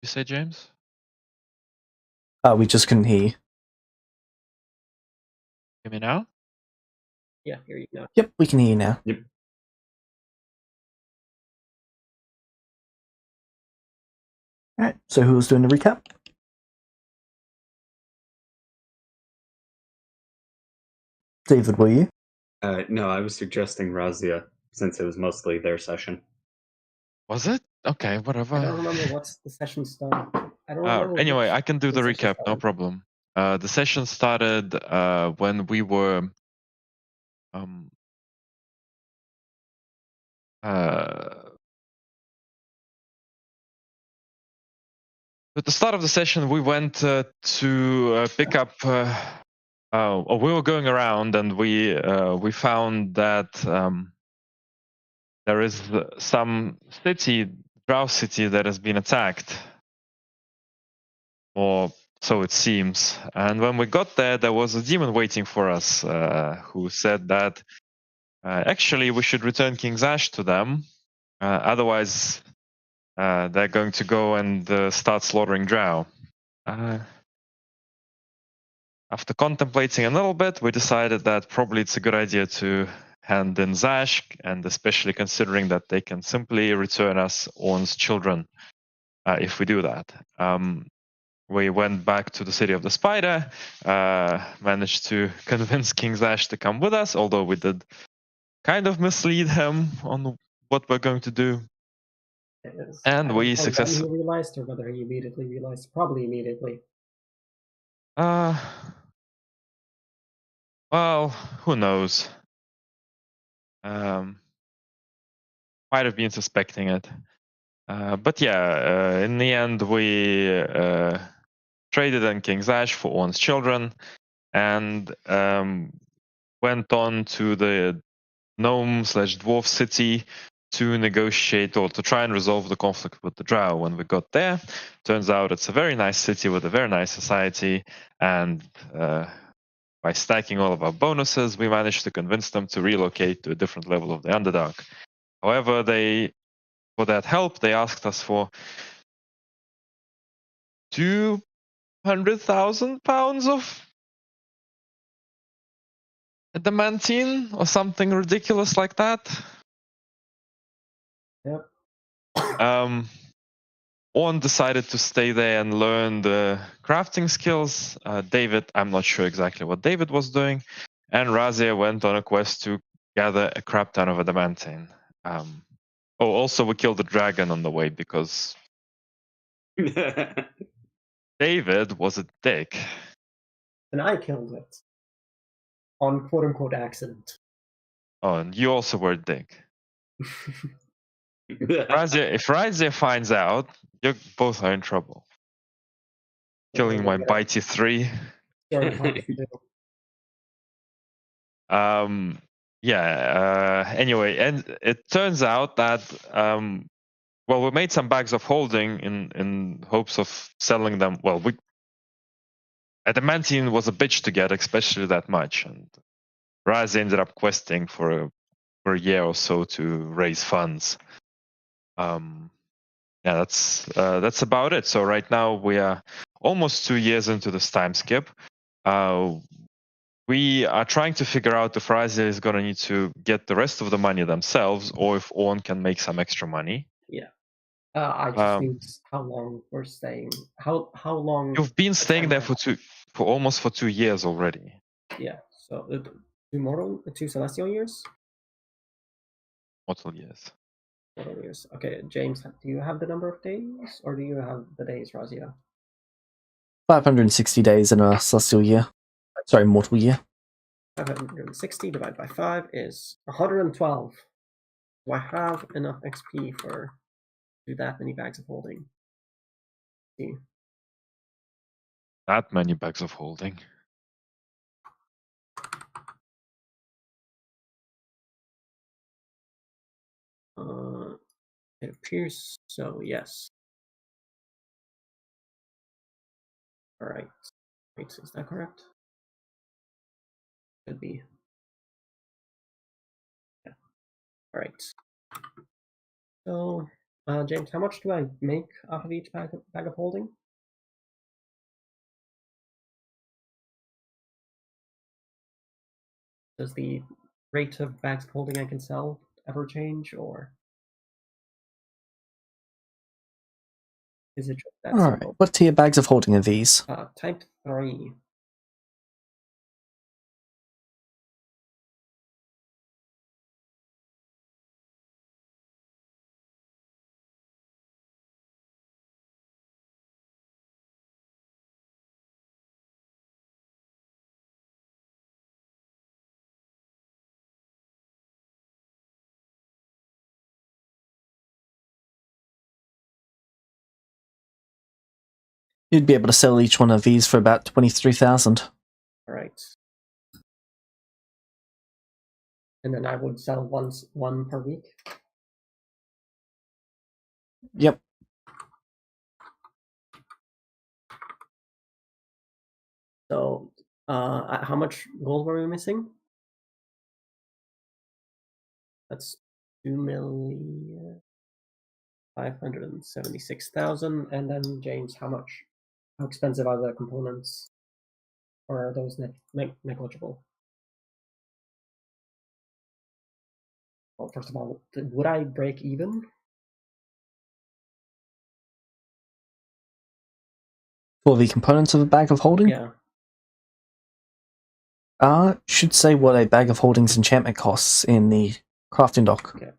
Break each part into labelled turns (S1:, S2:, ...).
S1: You say, James?
S2: We just couldn't hear you.
S1: Hear me now?
S3: Yeah, here you go.
S2: Yep, we can hear you now.
S4: Yep.
S2: Alright, so who was doing the recap? David, were you?
S4: No, I was suggesting Razia, since it was mostly their session.
S1: Was it? Okay, whatever.
S3: I don't remember what's the session start. I don't remember.
S1: Anyway, I can do the
S3: session
S1: recap, no
S3: started.
S1: problem. The session started when we were at the start of the session, we went to pick up. We were going around, and we found that there is some city, Drow city, that has been attacked, or so it seems. And when we got there was a demon waiting for us, who said that actually we should return King's Ash to them, otherwise they're going to go and start slaughtering Drow. After contemplating a little bit, we decided that probably it's a good idea to hand in Zash, and especially considering that they can simply return us Orn's children if we do that. We went back to the City of the Spider, managed to convince King Zash to come with us, although we did kind of mislead him on what we're going to do. And we successfully...
S3: When he realized, or whether he immediately realized? Probably immediately.
S1: Well, who knows? Might have been suspecting it. But yeah, in the end, we traded in King's Ash for Orn's children, and went on to the gnome/dwarf city to negotiate or to try and resolve the conflict with the Drow. When we got there, turns out it's a very nice city with a very nice society, and by stacking all of our bonuses, we managed to convince them to relocate to a different level of the Underdark. However, for that help, they asked us for £200,000 of adamantine or something ridiculous like that.
S3: Yep.
S1: Orn decided to stay there and learn the crafting skills. David, I'm not sure exactly what David was doing. And Razia went on a quest to gather a crap ton of adamantine. Also, we killed the dragon on the way because David was a dick.
S3: And I killed it. On quote-unquote accident.
S1: Oh, and you also were a dick. If Razia finds out, you both are in trouble. Killing my bitey 3. Anyway, and it turns out that we made some bags of holding in hopes of selling them. Well, adamantine was a bitch to get, especially that much, and Raz ended up questing for a year or so to raise funds. That's about it. So right now we are almost 2 years into this time skip. We are trying to figure out if Razia is going to need to get the rest of the money themselves, or if Orn can make some extra money.
S3: Yeah. I just need how long we're staying. How long?
S1: You've been staying there for almost 2 years already.
S3: Yeah. So 2 celestial years.
S1: Mortal years.
S3: Mortal years. Okay, James, do you have the number of days, or do you have the days, Razia?
S2: 560 days in a celestial year. Sorry, mortal year.
S3: 560 divided by 5 is 112. Do I have enough XP for do that many bags of holding? See.
S1: That many bags of holding.
S3: It appears so, yes. All right. Wait, is that correct? Could be. Yeah. All right. So James, how much do I make out of each bag of holding? Does the rate of bags of holding I can sell ever change, or is it just that
S2: All right.
S3: simple?
S2: What tier bags of holding are these?
S3: Type 3.
S2: You'd be able to sell each one of these for about 23,000.
S3: All right. And then I would sell one per week.
S2: Yep.
S3: So, how much gold were we missing? That's 2,576,000. And then James, how much? How expensive are the components, or are those negligible? Well, first of all, would I break even?
S2: For the components of a bag of holding?
S3: Yeah.
S2: Should say what a bag of holding's enchantment costs in the crafting dock.
S3: Okay.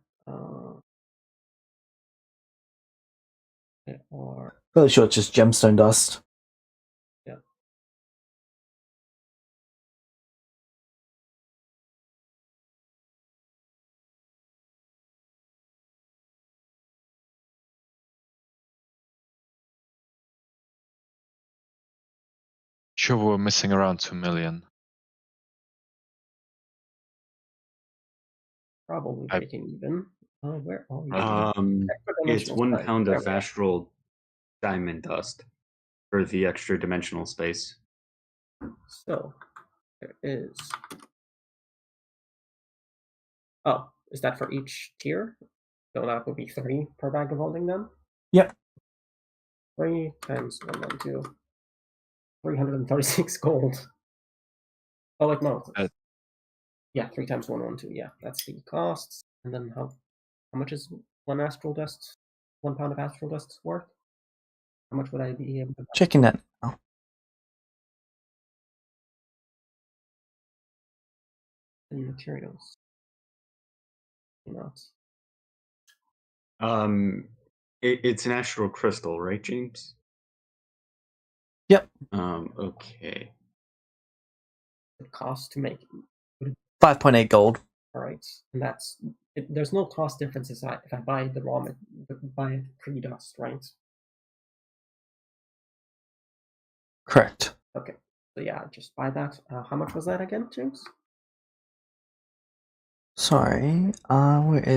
S3: Or
S2: Fairly sure it's just gemstone dust.
S3: yeah.
S1: Sure, we're missing around 2 million.
S3: Probably breaking even. Where are you?
S4: It's
S3: Extra-dimensional
S4: 1
S3: space.
S4: pound
S3: There
S4: of
S3: we go.
S4: astral diamond dust for the extra dimensional space.
S3: So there is. Oh, is that for each tier? So that would be 3 per bag of holding then?
S2: Yep.
S3: 3 times 112. 336 gold. Oh wait, no. Yeah, 3 times 112. Yeah, that's the costs. And then how much is one astral dust? 1 pound of astral dust worth? How much would I be able to buy?
S2: Checking that now.
S3: In materials? Not.
S4: It's an astral crystal, right, James?
S2: Yep.
S4: Okay.
S3: The cost to make.
S2: 5.8 gold.
S3: All right, and that's there's no cost difference if I buy the buy it pre-dust, right?
S2: Correct.
S3: Okay, so yeah, just buy that. How much was that again, James?
S2: Sorry. Where is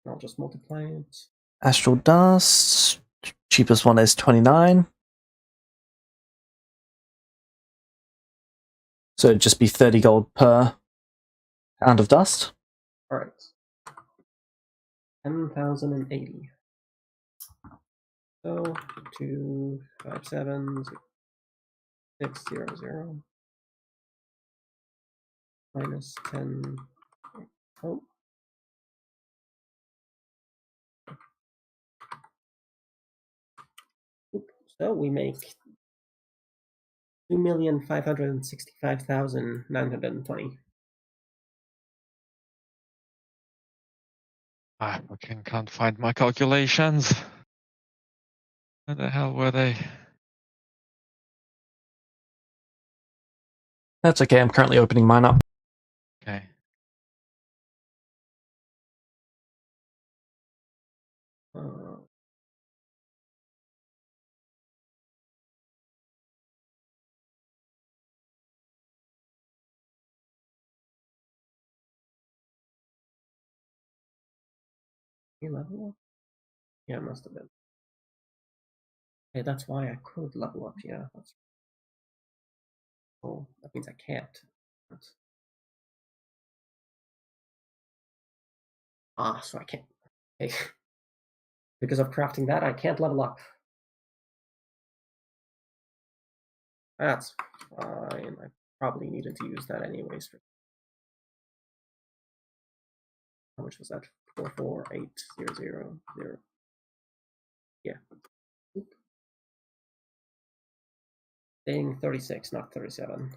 S3: I'll just multiply it.
S2: astral dust? Cheapest one is 29. So it'd just be 30 gold per pound of dust.
S3: All right, 10,080. So 257,600 minus 10. Oh. So we make 2,565,920.
S1: I fucking can't find my calculations. Where the hell were they?
S2: That's okay, I'm currently opening mine up.
S1: Okay.
S3: You level up? Yeah, it must have been. Okay, that's why I could level up. Yeah, that's. Oh, that means I can't. So I can't. Okay. Because of crafting that, I can't level up. That's fine. I probably needed to use that anyways. How much was that? 448,000. Yeah. Oop. Dang, 36, not 37.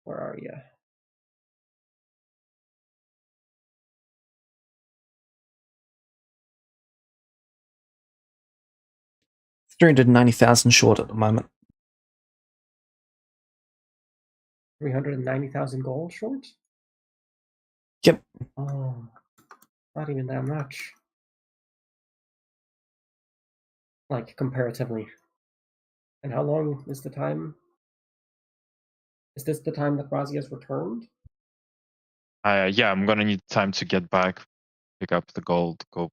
S3: Where are you?
S2: $390,000 short at the moment.
S3: 390,000 gold short?
S2: Yep.
S3: Oh, not even that much. Like, comparatively. And how long is the time? Is this the time that Razia's returned?
S1: Yeah, I'm gonna need time to get back, pick up the gold, go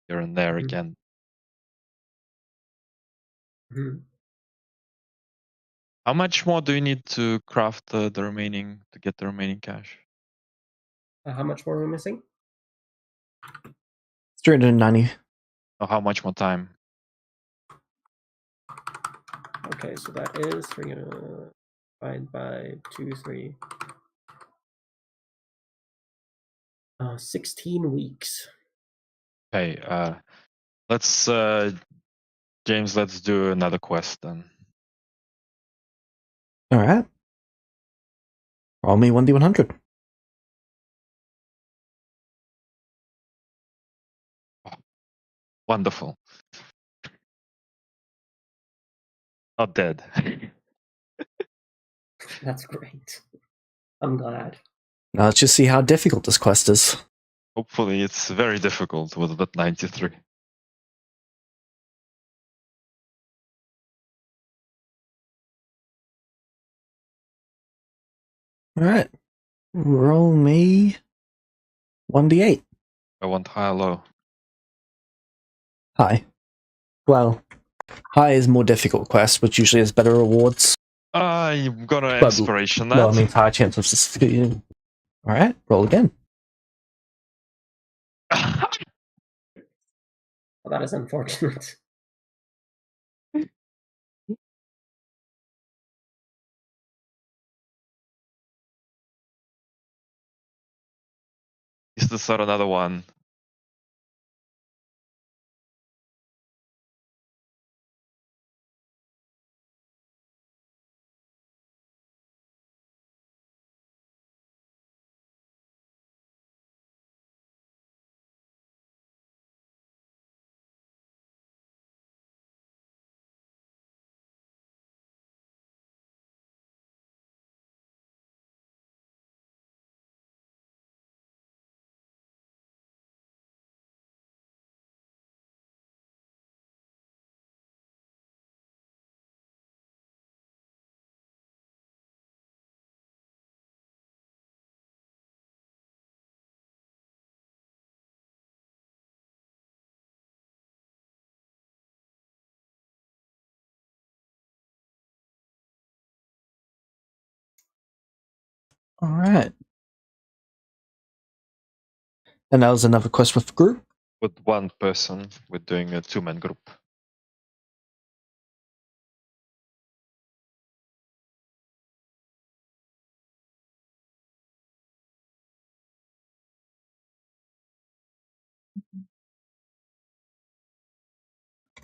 S1: here and there again.
S3: Mm-hmm.
S1: How much more do you need to craft the remaining, to get the remaining cash?
S3: How much more are we missing?
S2: 390.
S1: Or how much more time?
S3: Okay, so that is 3 divided by 2, 3. 16 weeks.
S1: Okay, let's James, let's do another quest then.
S2: All right. Roll me 1d100.
S1: Wonderful. Not dead.
S3: That's great. I'm glad.
S2: Now let's just see how difficult this quest is.
S1: Hopefully it's very difficult with that 93.
S2: All right. Roll me 1d8.
S1: I want high or low.
S2: High. Well, high is more difficult quest, which usually has better rewards.
S1: You've got an
S2: But
S1: inspiration that.
S2: well, it means higher chance of succeeding. All right. Roll again.
S3: Well, that is unfortunate.
S1: Is this not another one?
S2: All right. And that was another quest with the group.
S1: With one person, we're doing a two-man group.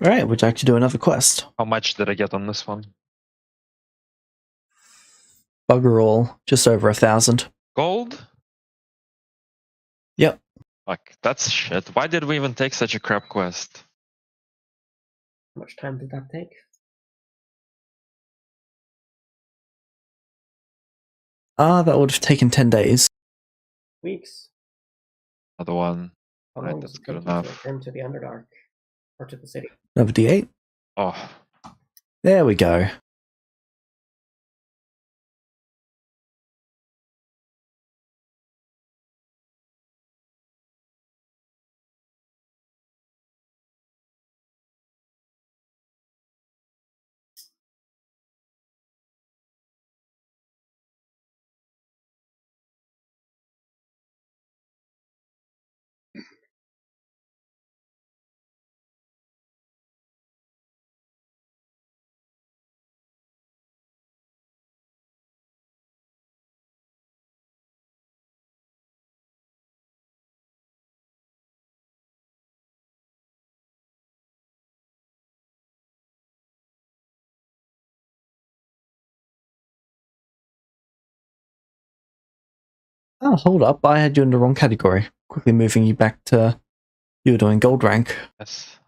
S2: All right. Would you like to do another quest?
S1: How much did I get on this one?
S2: Bugger all. Just over 1,000.
S1: Gold?
S2: Yep.
S1: Fuck, that's shit. Why did we even take such a crap quest?
S3: How much time did that take?
S2: That would have taken 10 days.
S3: Weeks.
S1: Another one.
S3: How
S1: Right,
S3: long does
S1: that's
S3: it
S1: good
S3: take you to
S1: enough.
S3: return to the Underdark? Or to the city?
S2: Another d8.
S1: Oh,
S2: There we go. Oh, hold up. I had you in the wrong category. Quickly moving you back to... You were doing gold rank.
S1: Yes.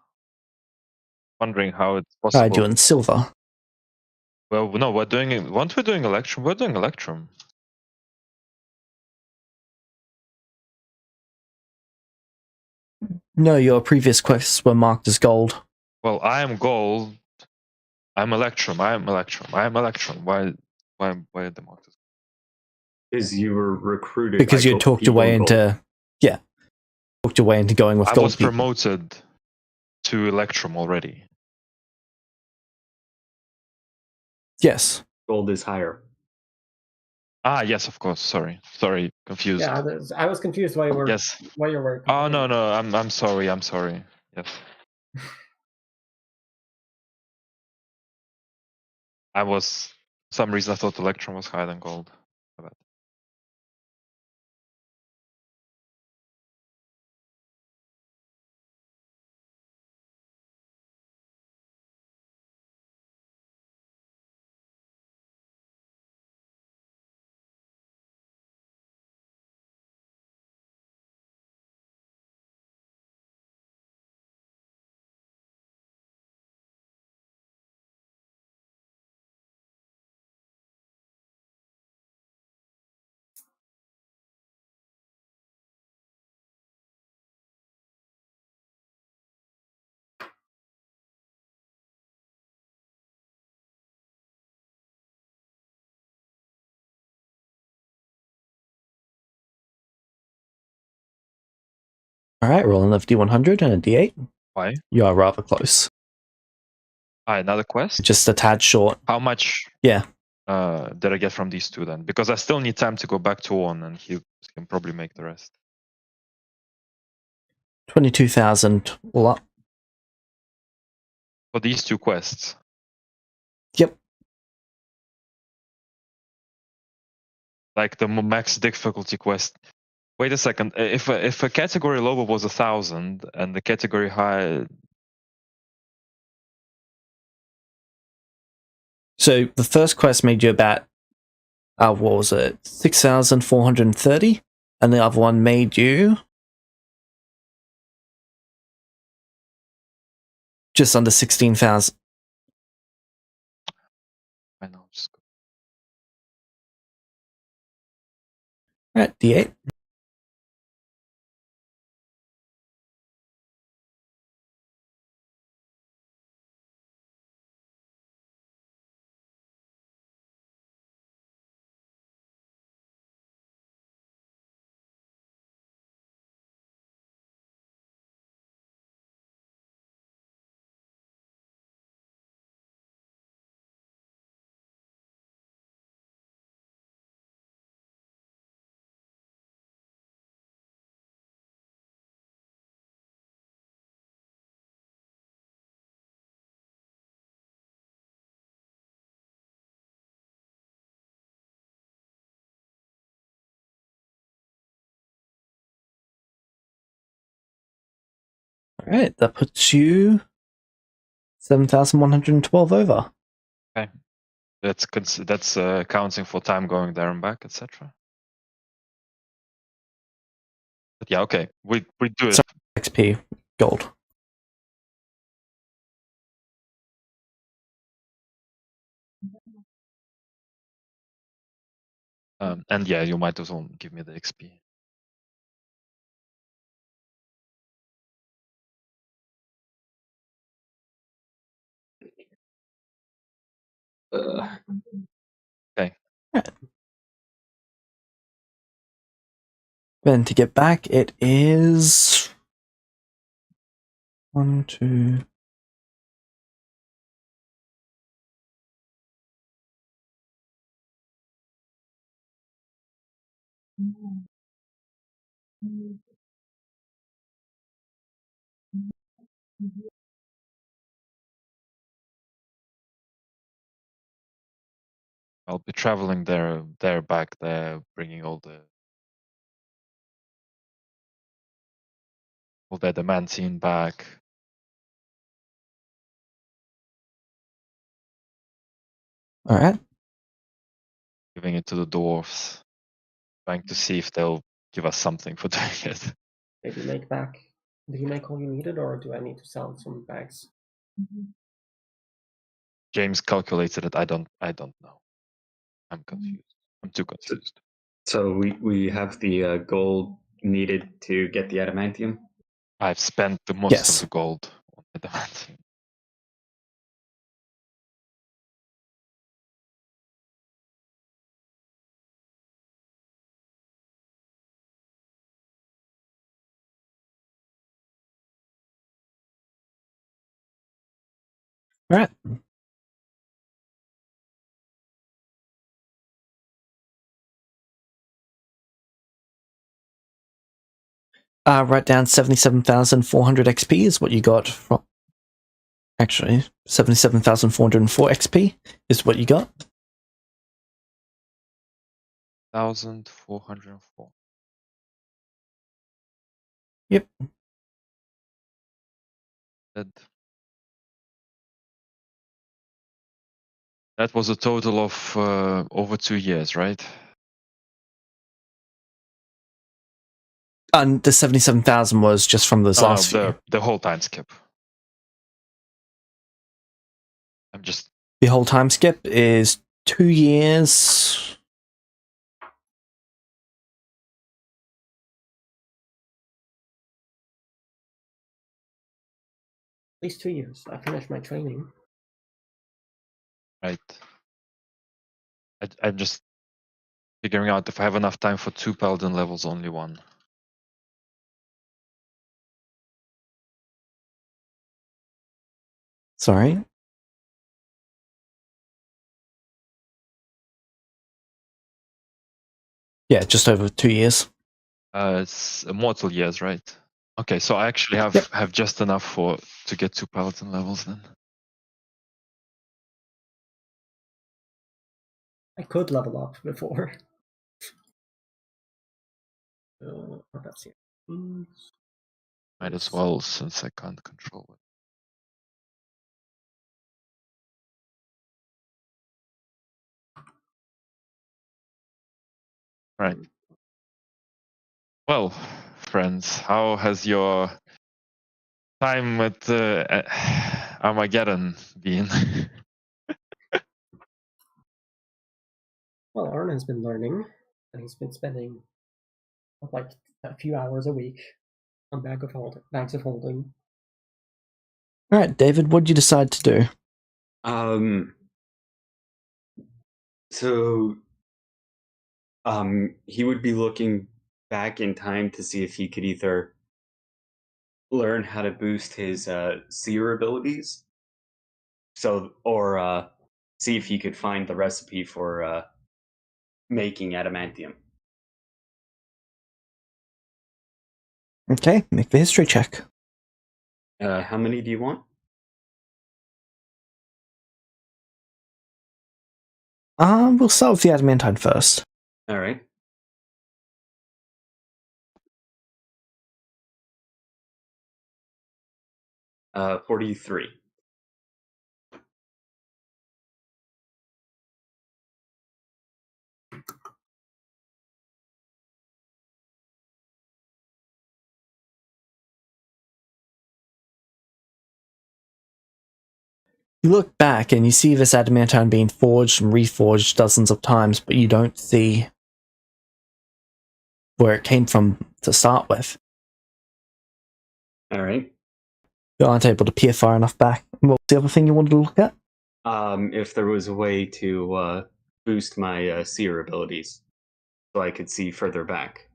S1: Wondering how it's
S2: I had you
S1: possible.
S2: in silver.
S1: Well, no, we're doing. Once we're doing Electrum, we're doing Electrum.
S2: No, your previous quests were marked as gold.
S1: Well, I am gold. I'm Electrum. I am Electrum. I am Electrum. Why are the marked as gold?
S4: Because you were recruited
S2: Because
S4: by
S2: you talked your
S4: people
S2: way
S4: in gold.
S2: into... Yeah. Talked your way into going with
S1: I
S2: gold
S1: was
S2: people.
S1: promoted to Electrum already.
S2: Yes.
S4: Gold is higher.
S1: Ah, yes, of course. Sorry, confused.
S3: Yeah, I was confused why you were
S1: Yes.
S3: why you were.
S1: Oh no,
S3: complaining.
S1: I'm sorry. I'm sorry. Yes. I was. For some reason I thought Electrum was higher than gold. My bad.
S2: Alright, roll another D100 and a D8.
S1: Why?
S2: You are rather close.
S1: Ah, another quest.
S2: Just a tad short.
S1: How much?
S2: Yeah.
S1: Did I get from these two then? Because I still need time to go back to one, and he can probably make the rest.
S2: 22,000 all up.
S1: For these two quests.
S2: Yep.
S1: Like the max difficulty quest. Wait a second. If a category lower was 1,000 and the category high.
S2: So the first quest made you about, what was it, 6,430? And the other one made you just under 16,000.
S1: I know. Just go.
S2: Alright, D8. Alright, that puts you 7,112 over.
S1: Okay. That's counting for time going there and back, etc. But yeah, okay. We do it.
S2: So, XP gold.
S1: And yeah, you might as well give me the XP. Okay.
S2: Right. Then to get back, it is 1, 2.
S1: I'll be traveling there, back there, bringing all the adamantine back.
S2: Alright.
S1: Giving it to the dwarfs. trying to see if they'll give us something for doing it.
S3: Did you make back? Did you make all you needed, or do I need to sell some bags?
S1: James calculated it. I don't know. I'm confused. I'm too confused.
S4: So we have the gold needed to get the adamantium.
S1: I've spent the most
S2: Yes.
S1: of the gold on adamantium.
S2: Right. Write down 77,400 XP is what you got from. Actually, 77,404 XP is what you got.
S1: 1,404.
S2: Yep.
S1: That was a total of over 2 years, right?
S2: And the 77,000 was just from this last few.
S1: The whole time skip. I'm just.
S2: The whole time skip is 2 years.
S3: At least 2 years. I finished my training.
S1: Right. I'm just figuring out if I have enough time for 2 paladin levels, only 1.
S2: Sorry. Yeah, just over 2 years.
S1: It's immortal years, right? Okay, so I actually have just enough to get 2 paladin levels then.
S3: I could level up before. Let's see.
S1: Might as well, since I can't control it. Right. Well, friends, how has your time with Armageddon been?
S3: Well, Arn has been learning, and he's been spending like a few hours a week on bags of holding.
S2: All right, David, what did you decide to do?
S4: So he would be looking back in time to see if he could either learn how to boost his seer abilities, or see if he could find the recipe for making adamantium.
S2: Okay, make the history check.
S4: How many do you want?
S2: We'll start with the adamantine first.
S4: All right. Uh, 43.
S2: You look back and you see this adamantine being forged and reforged dozens of times, but you don't see where it came from to start with.
S4: All right.
S2: You aren't able to peer far enough back. What was the other thing you wanted to look at?
S4: If there was a way to boost my seer abilities, so I could see further back.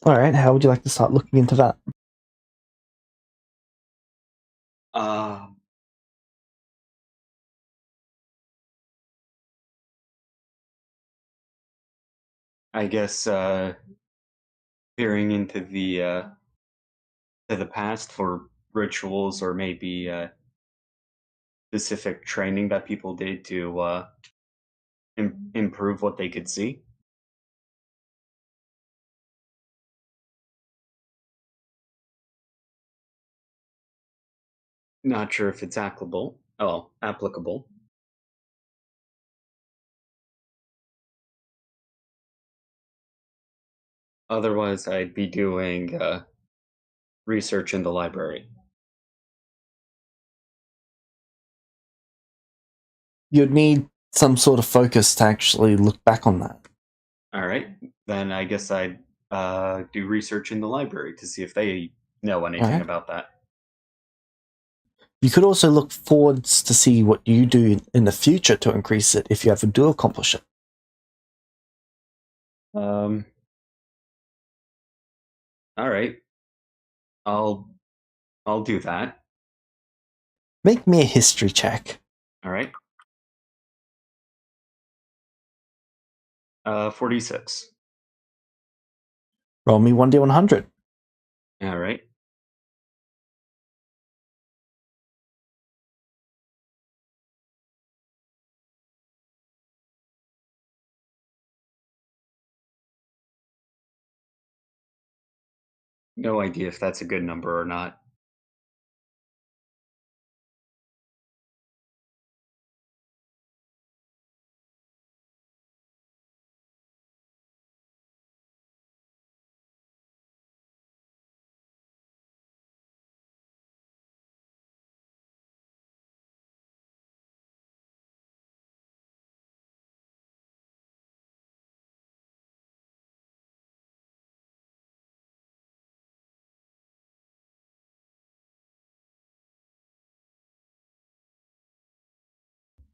S2: Alright, how would you like to start looking into that?
S4: I guess peering into the to the past for rituals, or maybe specific training that people did to improve what they could see. Not sure if it's applicable. Oh, applicable. Otherwise, I'd be doing research in the library.
S2: You'd need some sort of focus to actually look back on that.
S4: All right, then I guess I'd do research in the library to see if they know anything
S2: Alright.
S4: about that.
S2: You could also look forwards to see what you do in the future to increase it if you ever do accomplish it.
S4: All right, I'll do that.
S2: Make me a history check.
S4: All right. 46.
S2: Roll me 1d100.
S4: All right. No idea if that's a good number or not.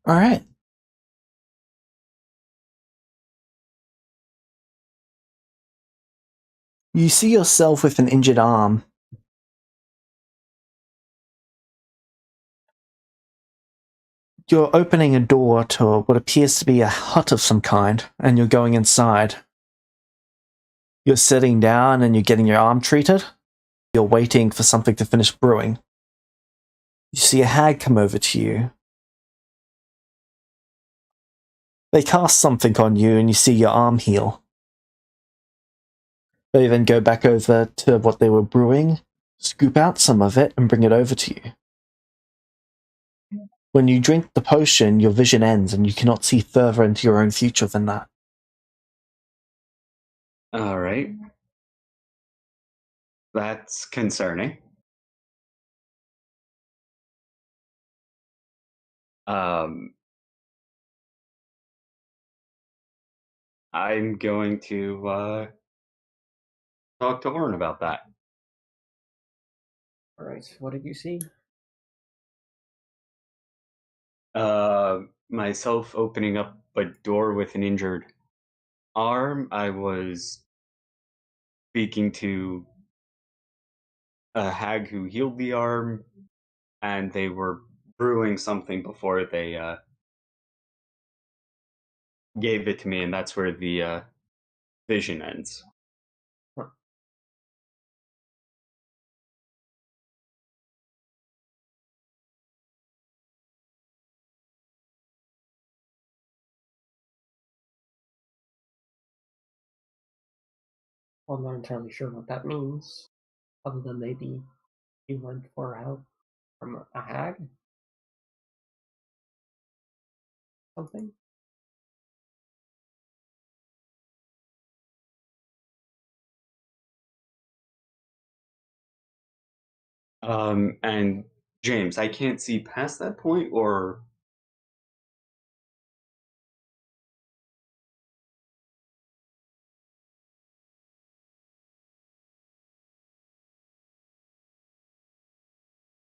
S2: Alright. You see yourself with an injured arm. You're opening a door to what appears to be a hut of some kind, and you're going inside. You're sitting down and you're getting your arm treated. You're waiting for something to finish brewing. You see a hag come over to you. They cast something on you and you see your arm heal. They then go back over to what they were brewing, scoop out some of it, and bring it over to you. When you drink the potion, your vision ends and you cannot see further into your own future than that.
S4: All right. That's concerning. I'm going to talk to Orin about that.
S3: All right. What did you see?
S4: Myself opening up a door with an injured arm. I was speaking to a hag who healed the arm, and they were brewing something before they gave it to me, and that's where the vision ends.
S3: I'm not entirely sure what that means, other than maybe you went for help from a hag? Something?
S4: And James, I can't see past that point, or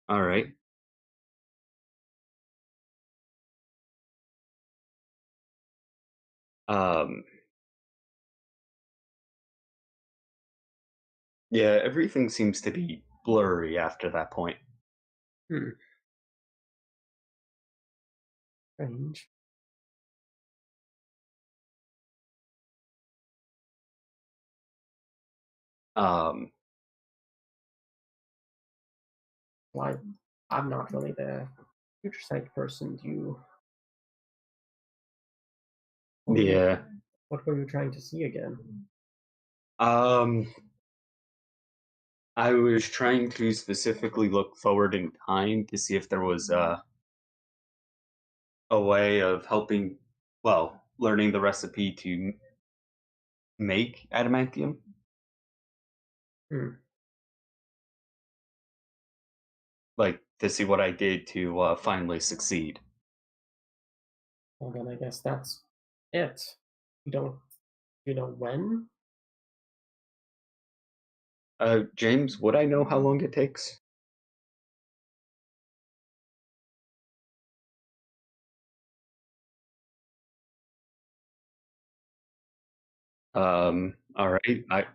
S4: all right. Yeah, everything seems to be blurry after that point.
S3: Strange. Well, I'm not really the future sight person.
S4: Yeah.
S3: What were you trying to see again?
S4: I was trying to specifically look forward in time to see if there was a way of helping, well, learning the recipe to make adamantium. Like, to see what I did to finally succeed.
S3: Well, then I guess that's it. You know when?
S4: James, would I know how long it takes? All right.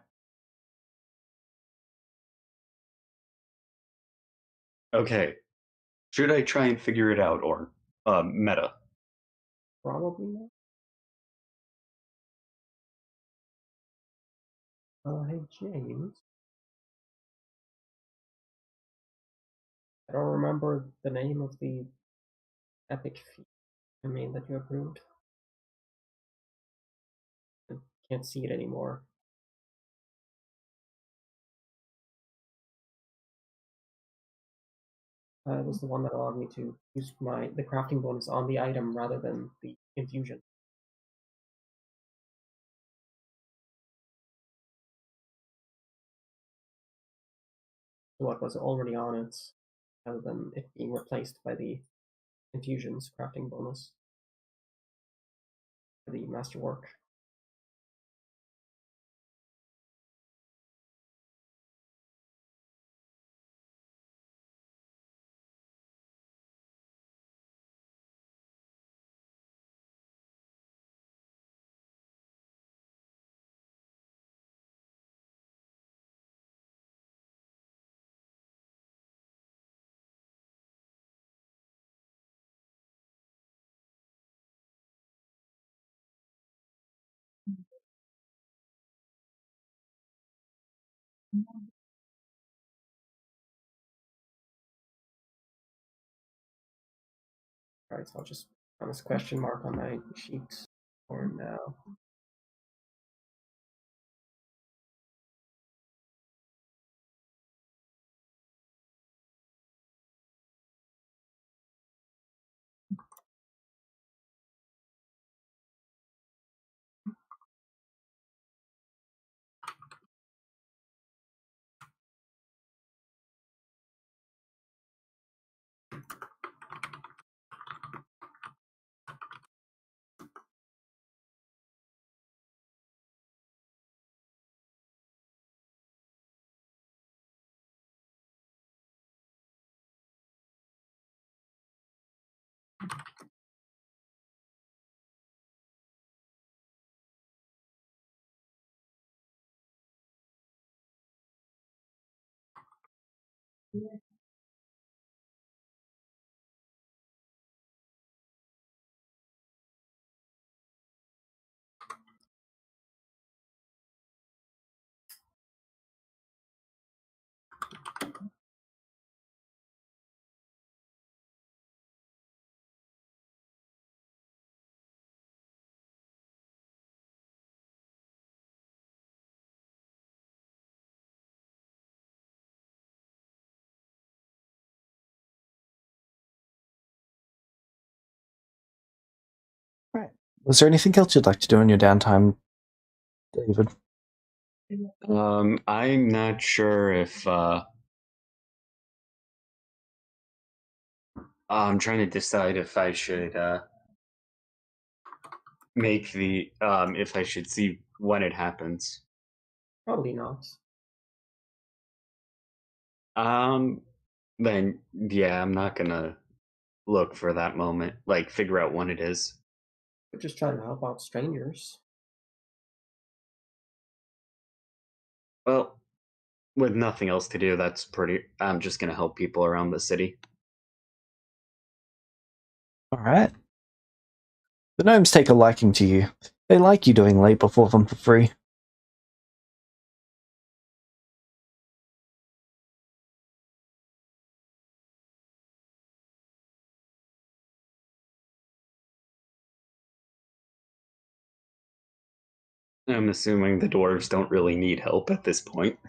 S4: Okay. Should I try and figure it out, or meta?
S3: Probably not. Hey, James. I don't remember the name of the epic feat that you approved. I can't see it anymore. It was the one that allowed me to use the crafting bonus on the item rather than the infusion. What was already on it, rather than it being replaced by the infusion's crafting bonus for the masterwork. Alright, so I'll just put this question mark on my sheet for now.
S2: Right. Was there anything else you'd like to do in your downtime, David?
S4: I'm not sure if I'm trying to decide if I should make the if I should see when it happens.
S3: Probably not.
S4: Then yeah, I'm not gonna look for that moment, like figure out when it is.
S3: We're just trying to help out strangers.
S4: Well, with nothing else to do, that's pretty. I'm just gonna help people around the city.
S2: Alright. The gnomes take a liking to you. They like you doing labor for them for free.
S4: I'm assuming the dwarves don't really need help at this point.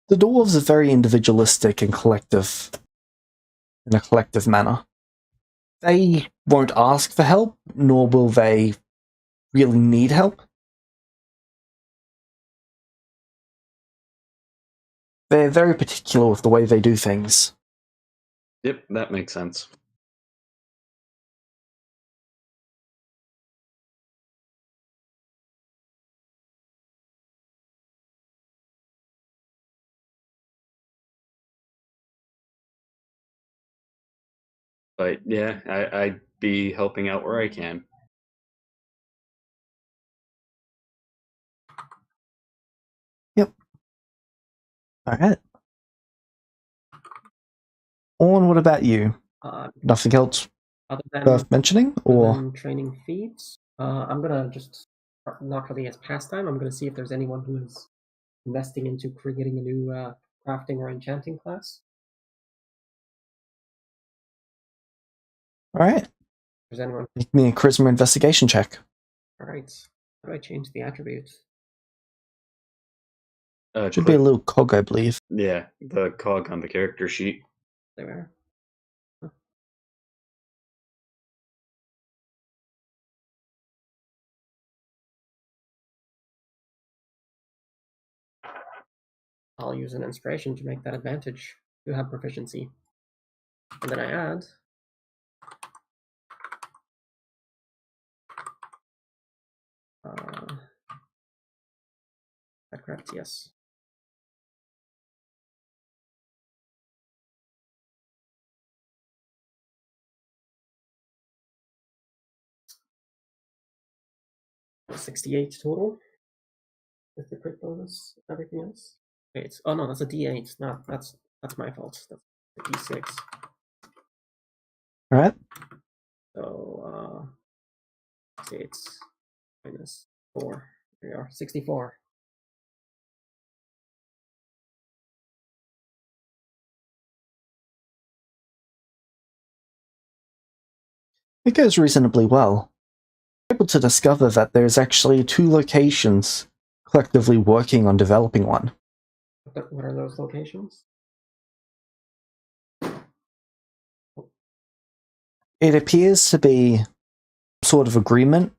S2: The dwarves are very individualistic and collective, in a collective manner. They won't ask for help, nor will they really need help. They're very particular with the way they do things.
S4: Yep, that makes sense. But yeah, I'd be helping out where I can.
S2: Yep. Alright. Orn, what about you? Nothing else
S3: Other than
S2: worth mentioning? Or
S3: training feeds, I'm gonna just, not really as pastime, I'm gonna see if there's anyone who is investing into creating a new crafting or enchanting class.
S2: alright.
S3: There's anyone?
S2: Make me a charisma investigation check.
S3: Alright. How do I change the attribute?
S2: Should be a little cog, I believe.
S4: Yeah, the cog on the character sheet.
S3: There we are. Huh. I'll use an inspiration to make that advantage to have proficiency. And then I add that correct? Yes. So 68 total with the crit bonus, everything else. Wait, oh no, that's a D8. No, that's my fault. That's a D6.
S2: Alright.
S3: So 68 minus 4. There we are, 64.
S2: It goes reasonably well. You're able to discover that there's actually 2 locations collectively working on developing one.
S3: What are those locations?
S2: It appears to be sort of agreement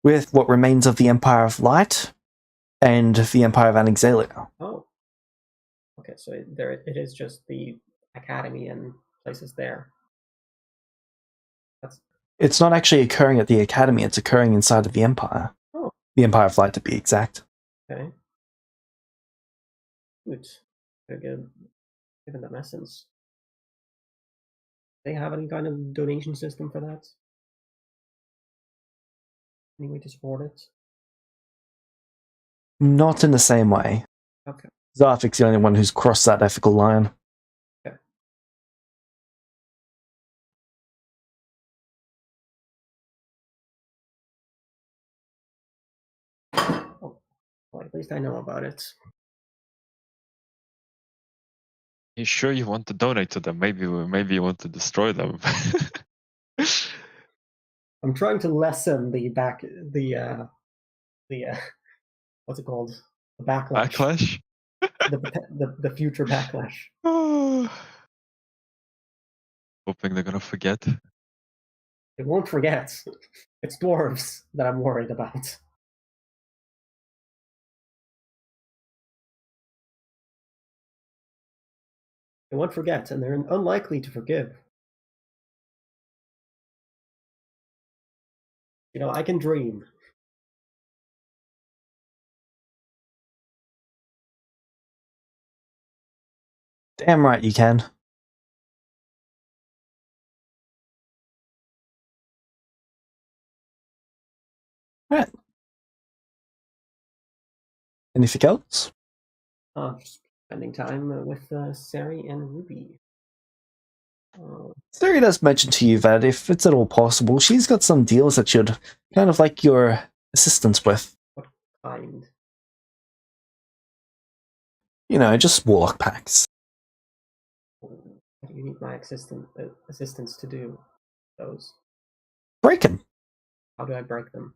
S2: with what remains of the Empire of Light and the Empire of Anixalia.
S3: Oh. Okay, so it is just the academy and places there.
S2: It's not actually occurring at the academy, it's occurring inside of the Empire.
S3: Oh.
S2: The Empire of Light, to be exact.
S3: Okay. Good. Good. Given them essence. They have any kind of donation system for that? Any way to support it?
S2: Not in the same way.
S3: Okay.
S2: Zarfik's the only one who's crossed that ethical line.
S3: Okay. Oh, well, at least I know about it.
S1: You sure you want to donate to them? Maybe you want to destroy them.
S3: I'm trying to lessen the what's it called? The backlash.
S1: Backlash?
S3: the future backlash.
S1: Hoping they're gonna forget.
S3: They won't forget. It's dwarves that I'm worried about. They won't forget, and they're unlikely to forgive. You know, I can dream.
S2: Damn right you can. Right. Anything else?
S3: Just spending time with Sari and Ruby.
S2: Sari does mention to you that if it's at all possible, she's got some deals that she'd kind of like your assistance with.
S3: What kind?
S2: You know, just warlock packs.
S3: What do you need my assistance to do? Those.
S2: Break 'em.
S3: How do I break them?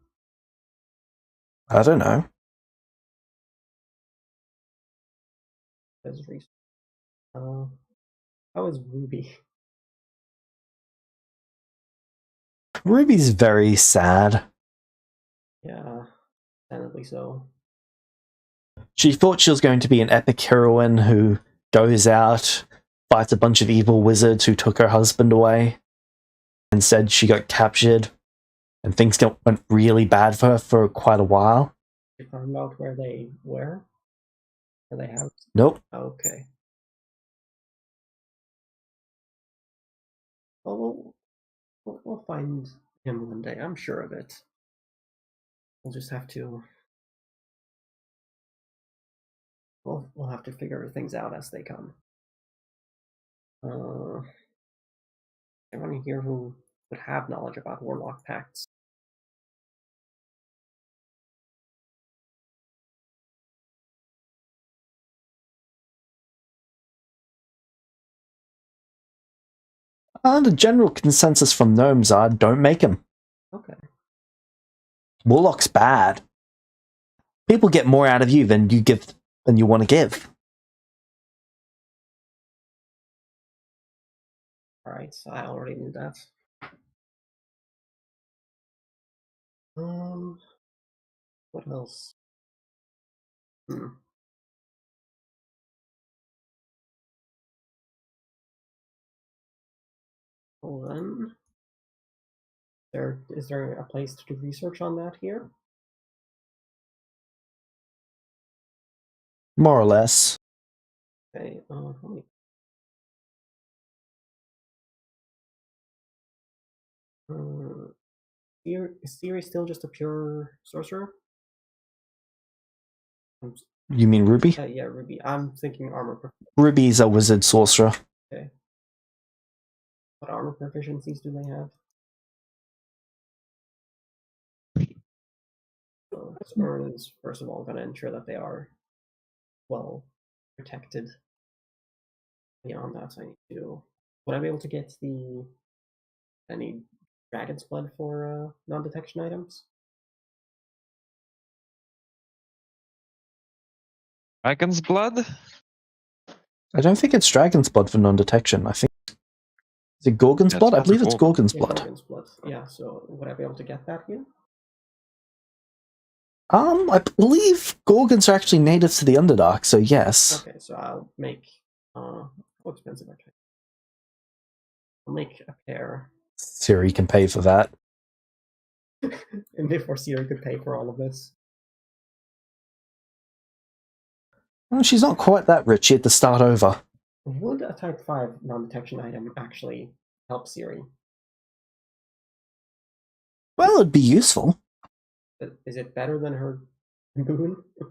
S2: I don't know.
S3: How is Ruby?
S2: Ruby's very sad.
S3: Yeah, definitely so.
S2: She thought she was going to be an epic heroine who goes out, fights a bunch of evil wizards who took her husband away. Instead, she got captured, and things went really bad for her for quite a while.
S3: You found out where they were? Where they have?
S2: Nope.
S3: Okay. Well, we'll find him one day. I'm sure of it. We'll just have to. We'll have to figure things out as they come. Anyone here who would have knowledge about warlock pacts?
S2: The general consensus from gnomes are don't make them.
S3: Okay.
S2: Warlock's bad. People get more out of you than you want to give.
S3: Alright, so I already knew that. What else? Well then, is there a place to do research on that here?
S2: More or less.
S3: Okay, is Siri still just a pure sorcerer?
S2: You mean Ruby?
S3: Yeah, Ruby. I'm thinking armor.
S2: Ruby's a wizard sorcerer.
S3: Okay. What armor proficiencies do they have? So Ern is first of all going to ensure that they are well protected. Beyond that, I need to. Would I be able to get any dragon's blood for non-detection items?
S1: Dragon's blood?
S2: I don't think it's dragon's blood for non-detection. I think is it Gorgon's blood? I believe it's Gorgon's blood.
S3: Gorgon's blood. Yeah. So would I be able to get that here?
S2: I believe Gorgons are actually native to the Underdark, so yes.
S3: Okay, so I'll make how expensive are they? I'll make a pair.
S2: Siri can pay for that.
S3: And before Siri could pay for all of this.
S2: Well, she's not quite that rich. She had to start over.
S3: Would a type 5 non-detection item actually help Siri?
S2: Well, it'd be useful.
S3: Is it better than her boon?
S2: I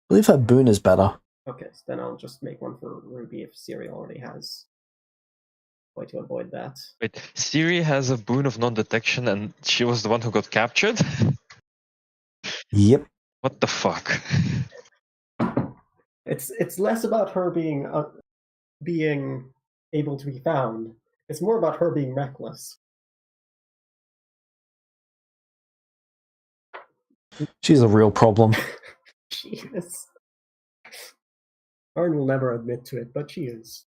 S2: believe her boon is better.
S3: Okay, so then I'll just make one for Ruby if Siri already has a way to avoid that.
S1: Wait, Siri has a boon of non-detection and she was the one who got captured?
S2: Yep.
S1: What the fuck?
S3: It's less about her being able to be found. It's more about her being reckless.
S2: She's a real problem.
S3: She is. Arn will never admit to it, but she is.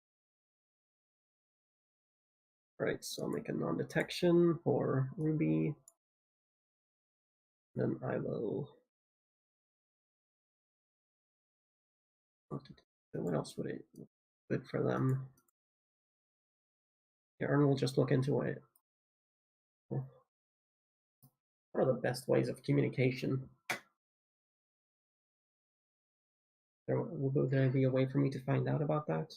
S3: Right, so I'll make a non-detection for Ruby. Then I will. What else would it be good for them? Yeah, Arn will just look into it. What are the best ways of communication? Will there be a way for me to find out about that?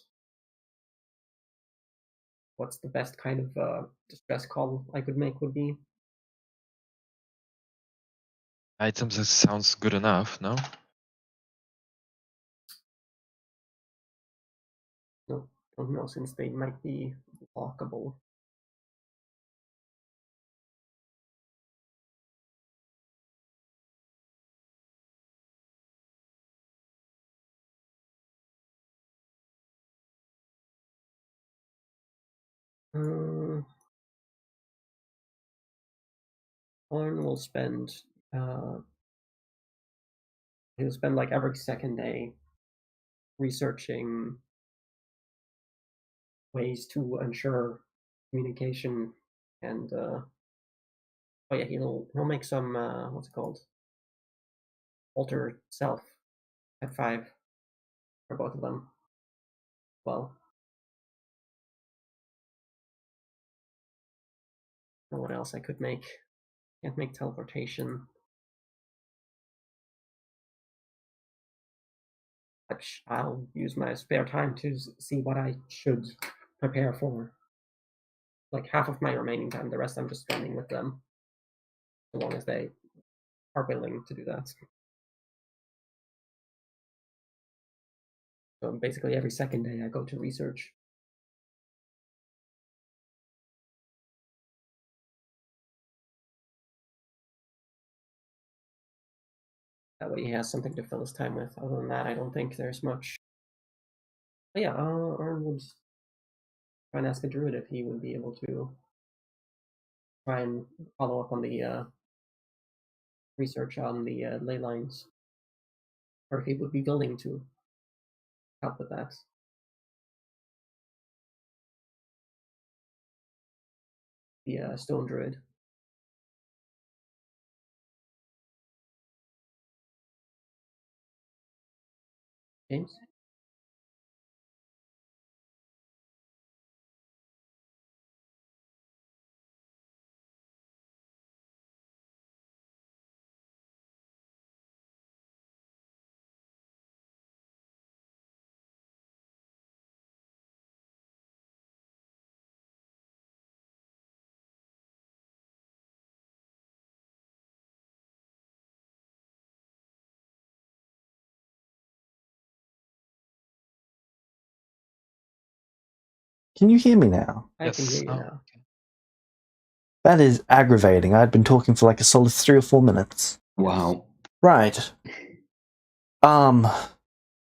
S3: What's the best kind of distress call I could make would be?
S1: Items, that sounds good enough, no?
S3: No, don't know, since they might be lockable. Arn will spend he'll spend like every second day researching ways to ensure communication and Oh yeah, he'll make some what's it called? Alter self at 5 for both of them. Well, I don't know what else I could make. Can't make teleportation. I'll use my spare time to see what I should prepare for. Like half of my remaining time, the rest I'm just spending with them. As long as they are willing to do that. So basically every second day I go to research. That way he has something to fill his time with. Other than that, I don't think there's much. But yeah, Arn would try and ask a druid if he would be able to try and follow up on the research on the ley lines, or if he would be willing to help with that. The stone druid. James?
S2: Can you hear me now?
S3: I can hear you now.
S1: Okay.
S2: That is aggravating. I'd been talking for like a solid 3 or 4 minutes.
S4: Wow.
S2: Right.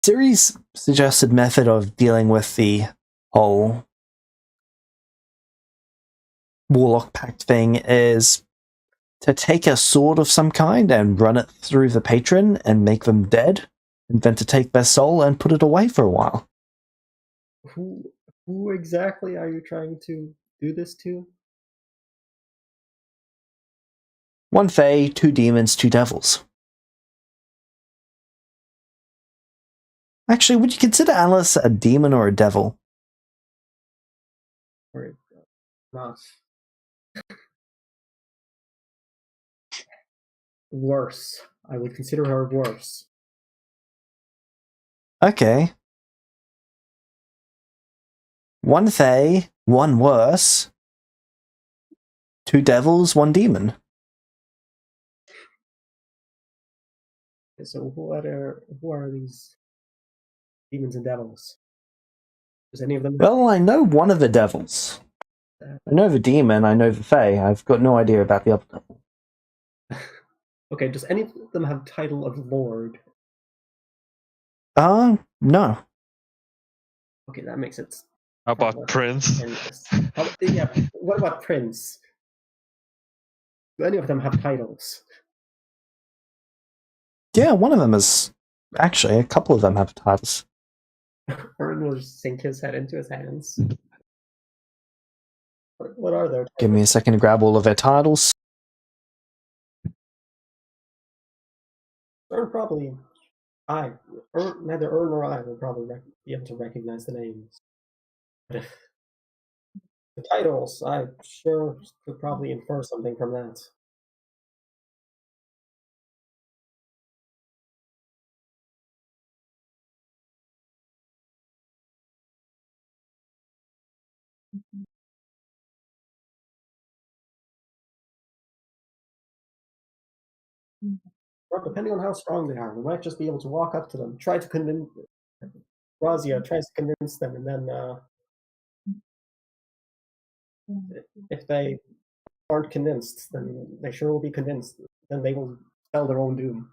S2: Siri's suggested method of dealing with the whole warlock pact thing is to take a sword of some kind and run it through the patron and make them dead, and then to take their soul and put it away for a while.
S3: Who exactly are you trying to do this to?
S2: 1 fae, 2 demons, 2 devils. Actually, would you consider Alice a demon or a devil?
S3: Or not? Worse. I would consider her worse.
S2: Okay. 1 fae, 1 worse. 2 devils, 1 demon.
S3: So who are these demons and devils? Does any of them?
S2: Well, I know one of the devils. I know the demon, I know the fae. I've got no idea about the other devil.
S3: Okay, does any of them have title of lord?
S2: No.
S3: Okay, that makes it.
S1: How about Prince?
S3: Yeah, what about Prince? Do any of them have titles?
S2: Yeah, one of them is. Actually, a couple of them have titles.
S3: Ern will just sink his head into his hands. What are their titles?
S2: Give me a second to grab all of their titles.
S3: Ern probably. Neither Ern nor I will probably be able to recognize the names. But the titles, I sure could probably infer something from that. Well, depending on how strong they are, we might just be able to walk up to them, try to convince. Razia tries to convince them, and then if they aren't convinced, then they sure will be convinced. Then they will spell their own doom.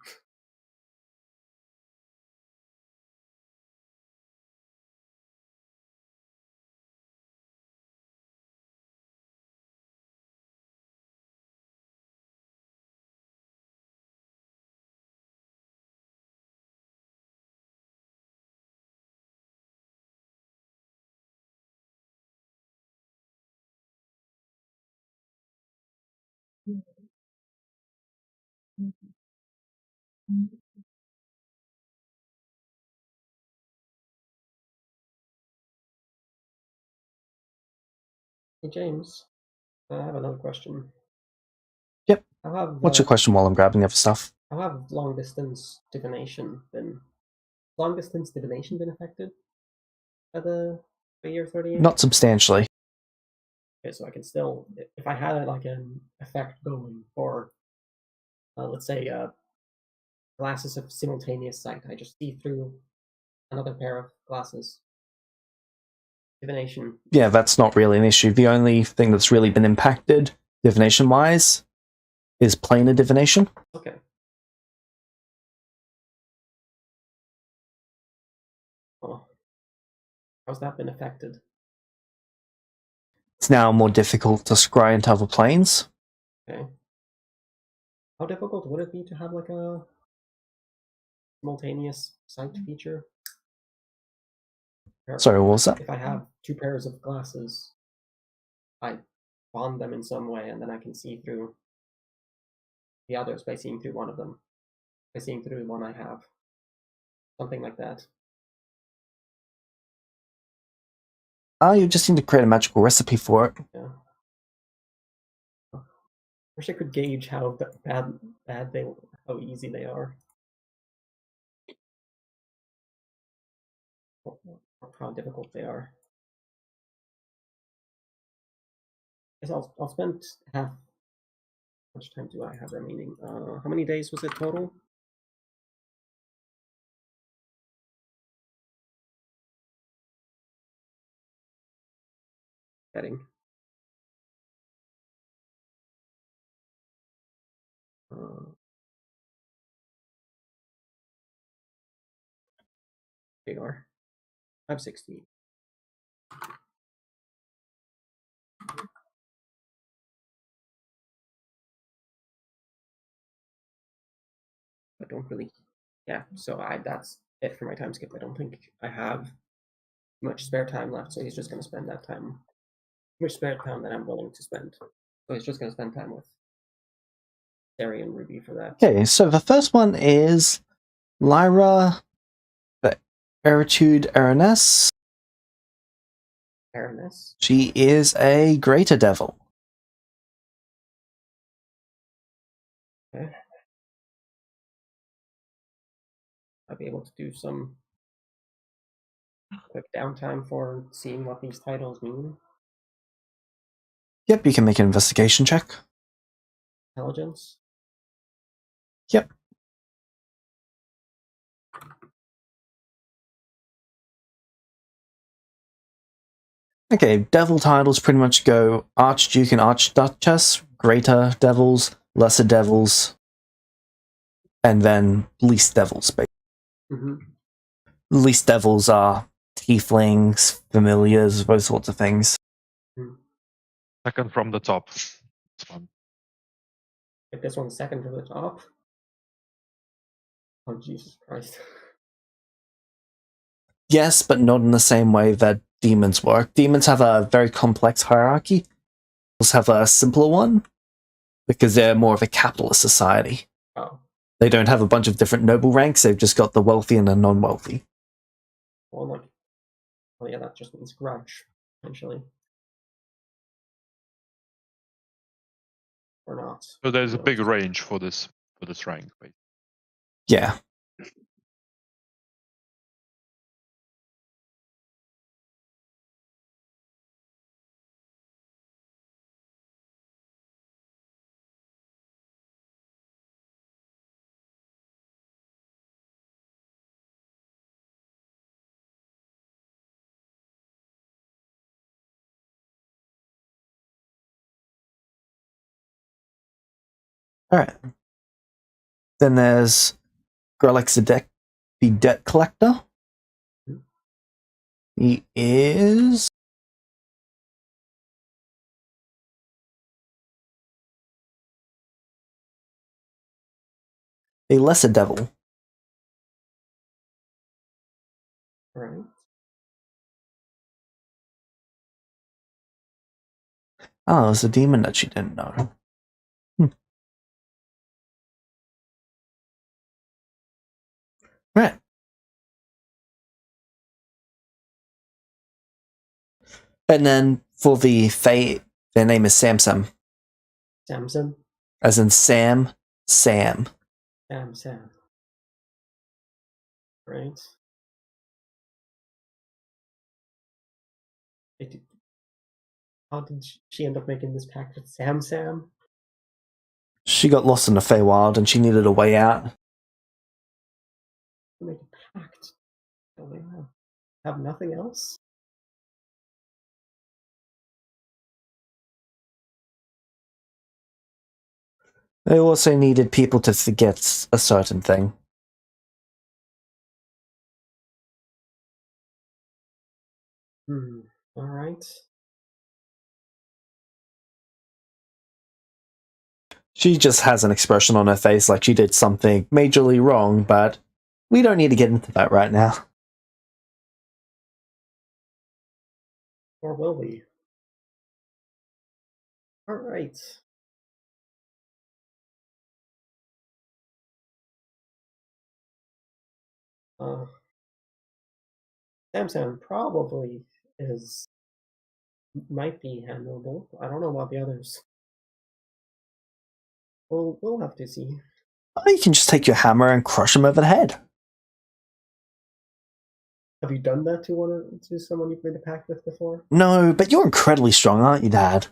S3: Hey James, I have another question.
S2: Yep.
S3: How have
S2: What's your question while I'm grabbing the other stuff?
S3: how have long distance divination been affected by the year 38?
S2: Not substantially.
S3: Okay, so I can still, if I had like an effect going for, let's say, glasses of simultaneous sight, I just see through another pair of glasses. Divination.
S2: Yeah, that's not really an issue. The only thing that's really been impacted, divination-wise, is planar divination.
S3: Okay. Oh. How's that been affected?
S2: It's now more difficult to scry into other planes.
S3: Okay. How difficult would it be to have like a simultaneous sight feature?
S2: Sorry, what was that?
S3: If I have two pairs of glasses, I bond them in some way, and then I can see through the others by seeing through one of them. By seeing through one I have. Something like that.
S2: You just need to create a magical recipe for it.
S3: Yeah. Wish I could gauge how how easy they are. Or how difficult they are. I guess I'll spend half. How much time do I have remaining? How many days was it total? Heading. They are. I have 16. I don't really. Yeah, so that's it for my time skip. I don't think I have much spare time left, so he's just going to spend that time. Much spare time that I'm willing to spend. So he's just going to spend time with Terry and Ruby for that.
S2: Okay, so the first one is Lyra, the Eritude Araness.
S3: Araness.
S2: She is a greater devil.
S3: Okay. I'll be able to do some quick downtime for seeing what these titles mean.
S2: Yep, you can make an investigation check.
S3: Intelligence.
S2: Yep. Okay, devil titles pretty much go Archduke and Archduchess, greater devils, lesser devils, and then least devils.
S3: Mm-hmm.
S2: Least devils are tieflings, familiars, those sorts of things.
S1: Second from the top. This one.
S3: Like this one's second from the top. Oh, Jesus Christ.
S2: Yes, but not in the same way that demons work. Demons have a very complex hierarchy. Devils have a simpler one because they're more of a capitalist society.
S3: Oh.
S2: They don't have a bunch of different noble ranks, they've just got the wealthy and the non-wealthy.
S3: Well, like, oh yeah, that just means grudge, essentially. Or not.
S1: So there's a big range for this rank.
S2: Yeah. Alright. Then there's Grelix the Debt Collector. He is a lesser devil.
S3: Right.
S2: Oh, it's a demon that she didn't know. Right. And then for the Fae, their name is Samsam.
S3: Samson?
S2: As in Sam.
S3: Sam. Right. How did she end up making this pact with Sam?
S2: She got lost in the Feywild and she needed a way out.
S3: Make a pact. Don't they have nothing else?
S2: They also needed people to forget a certain thing.
S3: Alright.
S2: She just has an expression on her face like she did something majorly wrong, but we don't need to get into that right now.
S3: Or will we? Alright. Samson probably might be handleable. I don't know about the others. We'll have to see.
S2: Or you can just take your hammer and crush him over the head.
S3: Have you done that to someone you played a pact with before?
S2: No, but you're incredibly strong, aren't you, Dad?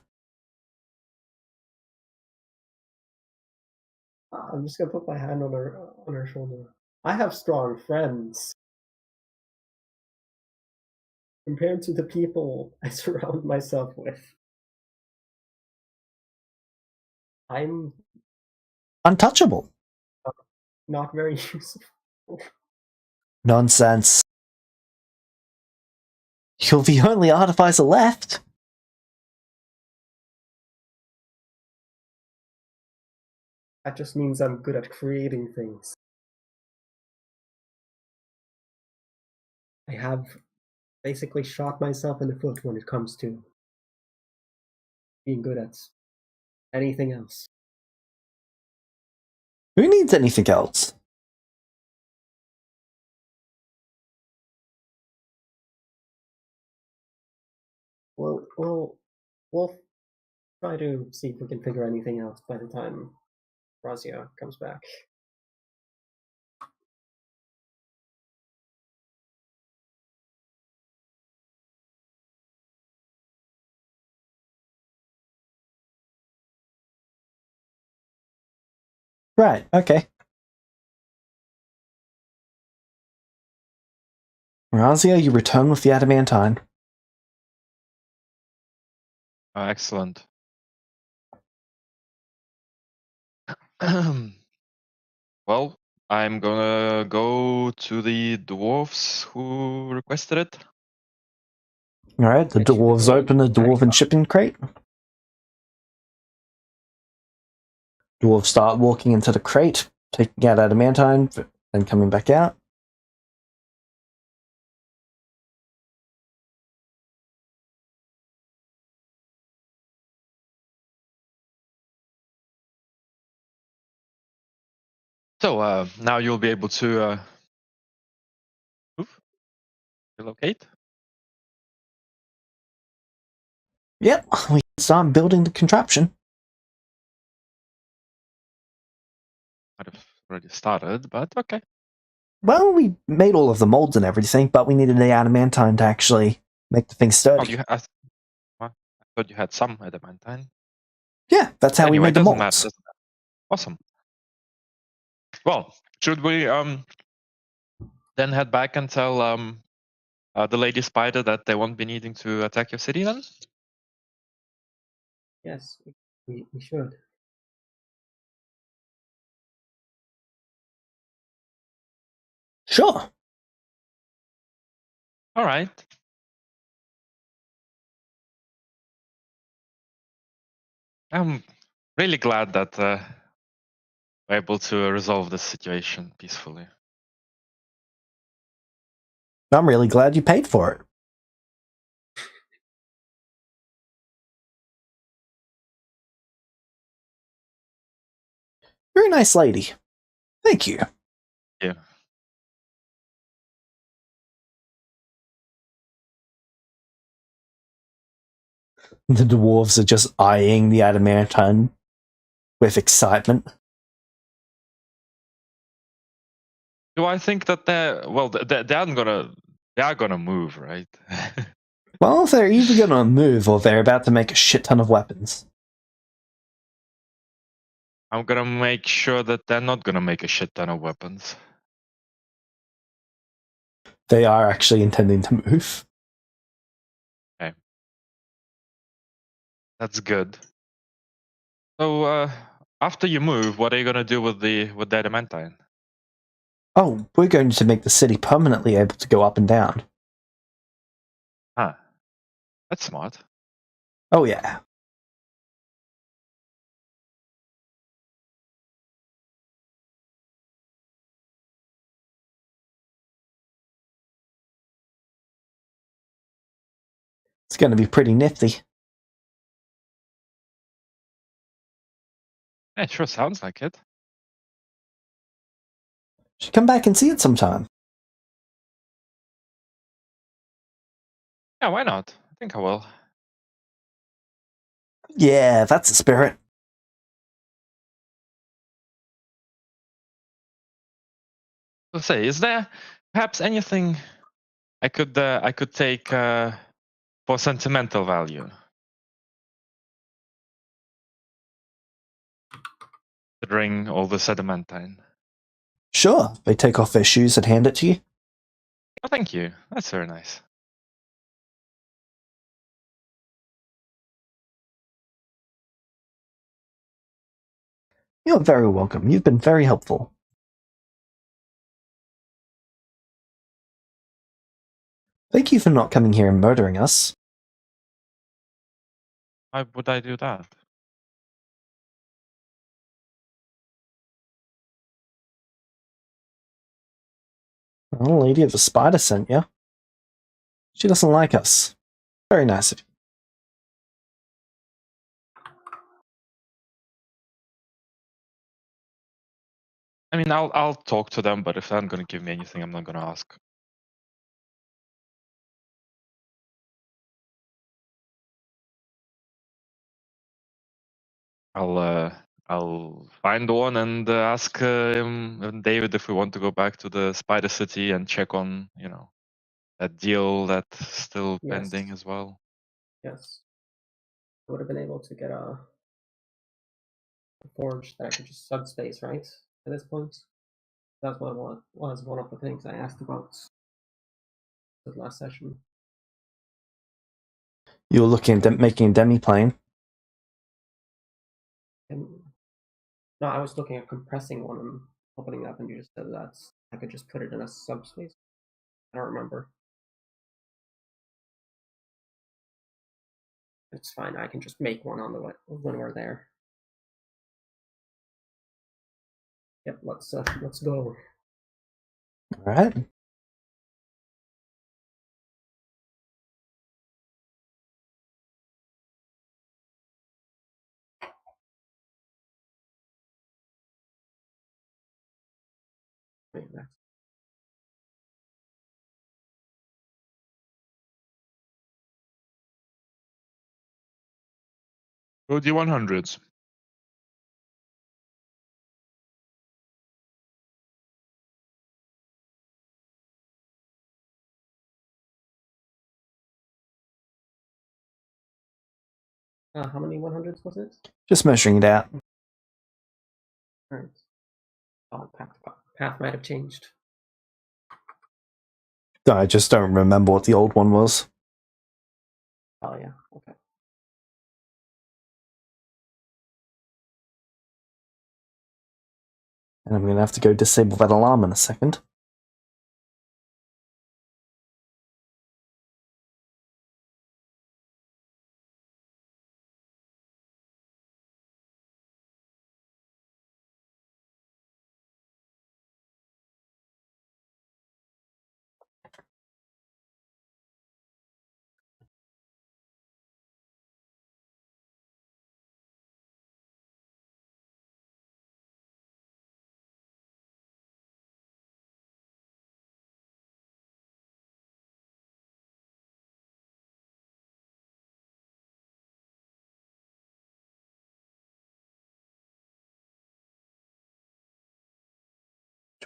S3: I'm just gonna put my hand on her shoulder. I have strong friends. Compared to the people I surround myself with, I'm
S2: Untouchable.
S3: not very useful.
S2: Nonsense. You're the only artificer left.
S3: That just means I'm good at creating things. I have basically shot myself in the foot when it comes to being good at anything else.
S2: Who needs anything else?
S3: We'll try to see if we can figure anything out by the time Razia comes back.
S2: Right, okay. Razia, you return with the adamantine.
S1: Excellent. Well, I'm gonna go to the dwarves who requested it.
S2: Alright, the dwarves open a dwarven shipping crate. Dwarves start walking into the crate, taking out adamantine, then coming back out.
S1: So now you'll be able to move, relocate.
S2: Yep, we can start building the contraption.
S1: Might have already started, but okay.
S2: Well, we made all of the molds and everything, but we needed the adamantine to actually make the thing sturdy.
S1: I thought you had some adamantine.
S2: Yeah, that's how
S1: Anyway,
S2: we made the
S1: doesn't
S2: molds.
S1: matter. Awesome. Well, should we then head back and tell the Lady Spider that they won't be needing to attack your city then?
S3: Yes, we should.
S2: Sure.
S1: All right. I'm really glad that we're able to resolve this situation peacefully.
S2: I'm really glad you paid for it. You're a nice lady. Thank you.
S1: Yeah.
S2: The dwarves are just eyeing the adamantine with excitement.
S1: Do I think that they are gonna move, right?
S2: Well, they're either going to move or they're about to make a shit ton of weapons.
S1: I'm gonna make sure that they're not gonna make a shit ton of weapons.
S2: They are actually intending to move.
S1: That's good. So after you move, what are you gonna do with the adamantine?
S2: Oh, we're going to make the city permanently able to go up and down.
S1: Huh. That's smart.
S2: Oh yeah. It's going to be pretty nifty.
S1: Yeah, it sure sounds like it.
S2: Should come back and see it sometime.
S1: Yeah, why not? I think I will.
S2: Yeah, that's the spirit.
S1: Let's say, is there perhaps anything I could take for sentimental value? Considering all the adamantine.
S2: Sure, they take off their shoes and hand it to you.
S1: Oh, thank you. That's very nice.
S2: You're very welcome. You've been very helpful. Thank you for not coming here and murdering us.
S1: Why would I do that?
S2: Well, Lady of the Spider sent you. She doesn't like us. Very nice of you.
S1: I mean, I'll talk to them, but if they're not gonna give me anything, I'm not gonna ask. I'll find one and ask him and David if we want to go back to the Spider City and check on, that deal that's still
S3: Yes.
S1: pending as well.
S3: Yes. I would have been able to get a forge that I could just subspace, right? At this point. That's what was one of the things I asked about the last session.
S2: You were looking at making a demi-plane.
S3: And no, I was looking at compressing one and opening it up, and you just said that I could just put it in a subspace. I don't remember. It's fine. I can just make one on the way when we're there. Yep. Let's go.
S2: All right.
S3: Wait, that's
S1: Go D100s.
S3: how many 100s was it?
S2: Just measuring it out.
S3: All right. Oh, path might have changed.
S2: I just don't remember what the old one was.
S3: Oh yeah. Okay.
S2: And I'm going to have to go disable that alarm in a second.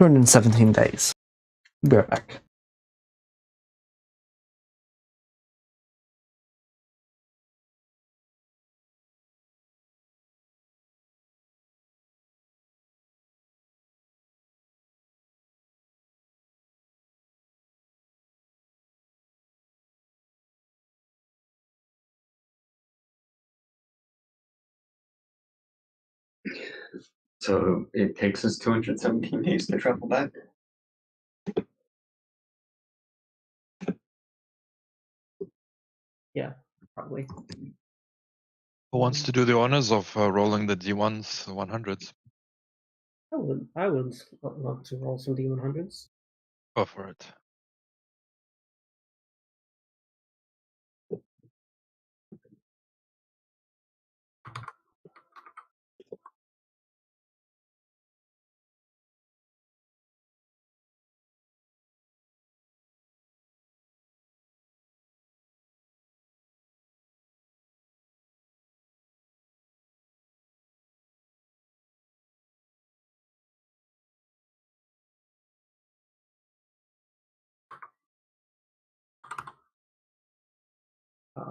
S2: 217 days. Be right back.
S4: So it takes us 217 days to travel back.
S3: Yeah, probably.
S1: Who wants to do the honors of rolling the D1s 100s?
S3: I would love to roll some D100s.
S1: Go for it.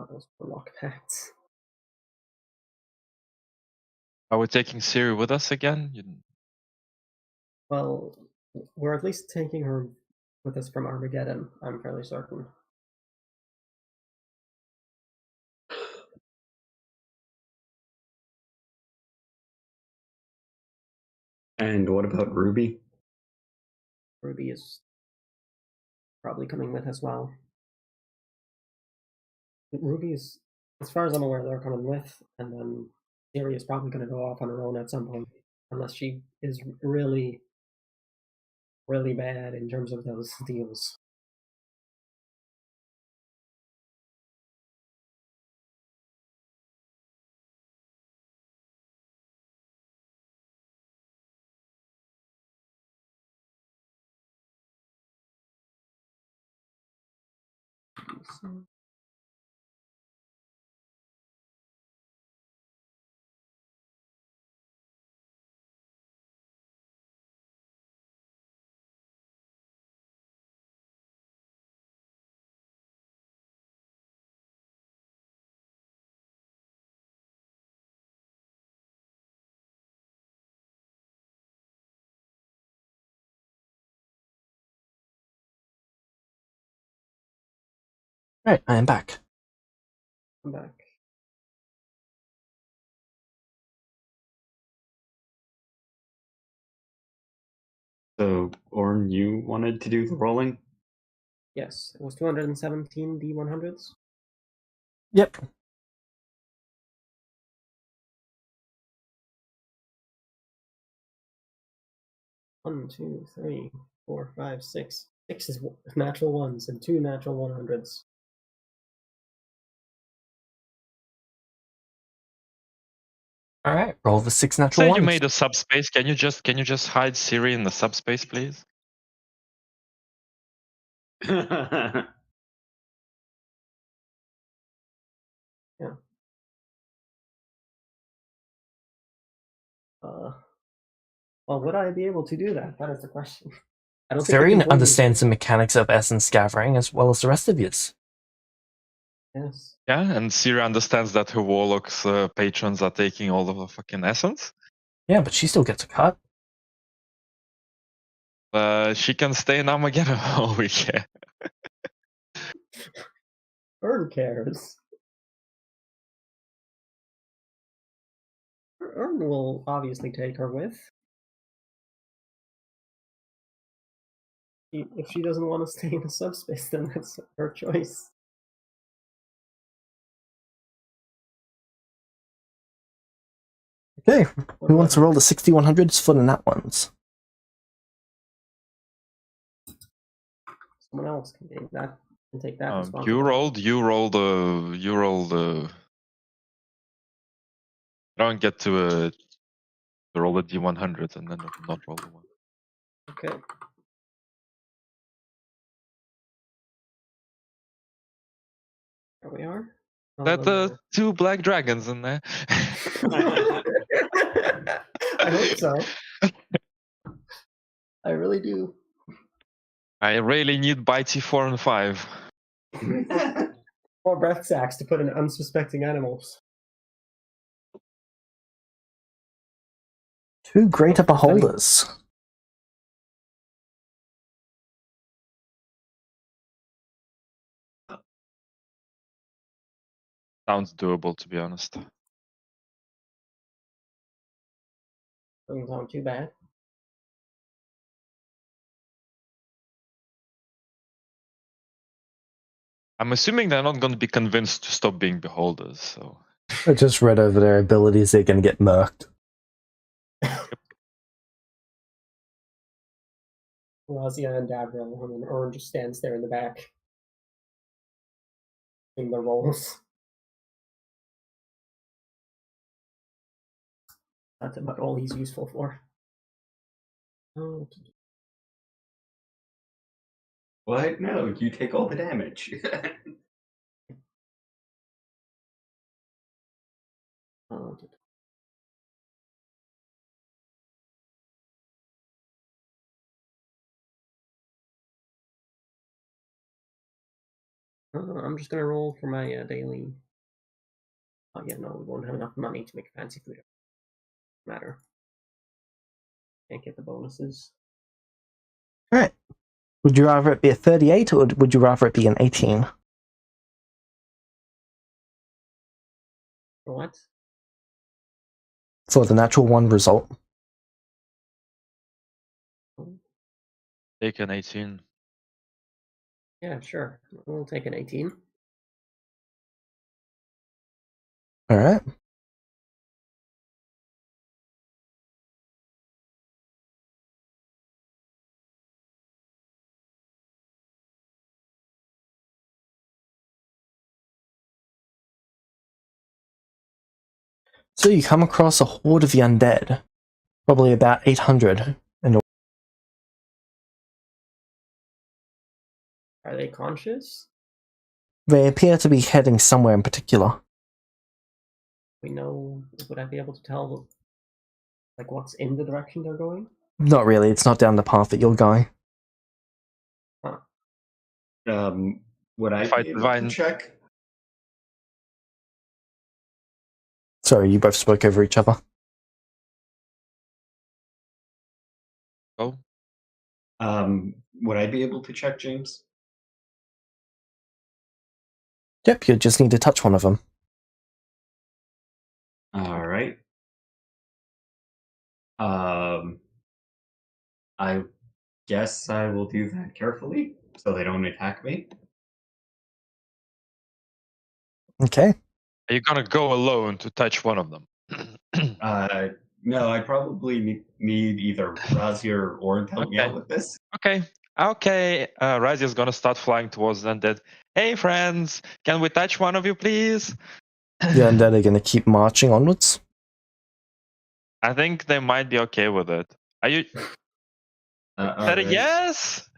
S3: Those warlock pacts.
S1: Are we taking Siri with us again?
S3: Well, we're at least taking her with us from Armageddon, I'm fairly certain.
S4: And what about Ruby?
S3: Ruby is probably coming with as well. Ruby's, as far as I'm aware, they're coming with, and then Siri is probably going to go off on her own at some point, unless she is really, really bad in terms of those deals. So,
S2: Right, I am back.
S3: I'm back.
S4: So, Orn, you wanted to do the rolling?
S3: Yes, it was 217 D100s.
S2: Yep.
S3: One, two, three, four, five, six. 6 is natural ones and 2 natural 100s.
S2: All right, roll the 6 natural
S1: Say
S2: ones.
S1: you made a subspace. Can you just hide Siri in the subspace, please?
S3: Yeah. Well, would I be able to do that? That is the question. I don't think I
S2: Siri
S3: can
S2: understands the mechanics of essence gathering as well as the rest of yous.
S3: Yes.
S1: Yeah, and Siri understands that her warlock's patrons are taking all of the fucking essence.
S2: Yeah, but she still gets a cut.
S1: She can stay in Armageddon all weekend.
S3: Ern cares. Ern will obviously take her with. If she doesn't want to stay in a subspace, then that's her choice.
S2: Okay, who wants to roll the 6100s for the nat ones?
S3: Someone else can take that.
S1: You
S3: responsibility.
S1: you rolled. I don't get to roll the D100 and then not roll the one.
S3: Okay. There we are.
S1: That 2 black dragons in there.
S3: I hope so. I really do.
S1: I really need bitey 4 and 5.
S3: More breath sacks to put in unsuspecting animals.
S2: Two greater beholders.
S1: Sounds doable, to be honest.
S3: Doesn't sound too bad.
S1: I'm assuming they're not going to be convinced to stop being beholders, so...
S2: I just read over their abilities, they're going to get murked.
S3: Razia and Davril, and then Orin just stands there in the back. In the rolls. That's about all he's useful for. Oh,
S4: What? No, you take all the damage.
S3: oh, I'm just gonna roll for my daily. Oh yeah, no, we won't have enough money to make fancy food. Matter. Can't get the bonuses.
S2: Alright. Would you rather it be a 38 or would you rather it be an 18?
S3: For what?
S2: For the natural 1 result.
S1: Take an 18.
S3: Yeah, sure. We'll take an 18.
S2: Alright. So you come across a horde of the undead. Probably about 800.
S3: Are they conscious?
S2: They appear to be heading somewhere in particular.
S3: We know. Would I be able to tell, like, what's in the direction they're going?
S2: Not really, it's not down the path that you're going.
S3: Huh.
S4: Would I be able to check?
S2: Sorry, you both spoke over each other.
S1: Oh.
S4: Would I be able to check, James?
S2: Yep, you just need to touch one of them.
S4: All right. I guess I will do that carefully so they don't attack me.
S2: Okay.
S1: Are you gonna go alone to touch one of them?
S4: No, I probably need either Razia or Orin to help me out with this.
S1: Okay. Razia's gonna start flying towards the undead. Hey, friends! Can we touch one of you, please?
S2: The undead are going to keep marching onwards.
S1: I think they might be okay with it. Are you... Said a yes?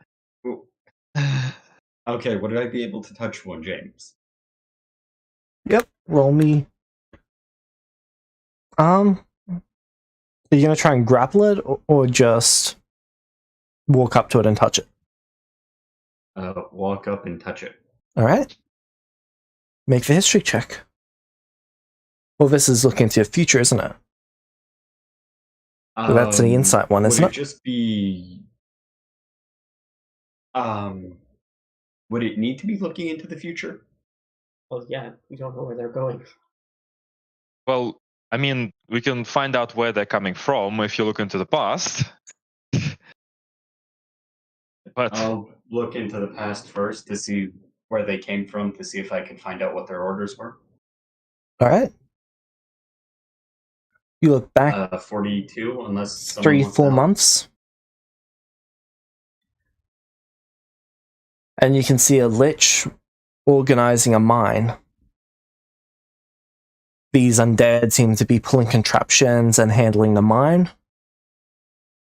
S4: Okay, would I be able to touch one, James?
S2: Yep, roll me. Are you going to try and grapple it, or just walk up to it and touch it?
S4: Walk up and touch it.
S2: Alright. Make the history check. Well, this is looking into your future, isn't it? So that's the insight one, isn't it?
S4: Would it just be... would it need to be looking into the future?
S3: Well, yeah, we don't know where they're going.
S1: Well, I mean, we can find out where they're coming from if you look into the past. But
S4: I'll look into the past first to see where they came from, to see if I can find out what their orders were.
S2: Alright. You look back
S4: 42, unless someone
S2: 3-4
S4: wants to help.
S2: months. And you can see a lich organizing a mine. These undead seem to be pulling contraptions and handling the mine.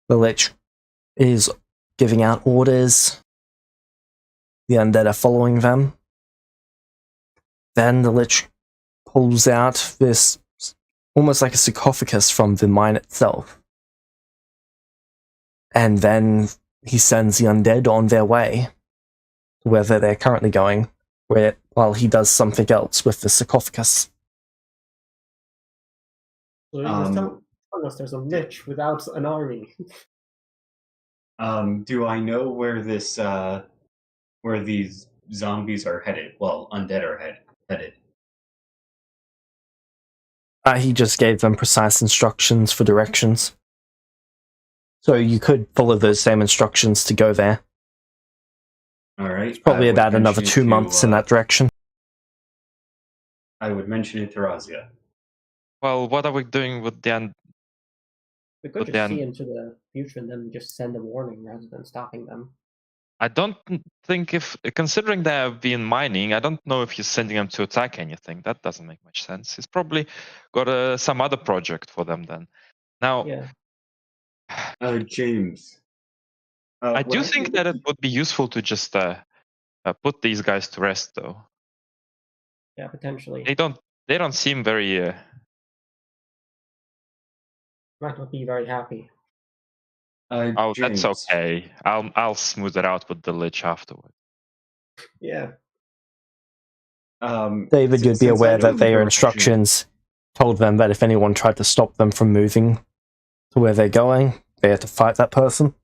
S2: The lich is giving out orders. The undead are following them. Then the lich pulls out this, almost like a sarcophagus from the mine itself. and then he sends the undead on their way, whether they're currently going, while he does something else with the sarcophagus.
S3: So you're just telling us there's a lich without an army.
S4: Do I know where this where these zombies are headed? Well, undead are headed.
S2: He just gave them precise instructions for directions. So you could follow those same instructions to go there.
S4: All right.
S2: It's probably about another 2 months in that direction.
S4: I would mention it to Razia.
S1: Well, what are we doing with the
S3: We could just see into the future and then just send a warning rather than stopping them.
S1: I don't think considering they have been mining, I don't know if he's sending them to attack anything. That doesn't make much sense. He's probably got some other project for them then. Now,
S4: yeah. James.
S1: I do think that it would be useful to just put these guys to rest, though.
S3: Yeah, potentially.
S1: They don't seem very.
S3: Might not be very happy.
S1: Oh,
S4: James.
S1: that's okay. I'll smooth it out with the lich afterward.
S3: Yeah.
S2: David, you'd be aware that their instructions told them that if anyone tried to stop them from moving to where they're going, they had to fight that person.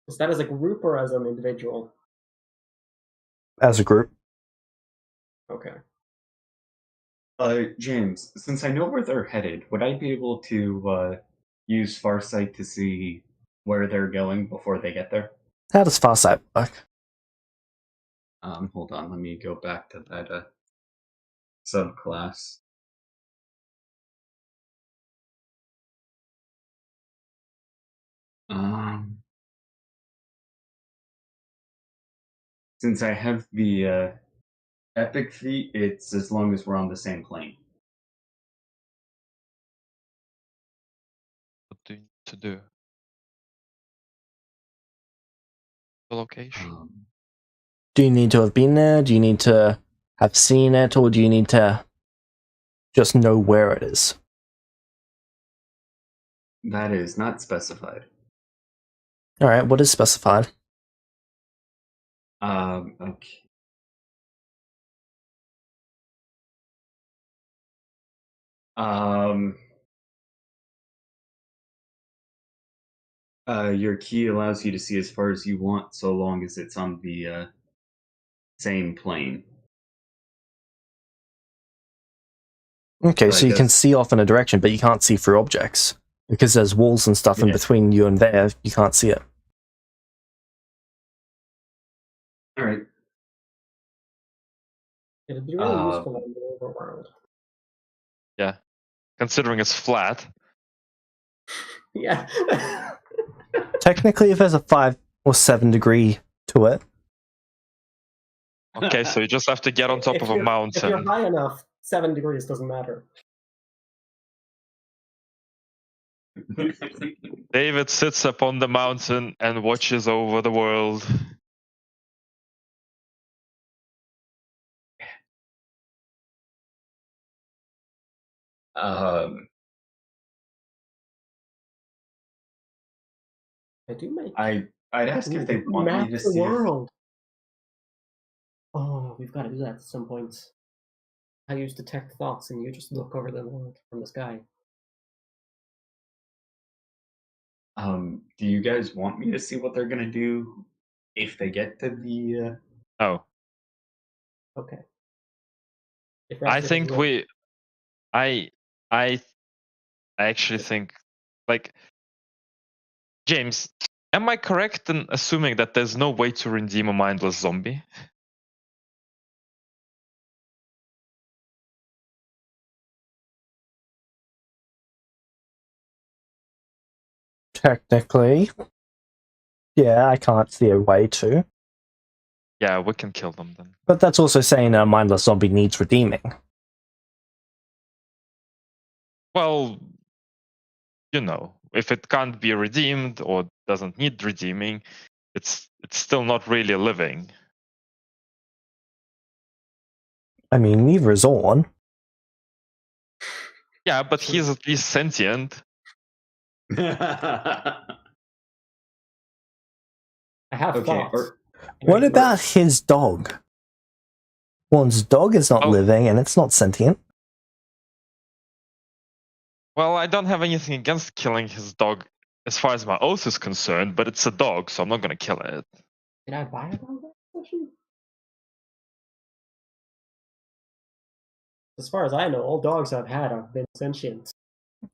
S3: Is that as a group or as an individual?
S2: As a group.
S3: Okay.
S4: James, since I know where they're headed, would I be able to use Farsight to see where they're going before they get there?
S2: How does Farsight work?
S4: Hold on, let me go back to that subclass. Since I have the epic feat, it's as long as we're on the same plane.
S1: What do you need to do? The location.
S2: Do you need to have been there? Do you need to have seen it? Or do you need to just know where it is?
S4: That is not specified.
S2: Alright, what is specified?
S4: Okay. Your key allows you to see as far as you want, so long as it's on the same plane.
S2: Okay, so you can see off in a direction, but you can't see through objects. Because there's walls and stuff in between you and there, you can't see it.
S4: Alright.
S3: It'd be really useful in the overworld.
S1: Yeah. Considering it's flat.
S3: Yeah.
S2: Technically, if there's a 5 or 7 degree to it.
S1: Okay, so you just have to get on top of a mountain.
S3: If you're high enough, 7 degrees doesn't matter.
S1: David sits upon the mountain and watches over the world.
S4: I'd ask if they want me to see
S3: the world. Oh, we've got to do that at some point. I use detect thoughts, and you just look over the world from the sky.
S4: Do you guys want me to see what they're gonna do if they get to the?
S1: Oh.
S3: Okay.
S1: I think I actually think, like, James, am I correct in assuming that there's no way to redeem a mindless zombie?
S2: Technically. Yeah, I can't see a way to.
S1: Yeah, we can kill them then.
S2: But that's also saying a mindless zombie needs redeeming.
S1: Well, you know, if it can't be redeemed or doesn't need redeeming, it's still not really living.
S2: I mean, neither is Orn.
S1: Yeah, but he's at least sentient.
S3: I have
S4: Okay,
S3: thoughts.
S2: What about his dog? One's dog is not living and it's not sentient.
S1: Well, I don't have anything against killing his dog as far as my oath is concerned, but it's a dog, so I'm not gonna kill it.
S3: Did I buy a dog that session? As far as I know, all dogs I've had have been sentient.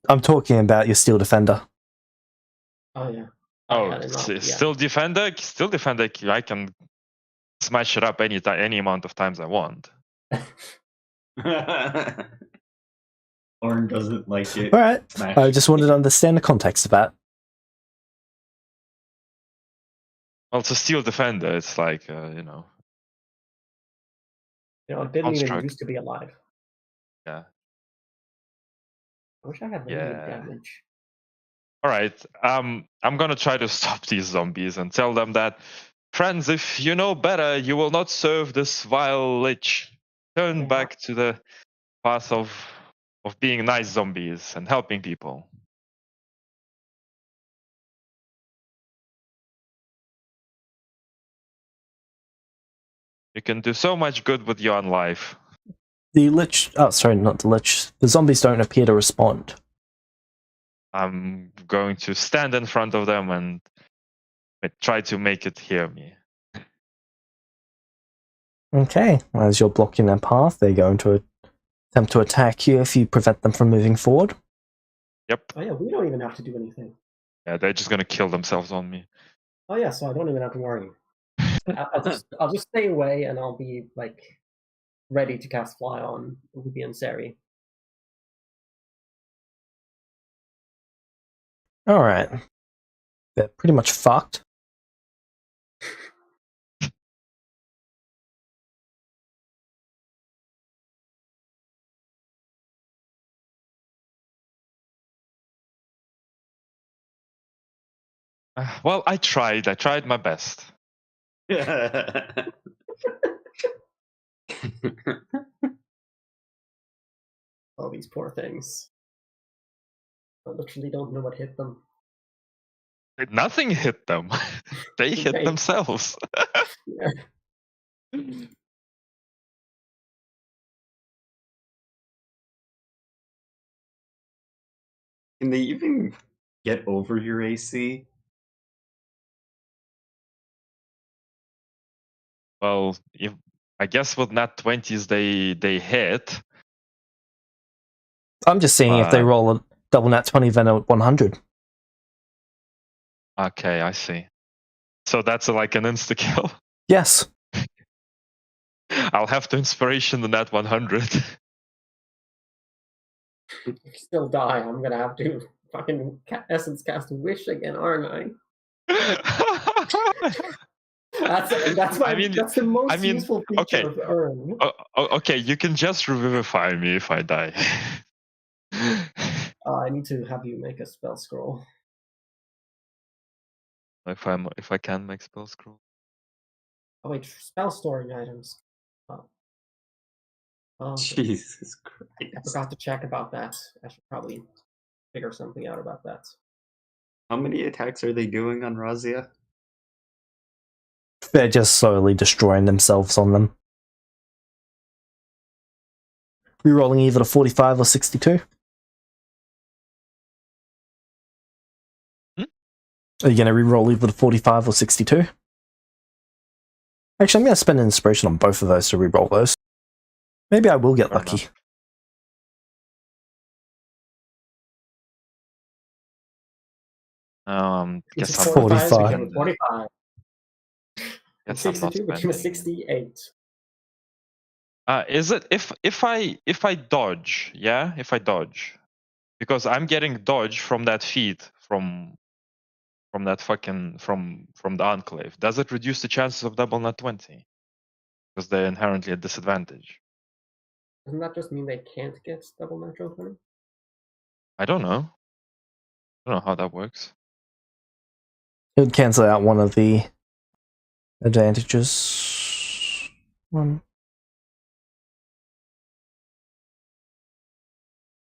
S2: I'm talking about your steel defender.
S3: Oh yeah.
S1: Oh, still defender. I can smash it up any amount of times I want.
S4: Orin doesn't like it.
S2: All right.
S4: Smash.
S2: I just wanted to understand the context of that.
S1: Well, it's a steel defender. It's like
S3: it didn't even
S1: construct.
S3: used to be alive.
S1: Yeah.
S3: I wish I had limited damage.
S1: All right. I'm gonna try to stop these zombies and tell them that, friends, if you know better, you will not serve this vile lich. Turn back to the path of being nice zombies and helping people. You can do so much good with your own life.
S2: The lich... Oh, sorry, not the lich. The zombies don't appear to respond.
S1: I'm going to stand in front of them and try to make it hear me.
S2: Okay, as you're blocking their path, they're going to attempt to attack you if you prevent them from moving forward.
S1: Yep.
S3: Oh yeah, we don't even have to do anything.
S1: Yeah, they're just gonna kill themselves on me.
S3: Oh yeah, so I don't even have to worry. I'll just stay away and I'll be like ready to cast fly on Ruby and Sari.
S2: Alright. They're pretty much fucked.
S1: Well, I tried my best.
S3: Oh, these poor things. I literally don't know what hit them.
S1: Nothing hit them. They hit themselves.
S3: Yeah.
S4: Can they even get over your AC?
S1: Well, I guess with nat 20s they hit.
S2: I'm just seeing if they roll a double nat 20 then a 100.
S1: Okay, I see. So that's like an insta kill.
S2: Yes.
S1: I'll have to inspiration the nat 100.
S3: If you still die, I'm gonna have to fucking essence cast wish again, aren't I? That's the most useful feature of Urn.
S1: Okay, you can just revivify me if I die.
S3: I need to have you make a spell scroll.
S1: If I can make spell scroll.
S3: Oh wait, spell storing items. Oh,
S4: Jesus Christ!
S3: I forgot to check about that. I should probably figure something out about that.
S4: How many attacks are they doing on Razia?
S2: They're just slowly destroying themselves on them. Rerolling either a 45 or 62. Are you going to reroll either the 45 or 62? Actually, I'm going to spend an inspiration on both of those to reroll those. Maybe I will get lucky.
S1: Guess
S3: I'm
S2: 45.
S3: 45.
S1: Guess
S3: 62 became a 68.
S1: Is it if I dodge? Yeah, if I dodge, because I'm getting dodge from that feed from that fucking from the enclave. Does it reduce the chances of double nat 20? Because they're inherently at disadvantage.
S3: Doesn't that just mean they can't get double natural 20?
S1: I don't know. I don't know how that works.
S2: It would cancel out one of the advantages. One.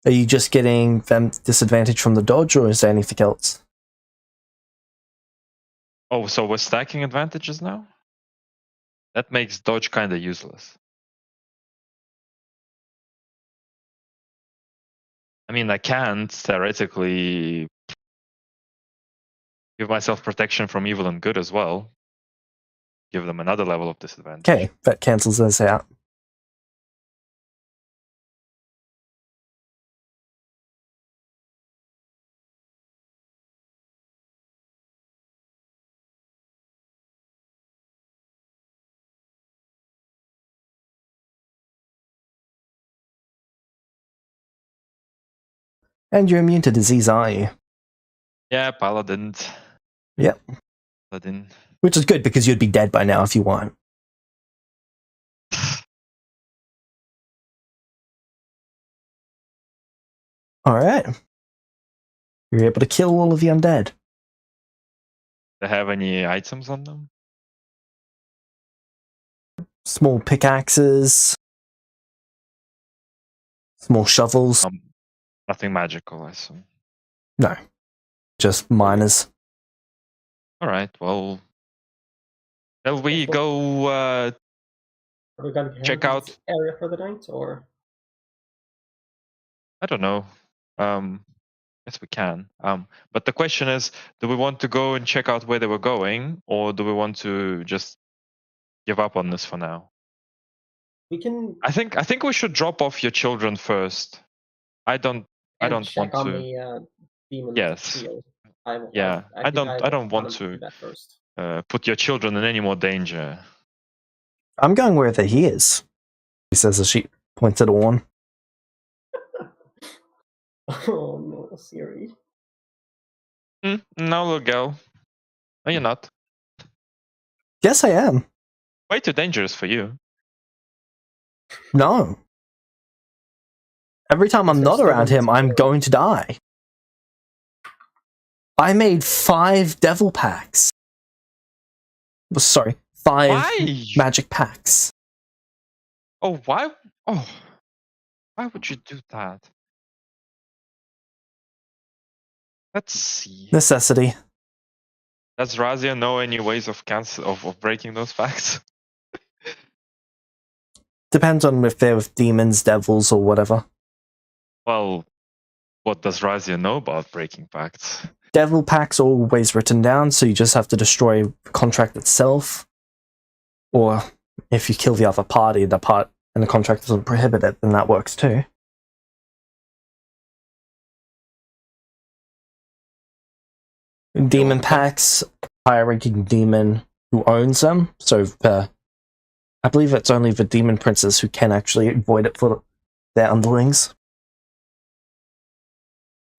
S2: Are you just getting them disadvantage from the dodge, or is there anything else?
S1: Oh, so we're stacking advantages now? That makes dodge kind of useless. I mean, I can't theoretically give myself protection from evil and good as well. Give them another level of disadvantage.
S2: Okay, that cancels this out. And you're immune to disease, are you?
S1: Yeah, paladin.
S2: Yep.
S1: Paladin.
S2: Which is good, because you'd be dead by now if you weren't. Alright. You're able to kill all of the undead.
S1: Do they have any items on them?
S2: Small pickaxes. Small shovels.
S1: Nothing magical, I assume.
S2: No. Just miners.
S1: Alright, well. Shall we go
S3: Are we gonna
S1: check out
S3: this area for the night, or?
S1: I don't know. Yes, we can. But the question is, do we want to go and check out where they were going, or do we want to just give up on this for now?
S3: We can.
S1: I think we should drop off your children first. I don't
S3: check
S1: want
S3: on
S1: to.
S3: the demon.
S1: Yes.
S3: Seal.
S1: Yeah, I don't want
S3: do
S1: to
S3: that first.
S1: put your children in any more danger.
S2: I'm going wherever he is, he says as she points at Orn.
S3: Oh no, Siri.
S1: No, little girl. No, you're not.
S2: Yes, I am.
S1: Way too dangerous for you.
S2: No. Every time I'm not around him, I'm going to die. I made 5 devil packs. Sorry, 5
S1: Why?
S2: magic packs.
S1: Oh, why? Oh, why would you do that? Let's see.
S2: Necessity.
S1: Does Razia know any ways of breaking those facts?
S2: Depends on if they're with demons, devils, or whatever.
S1: Well, what does Razia know about breaking facts?
S2: Devil packs are always written down, so you just have to destroy the contract itself. Or if you kill the other party, the contract doesn't prohibit it, then that works too. Demon packs, higher ranking demon who owns them. So I believe it's only the demon princes who can actually avoid it for their underlings.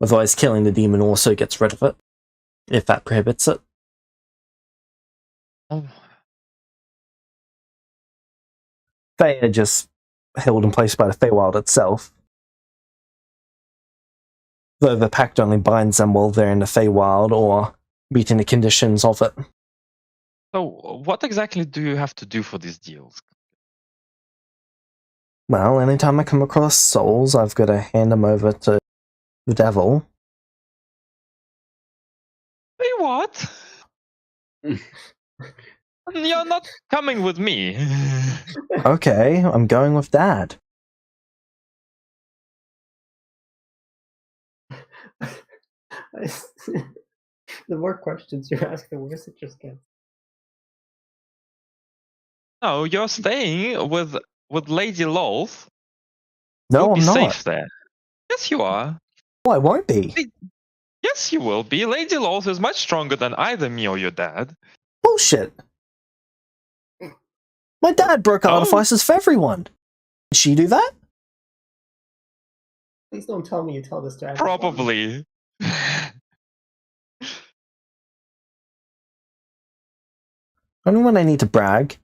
S2: Otherwise, killing the demon also gets rid of it, if that prohibits it.
S1: Oh.
S2: They are just held in place by the Feywild itself. Though the pact only binds them while they're in the Feywild or meeting the conditions of it.
S1: So, what exactly do you have to do for these deals?
S2: Well, anytime I come across souls, I've got to hand them over to the devil.
S1: Hey, what? You're not coming with me.
S2: Okay, I'm going with Dad.
S3: The more questions you ask, the worse it just gets.
S1: No, you're staying with Lady Lolth.
S2: No,
S1: You'll be
S2: I'm not.
S1: safe there. Yes, you are.
S2: Oh, I won't be.
S1: Yes, you will be. Lady Lolth is much stronger than either me or your dad.
S2: Bullshit. My dad broke artifices for everyone. Did she do that?
S3: Please don't tell me you tell this to everyone.
S1: Probably.
S2: Only when I need to brag.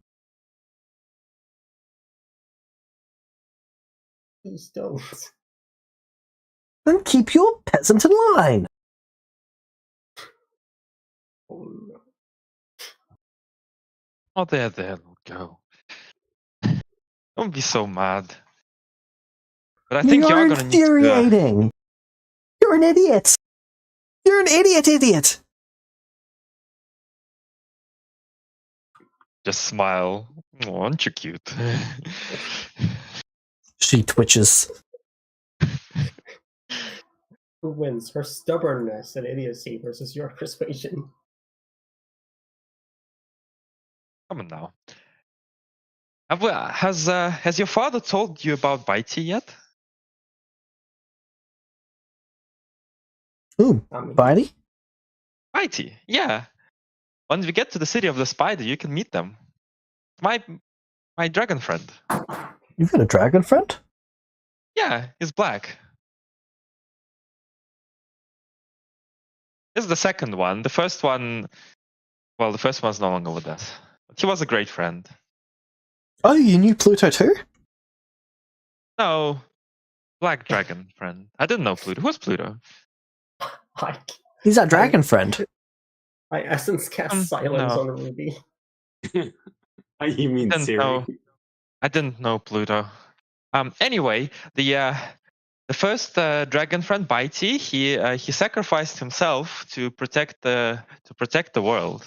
S3: Please don't.
S2: Then keep your peasant in line.
S3: Oh no.
S1: Oh, there, little girl. Don't be so mad. But I think
S2: You're
S1: you're gonna need to.
S2: infuriating. You're an idiot. You're an idiot.
S1: Just smile. Oh, aren't you cute?
S2: She twitches.
S3: Who wins? Her stubbornness and idiocy versus your persuasion.
S1: Come on now. Has your father told you about Bitey yet?
S2: Ooh, Bitey?
S1: Bitey, yeah. When we get to the city of the spider, you can meet them. My dragon friend.
S2: You've got a dragon friend?
S1: Yeah, he's black. This is the second one. The first one, well, the first one's no longer with us. But he was a great friend.
S2: Oh, you knew Pluto too?
S1: No, black dragon friend. I didn't know Pluto. Who's Pluto?
S2: He's our dragon friend.
S3: My essence cast silence on Ruby.
S4: You mean Siri?
S1: I didn't know Pluto. Anyway, the first dragon friend, Bitey, he sacrificed himself to protect the world.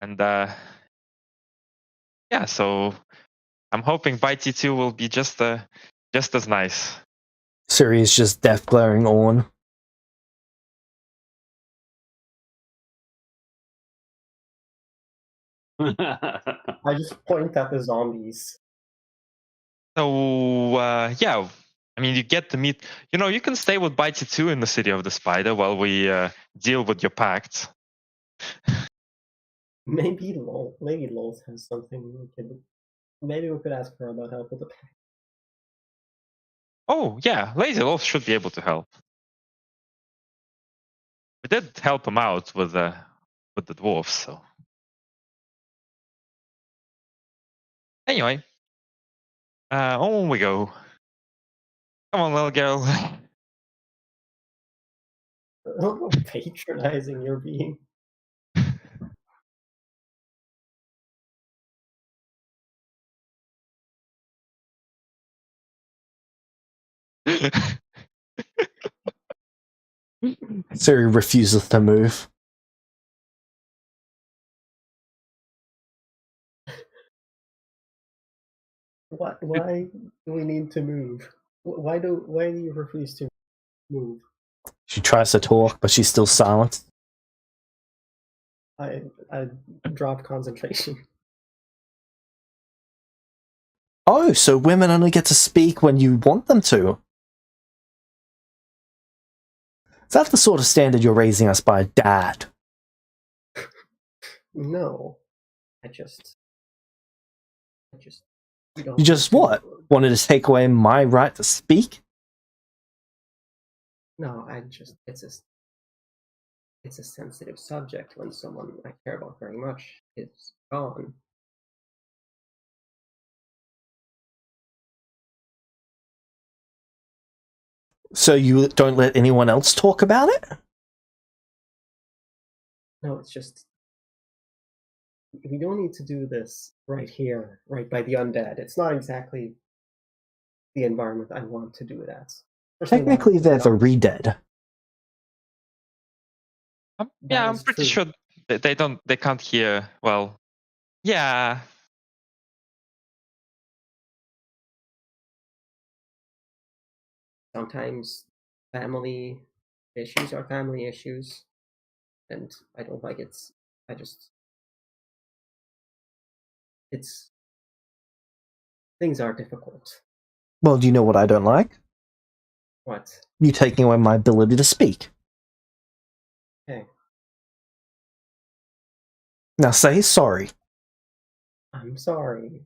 S1: And yeah, so I'm hoping Bitey 2 will be just as nice.
S2: Siri is just death glaring on.
S3: I just point at the zombies.
S1: So yeah, I mean, you get to meet. You can stay with Bitey 2 in the city of the spider while we deal with your pact.
S3: Maybe Lady Loth has something we could. Maybe we could ask her about help with the pact.
S1: Oh yeah, Lady Loth should be able to help. We did help him out with the dwarves, so. Anyway, on we go. Come on, little girl.
S3: How patronizing you're being.
S2: Siri refuses to move.
S3: Why do we need to move? Why do you refuse to move?
S2: She tries to talk, but she's still silent.
S3: I drop concentration.
S2: Oh, so women only get to speak when you want them to. Is that the sort of standard you're raising us by, Dad?
S3: No. I just
S2: You just what? Wanted to take away my right to speak?
S3: No, it's a sensitive subject when someone I care about very much is gone.
S2: So you don't let anyone else talk about it?
S3: No, it's just we don't need to do this right here, right by the undead. It's not exactly the environment I want to do it at.
S2: Technically, they're the re-dead.
S1: Yeah, I'm pretty sure they can't hear. Well, yeah.
S3: Sometimes family issues are family issues, and I don't like it. Things are difficult.
S2: Well, do you know what I don't like?
S3: What?
S2: You taking away my ability to speak.
S3: Okay.
S2: Now say sorry.
S3: I'm sorry.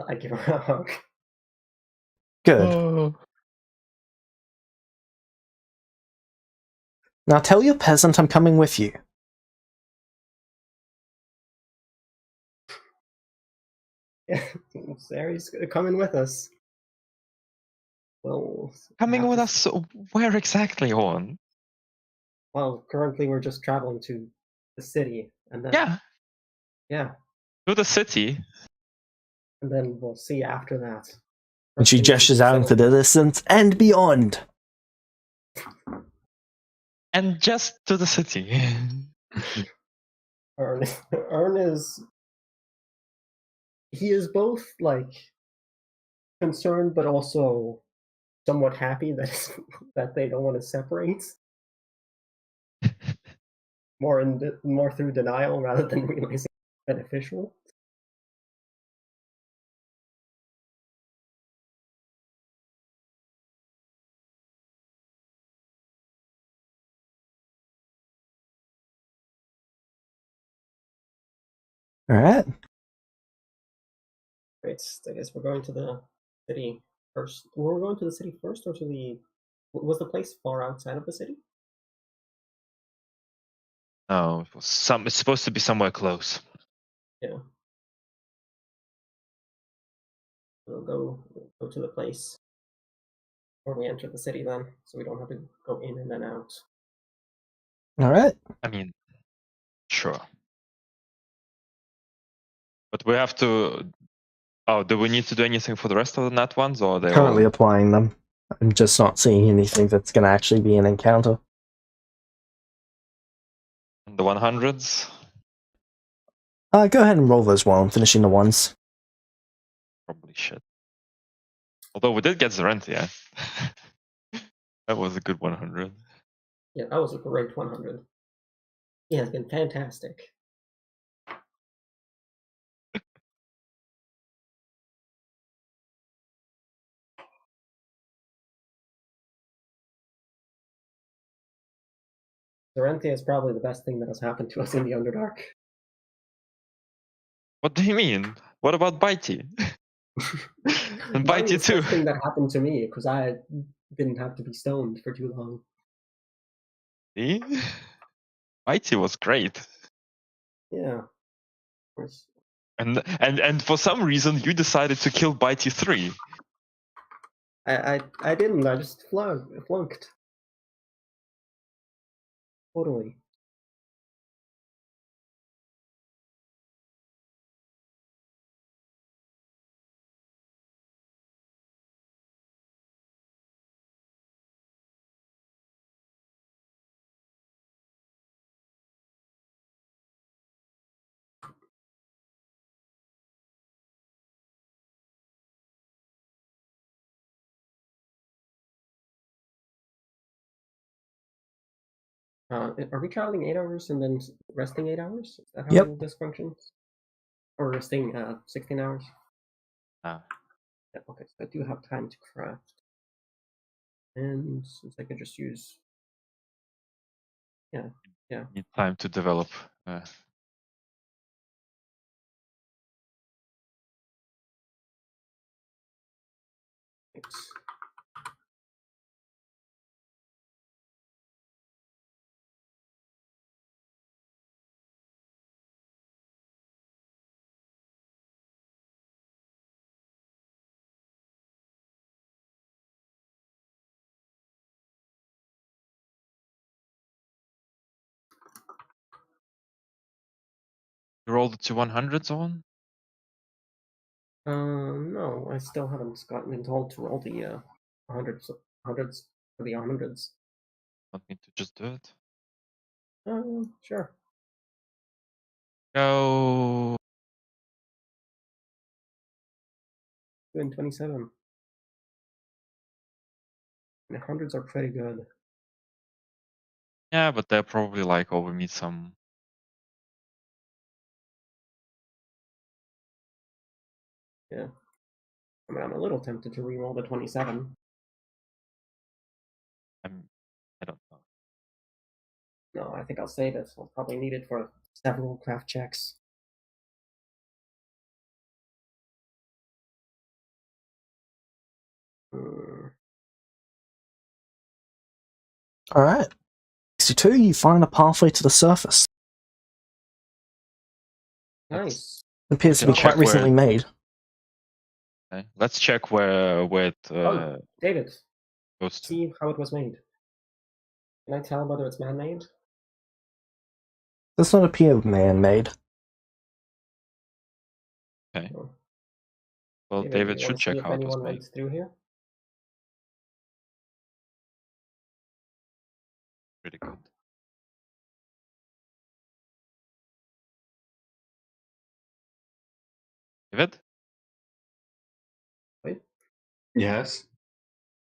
S3: I give her a hug.
S2: Good.
S1: Oh.
S2: Now tell your peasant I'm coming with you.
S3: Yeah, Sari's coming with us. Well,
S1: Coming with us? Where exactly, Owen?
S3: Well, currently we're just traveling to the city, and then
S1: Yeah.
S3: yeah,
S1: To the city.
S3: And then we'll see after that.
S2: And she gestures out into the distance and beyond.
S1: And just to the city.
S3: Ern is... He is both, like, concerned, but also somewhat happy that they don't want to separate. More through denial rather than realizing it's beneficial.
S2: All right.
S3: Great. I guess we're going to the city first. Were we going to the city first, or to the... Was the place far outside of the city?
S1: No, it's supposed to be somewhere close.
S3: Yeah. We'll go to the place where we enter the city then, so we don't have to go in and then out.
S2: All right.
S1: I mean, sure. But we have to... Oh, do we need to do anything for the rest of the nat ones, or are they
S2: Currently
S1: all...
S2: applying them. I'm just not seeing anything that's going to actually be an encounter.
S1: the 100s?
S2: Go ahead and roll those while I'm finishing the ones.
S1: Probably should. Although we did get Zarentia. That was a good 100.
S3: Yeah, that was a great 100. Yeah, it's been fantastic. Zarentia is probably the best thing that has happened to us in the Underdark.
S1: What do you mean? What about Bitey? And Bitey too.
S3: The best thing that happened to me, because I didn't have to be stoned for too long.
S1: See? Bitey was great.
S3: Yeah.
S1: And for some reason you decided to kill Bitey 3.
S3: I didn't, I just flunked. Totally. Are we traveling 8 hours and then resting 8 hours? Is that how this functions? Or resting 16 hours?
S1: Ah.
S3: Yeah, okay, so I do have time to craft. And since I could just use... Yeah.
S1: Need time to develop.
S3: Thanks.
S1: You rolled the 100s on?
S3: No, I still haven't been told to roll the hundreds for the 100s.
S1: Want me to just do it?
S3: Sure.
S1: Go.
S3: Doing 27. The 100s are pretty good.
S1: Yeah, but they're probably like over me some.
S3: Yeah. I mean, I'm a little tempted to reroll the 27.
S1: I don't know.
S3: No, I think I'll save it. I'll probably need it for several craft checks.
S2: All right. 62, you find a pathway to the surface.
S3: Nice.
S2: It appears to be quite recently made.
S1: Okay. Let's check where it
S3: David,
S1: goes to.
S3: see how it was made. Can I tell whether it's man-made?
S2: Does not appear man-made.
S1: Okay.
S3: So,
S1: Well,
S3: do
S1: David
S3: you
S1: should
S3: want to see
S1: check
S3: if
S1: how it was
S3: anyone
S1: made.
S3: went through here?
S1: Pretty good. David,
S3: Wait.
S4: Yes.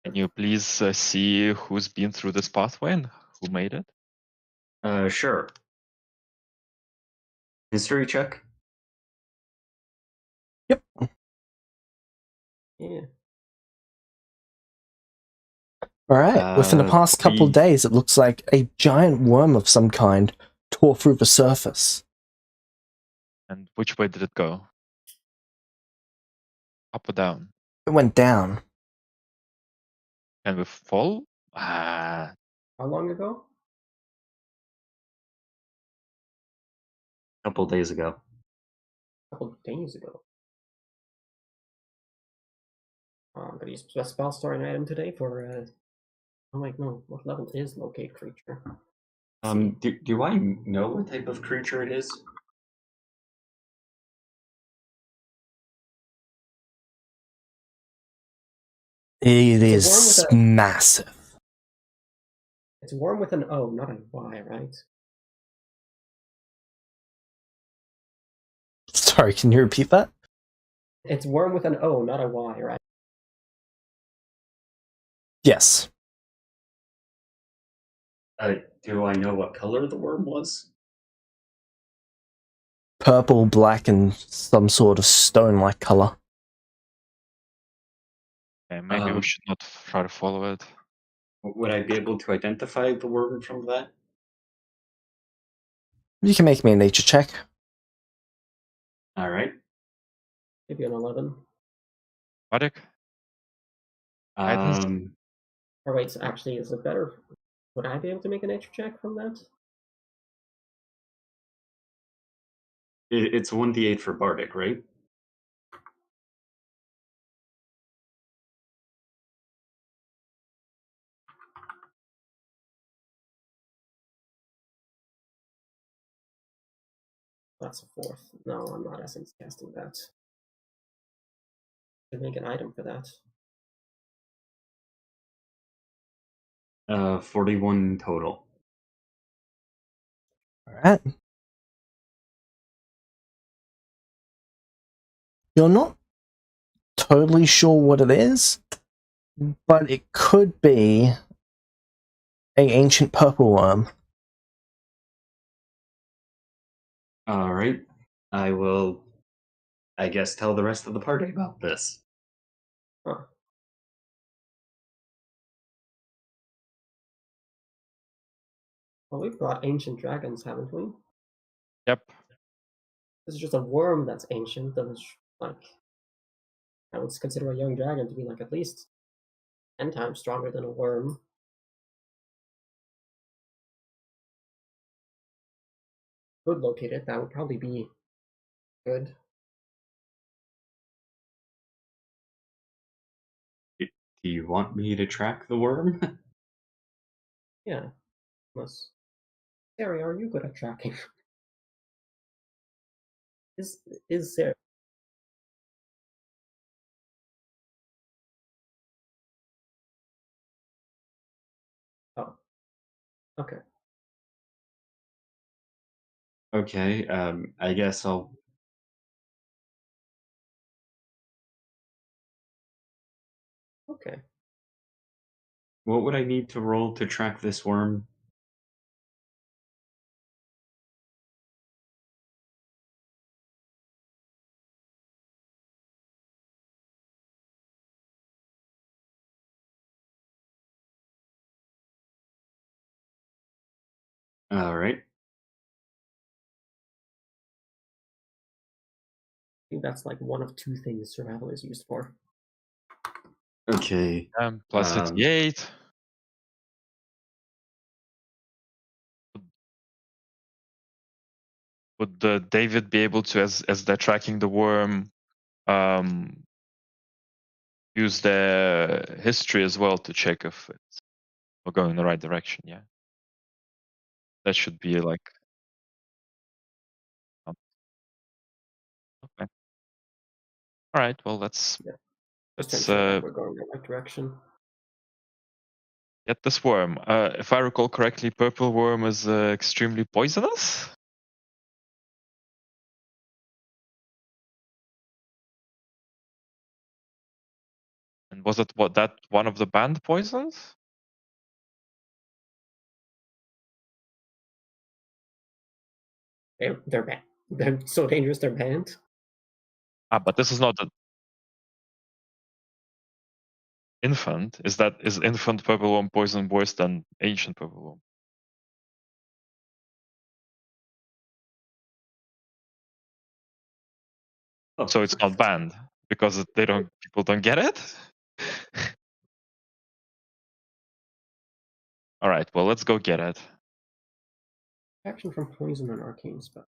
S1: can you please see who's been through this pathway and who made it?
S4: Sure. History check.
S3: Yeah.
S2: All right. Within the past couple of days, it looks like a giant worm of some kind tore through the surface.
S1: And which way did it go? Up or down?
S2: It went down.
S1: Can we fall? Ah,
S3: How long ago?
S4: A couple days ago.
S3: A couple of days ago. I'm gonna use a spell storing item today for. Oh wait, no. What level is locate creature?
S4: Do I know what type of creature it is?
S2: It
S3: It's a worm
S2: is
S3: with a-
S2: massive.
S3: It's a worm with an O, not a Y, right?
S2: Sorry, can you repeat that?
S3: It's worm with an O, not a Y, right?
S2: Yes.
S4: Do I know what color the worm was?
S2: Purple, black, and some sort of stone-like color.
S1: okay, maybe we should not try to follow it.
S4: Would I be able to identify the worm from that?
S2: You can make me a nature check.
S4: All right.
S3: Give you an 11.
S1: Bardic? Guidance?
S3: Or wait, actually, is it better? Would I be able to make a nature check from that?
S4: It's 1d8 for Bardic, right?
S3: That's a 4th. No, I'm not essence casting that. Should make an item for that.
S4: 41 total.
S2: All right. You're not totally sure what it is, but it could be an ancient purple worm.
S4: All right. I will, I guess, tell the rest of the party about this.
S3: Huh. Well, we've got ancient dragons, haven't we?
S1: Yep.
S3: This is just a worm that's ancient. That is like, I would consider a young dragon to be like at least 10 times stronger than a worm. Could locate it. That would probably be good.
S4: Do you want me to track the worm?
S3: Yeah. Unless, Sarah, are you good at tracking? Is Sarah? Oh, okay.
S4: Okay, I guess I'll...
S3: Okay.
S4: What would I need to roll to track this worm? All right.
S3: I think that's like one of two things survival is used for.
S4: Okay.
S1: Plus it's 8. Would David be able to, as they're tracking the worm, use the history as well to check if we're going in the right direction? Yeah. That should be like. Okay. All right. Well, let's
S3: Just to
S1: let's
S3: ensure that we're going in the right direction.
S1: get this worm. If I recall correctly, purple worm is extremely poisonous. And was it that one of the banned poisons?
S3: They're banned. They're so dangerous. They're banned.
S1: Ah, but this is not the infant. Is infant purple worm poison worse than ancient purple worm?
S4: Oh,
S1: So it's not banned because people don't get it. All right. Well, let's go get it.
S3: Action from poison and arcane spell.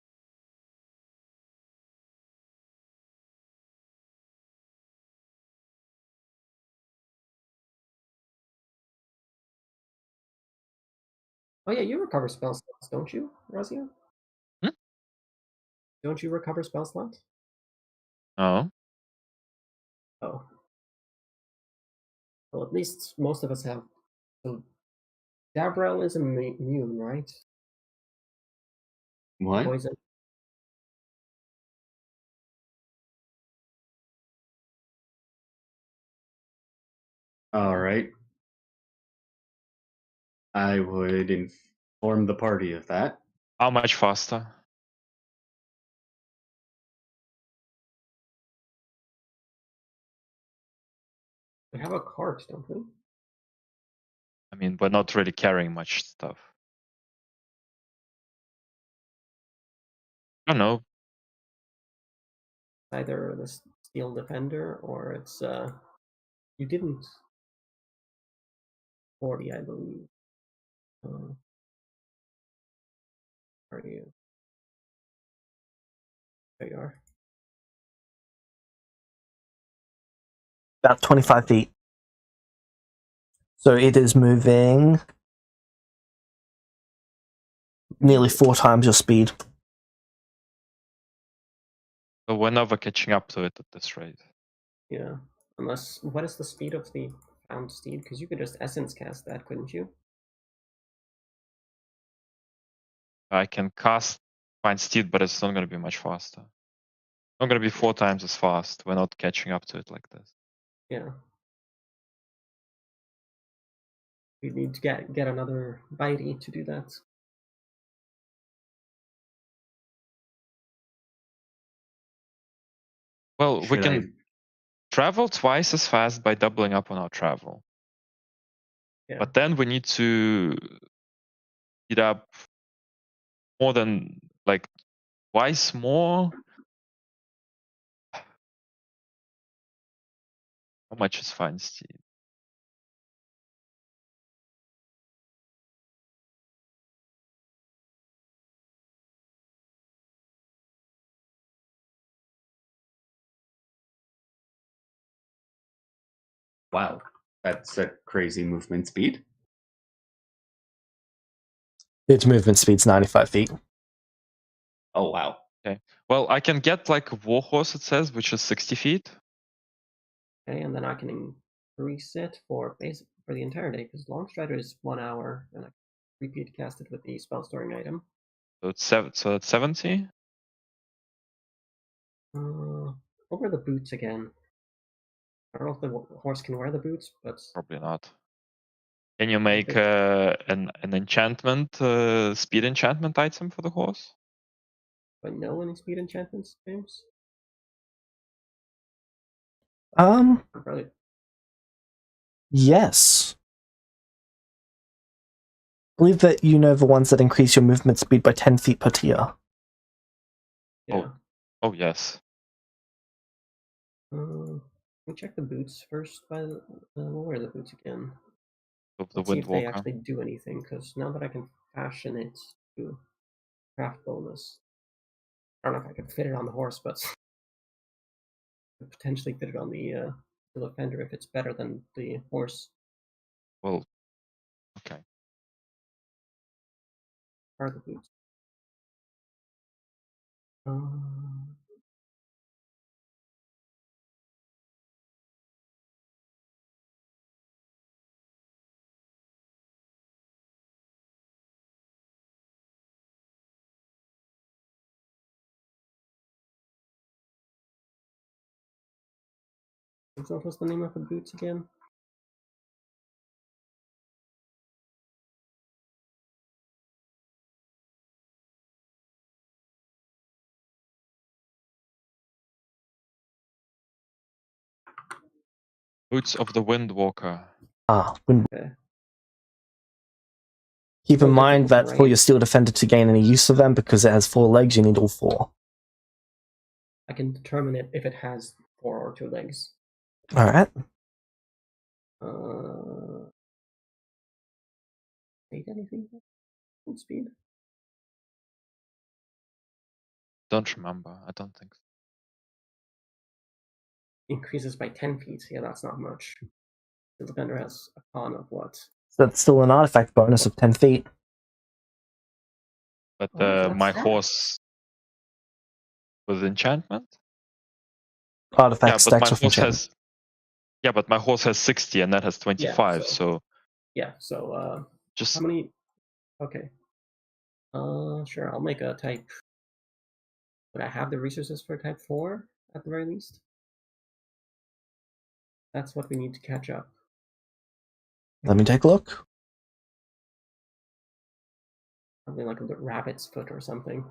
S3: Oh yeah, you recover spell slots, don't you, Razia?
S1: Hmm?
S3: Don't you recover spell slots?
S1: Oh.
S3: Oh. Well, at least most of us have. So, Davrel is immune, right?
S4: what?
S3: Poison.
S4: All right. I would inform the party of that.
S1: How much faster?
S3: We have a cart, don't we?
S1: I mean, we're not really carrying much stuff. I don't know.
S3: Either the steel defender or it's you didn't 40, I believe. Where are you? There you are.
S2: About 25 feet. So it is moving nearly 4 times your speed.
S1: So we're never catching up to it at this rate.
S3: Yeah. Unless, what is the speed of the found steed? Because you could just essence cast that, couldn't you?
S1: I can cast Find Steed, but it's not going to be much faster. Not going to be 4 times as fast. We're not catching up to it like this.
S3: Yeah. We need to get another bitey to do that.
S1: Well, we
S4: Should
S1: can travel twice as fast by doubling up on our travel.
S3: Yeah.
S1: But then we need to speed up more than like twice more. How much is Find Steed?
S4: Wow, that's a crazy movement speed.
S2: Its movement speed's 95 feet.
S4: Oh wow.
S1: Okay. Well, I can get like a Warhorse, it says, which is 60 feet.
S3: Okay, and then I can increase it for the entire day, because Long Strider is 1 hour, and I repeat cast it with the spell storing item.
S1: So it's 70.
S3: Over the boots again. I don't know if the horse can wear the boots, but
S1: Probably not. Can you make
S3: Okay.
S1: an enchantment, speed enchantment item for the horse?
S3: do I know any speed enchantments, James? Probably.
S2: Yes. I believe that you know the ones that increase your movement speed by 10 feet per tier.
S3: Yeah.
S1: Oh yes.
S3: Let me check the boots first. We'll wear the boots again.
S1: Of the
S3: Let's see if they
S1: Windwalker.
S3: actually do anything, because now that I can fashion it to craft bonus, I don't know if I could fit it on the horse, but I could potentially fit it on the defender if it's better than the horse.
S1: Well, okay.
S3: Are the boots? What was the name of the boots again?
S1: Boots of the Windwalker.
S3: Okay.
S2: Keep in
S3: So
S2: mind
S3: difficult,
S2: that for
S3: right?
S2: your steel defender to gain any use of them, because it has 4 legs, you need all 4.
S3: I can determine it if it has 4 or 2 legs.
S2: Alright.
S3: Take anything? Food speed?
S1: Don't remember. I don't think so.
S3: Increases by 10 feet. Yeah, that's not much. The defender has a con of what?
S2: So that's still an artifact bonus of 10 feet.
S1: But
S3: Oh, so that's
S1: my
S3: stacked.
S1: horse with enchantment?
S2: Artifact
S1: Yeah, but
S2: stacks
S1: my
S2: with
S1: horse
S2: enchantment.
S1: has. Yeah, but my horse has 60 and that has 25. So
S3: Yeah, so
S1: just
S3: how many? Okay. Sure, I'll make a type. Would I have the resources for type 4 at the very least? That's what we need to catch up.
S2: Let me take a look.
S3: Something like a rabbit's foot or something.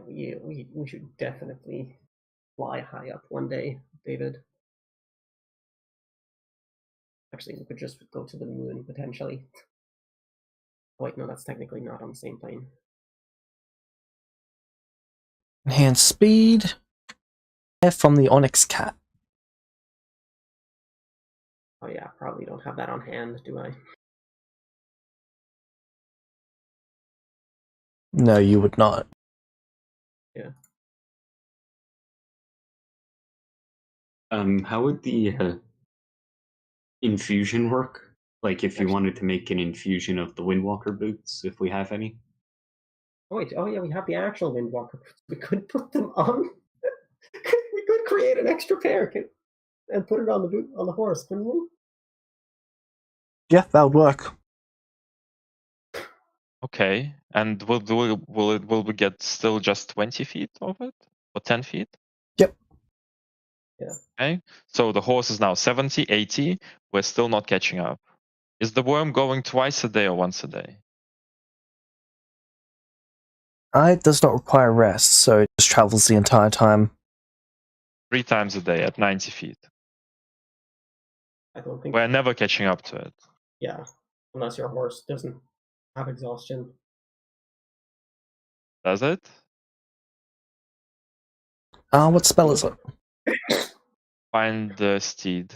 S3: We should definitely fly high up one day, David. Actually, we could just go to the moon potentially. Oh, wait, no, that's technically not on the same plane.
S2: Enhanced speed. From the Onyx Cat.
S3: Oh yeah, probably don't have that on hand, do I?
S2: No, you would not.
S3: Yeah.
S4: How would the infusion work? Like if you wanted to make an infusion of the Windwalker boots, if we have any.
S3: Oh wait, oh yeah, we have the actual Windwalker. We could put them on. We could create an extra pair and put it on the horse, couldn't we?
S2: Yeah, that would work.
S1: okay. And will we get still just 20 feet of it? Or 10 feet?
S2: Yep.
S3: Yeah.
S1: Okay. So the horse is now 70, 80. We're still not catching up. Is the worm going twice a day or once a day?
S2: It does not require rest, so it just travels the entire time.
S1: 3 times a day at 90 feet.
S3: I don't think.
S1: We're never catching up to it.
S3: Yeah, unless your horse doesn't have exhaustion.
S1: Does it?
S2: What spell is it?
S1: Find the steed.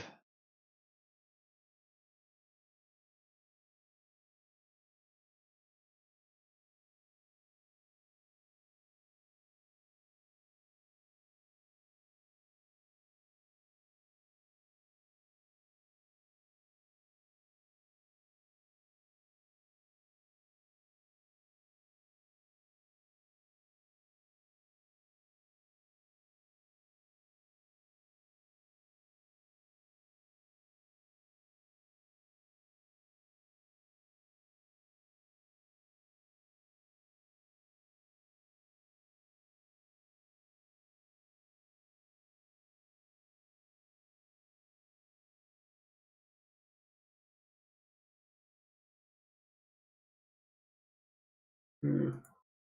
S3: I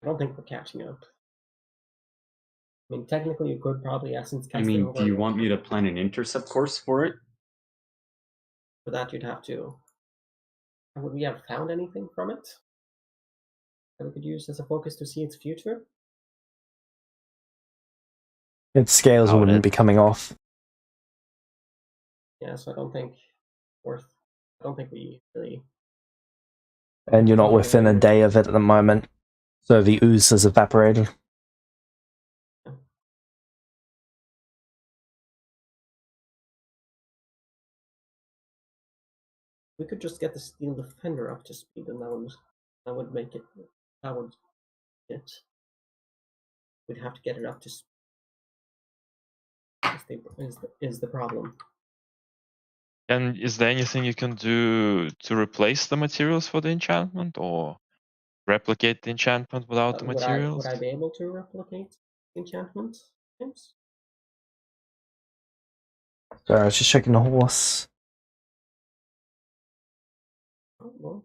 S3: don't think we're catching up. I mean, technically, you could probably essence
S4: I
S3: cast it
S4: mean,
S3: over.
S4: do you want me to plan an intercept course for it?
S3: For that, you'd have to. Would we have found anything from it that we could use as a focus to see its future?
S2: Its scales
S1: Doubt
S2: wouldn't
S1: it.
S2: be coming off.
S3: Yeah, so I don't think we really.
S2: And you're not
S3: Far
S2: within a
S3: away.
S2: day of it at the moment. So the ooze has evaporated.
S3: We could just get the steel defender up to speed, and that would That would make it. That would it. We'd have to get it up to. Is the problem?
S1: And is there anything you can do to replace the materials for the enchantment, or replicate the enchantment without the materials?
S3: Would I be able to replicate enchantment? James?
S2: Sorry, I was just checking the horse.
S3: Oh, well,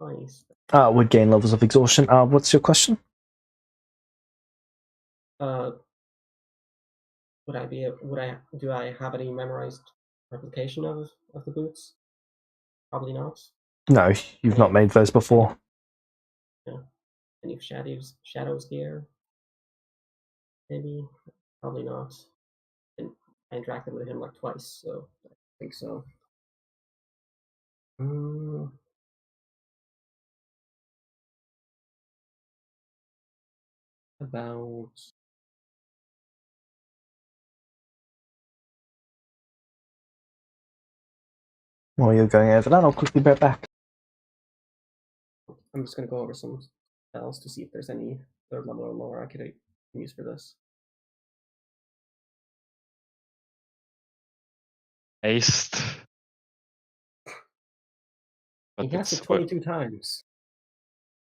S3: nice.
S2: Would gain levels of exhaustion. What's your question?
S3: Would I be? Do I have any memorized replication of the boots? Probably not.
S2: No, you've not made those before.
S3: Yeah. Any shadows gear? Maybe. Probably not. And I interacted with him like twice, so I think so. About.
S2: While you're going over that, I'll quickly be back.
S3: I'm just going to go over some spells to see if there's any third level or lower I could use for this.
S1: Haste.
S3: He has it 22 times.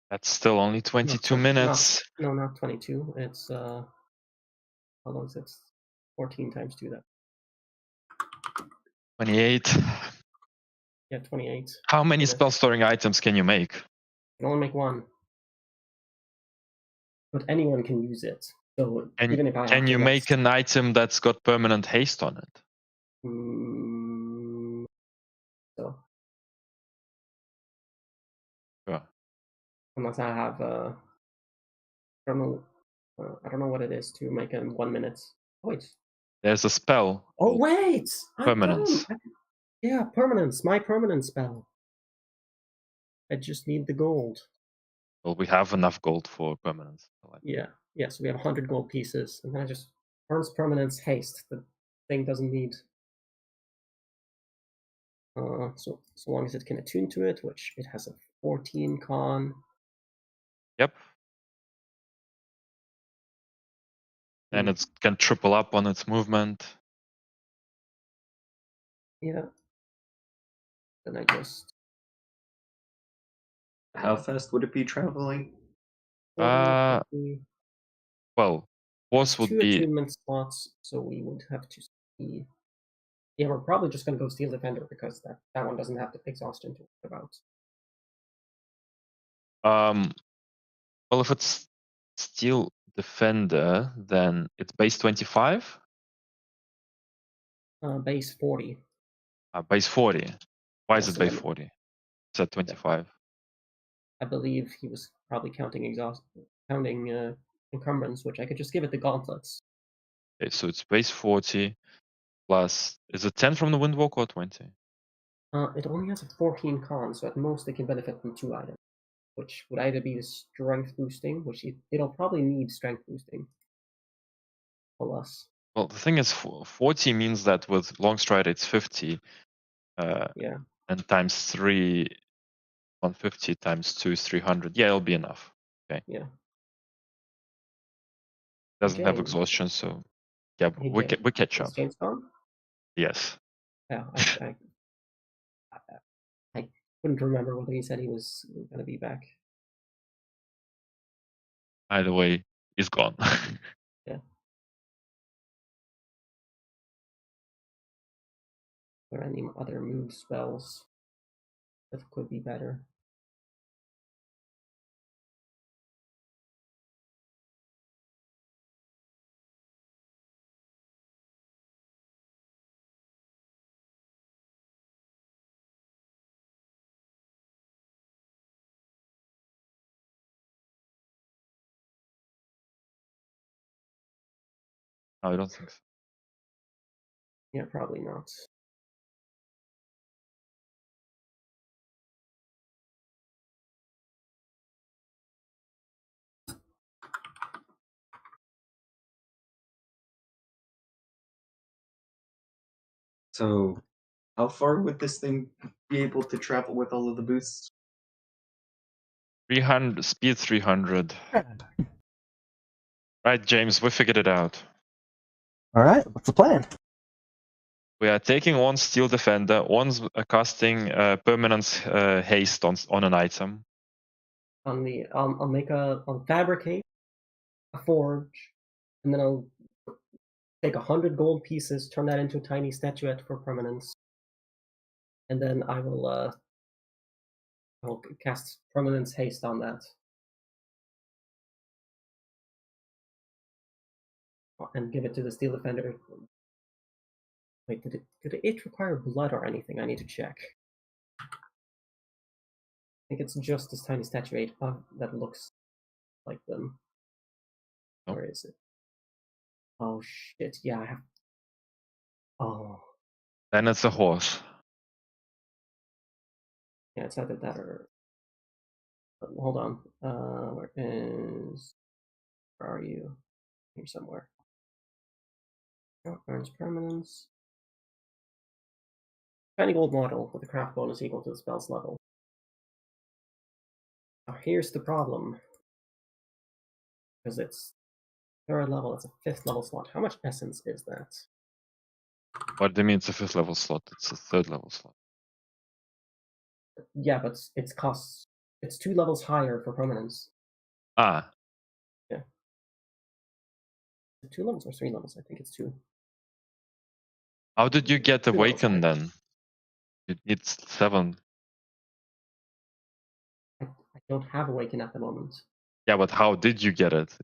S1: That's still only 22 minutes.
S3: No, not 22. It's how long is it? 14 times 2. That
S1: 28.
S3: Yeah, 28.
S1: How many spell storing items can you make?
S3: You can only make one, but anyone can use it. So even if I
S1: can you make an item that's got permanent haste on it?
S3: So.
S1: Sure.
S3: Unless I have I don't know what it is to make in 1 minute. Oh, wait.
S1: There's a spell.
S3: Oh wait!
S1: Permanence.
S3: Yeah, permanence. My permanent spell. I just need the gold.
S1: Well, we have enough gold for permanence.
S3: Yeah. So we have 100 gold pieces, and then I just earns permanence haste. The thing doesn't need. So long as it can attune to it, which it has a 14 con.
S1: Yep. And it can triple up on its movement.
S3: Yeah. Then I just.
S4: How fast would it be traveling?
S1: Well, horse would
S3: 2
S1: be.
S3: attunement slots, so we would have to see. Yeah, we're probably just going to go Steel Defender because that one doesn't have the exhaustion to worry about.
S1: Well, if it's Steel Defender, then it's base 25?
S3: Base 40.
S1: Base 40. Why is it
S3: so
S1: base 40? It's at 25.
S3: I believe he was probably counting encumbrance, which I could just give it the gauntlets.
S1: Okay, so it's base 40 plus. Is it 10 from the Windwalker or 20?
S3: It only has a 14 con, so at most it can benefit from 2 items, which would either be the strength boosting, which it'll probably need strength boosting. Plus.
S1: Well, the thing is, 40 means that with Longstride it's 50.
S3: Yeah.
S1: And times 3, 150 times 2 is 300. Yeah, it'll be enough. Okay.
S3: Yeah.
S1: Doesn't have exhaustion, so yeah, we catch up.
S3: Is James gone?
S1: Yes.
S3: Yeah, I couldn't remember whether he said he was going to be back.
S1: Either way, he's gone.
S3: Yeah. Are there any other move spells that could be better?
S1: No, I don't think so.
S3: Yeah, probably not.
S4: So, how far would this thing be able to travel with all of the boosts?
S1: 300 speed 300. Right, James, we figured it out.
S2: All right, what's the plan?
S1: We are taking one steel defender, one's casting permanent haste on an item.
S3: On the, I'll fabricate a forge, and then I'll take 100 gold pieces, turn that into a tiny statuette for permanence, and then I will cast permanence haste on that, and give it to the steel defender. Wait, did it require blood or anything? I need to check. I think it's just this tiny statuette that looks like them.
S1: Oh.
S3: Where is it? Oh shit! Yeah, I have. Oh.
S1: Then it's a horse.
S3: Yeah, it's either that or. Hold on. Where are you? Here somewhere. Oh, earns permanence. Tiny gold model with a craft bonus equal to the spell's level. Now here's the problem. Because it's 3rd level, it's a 5th level slot. How much essence is that?
S1: What do you mean it's a 5th level slot? It's a 3rd level slot.
S3: Yeah, but it's 2 levels higher for permanence.
S1: Ah.
S3: Yeah. 2 levels or 3 levels? I think it's 2.
S1: How did you get
S3: 2 levels
S1: awakened
S3: higher.
S1: then? It's 7.
S3: I don't have awaken at the moment.
S1: Yeah, but how did you get it?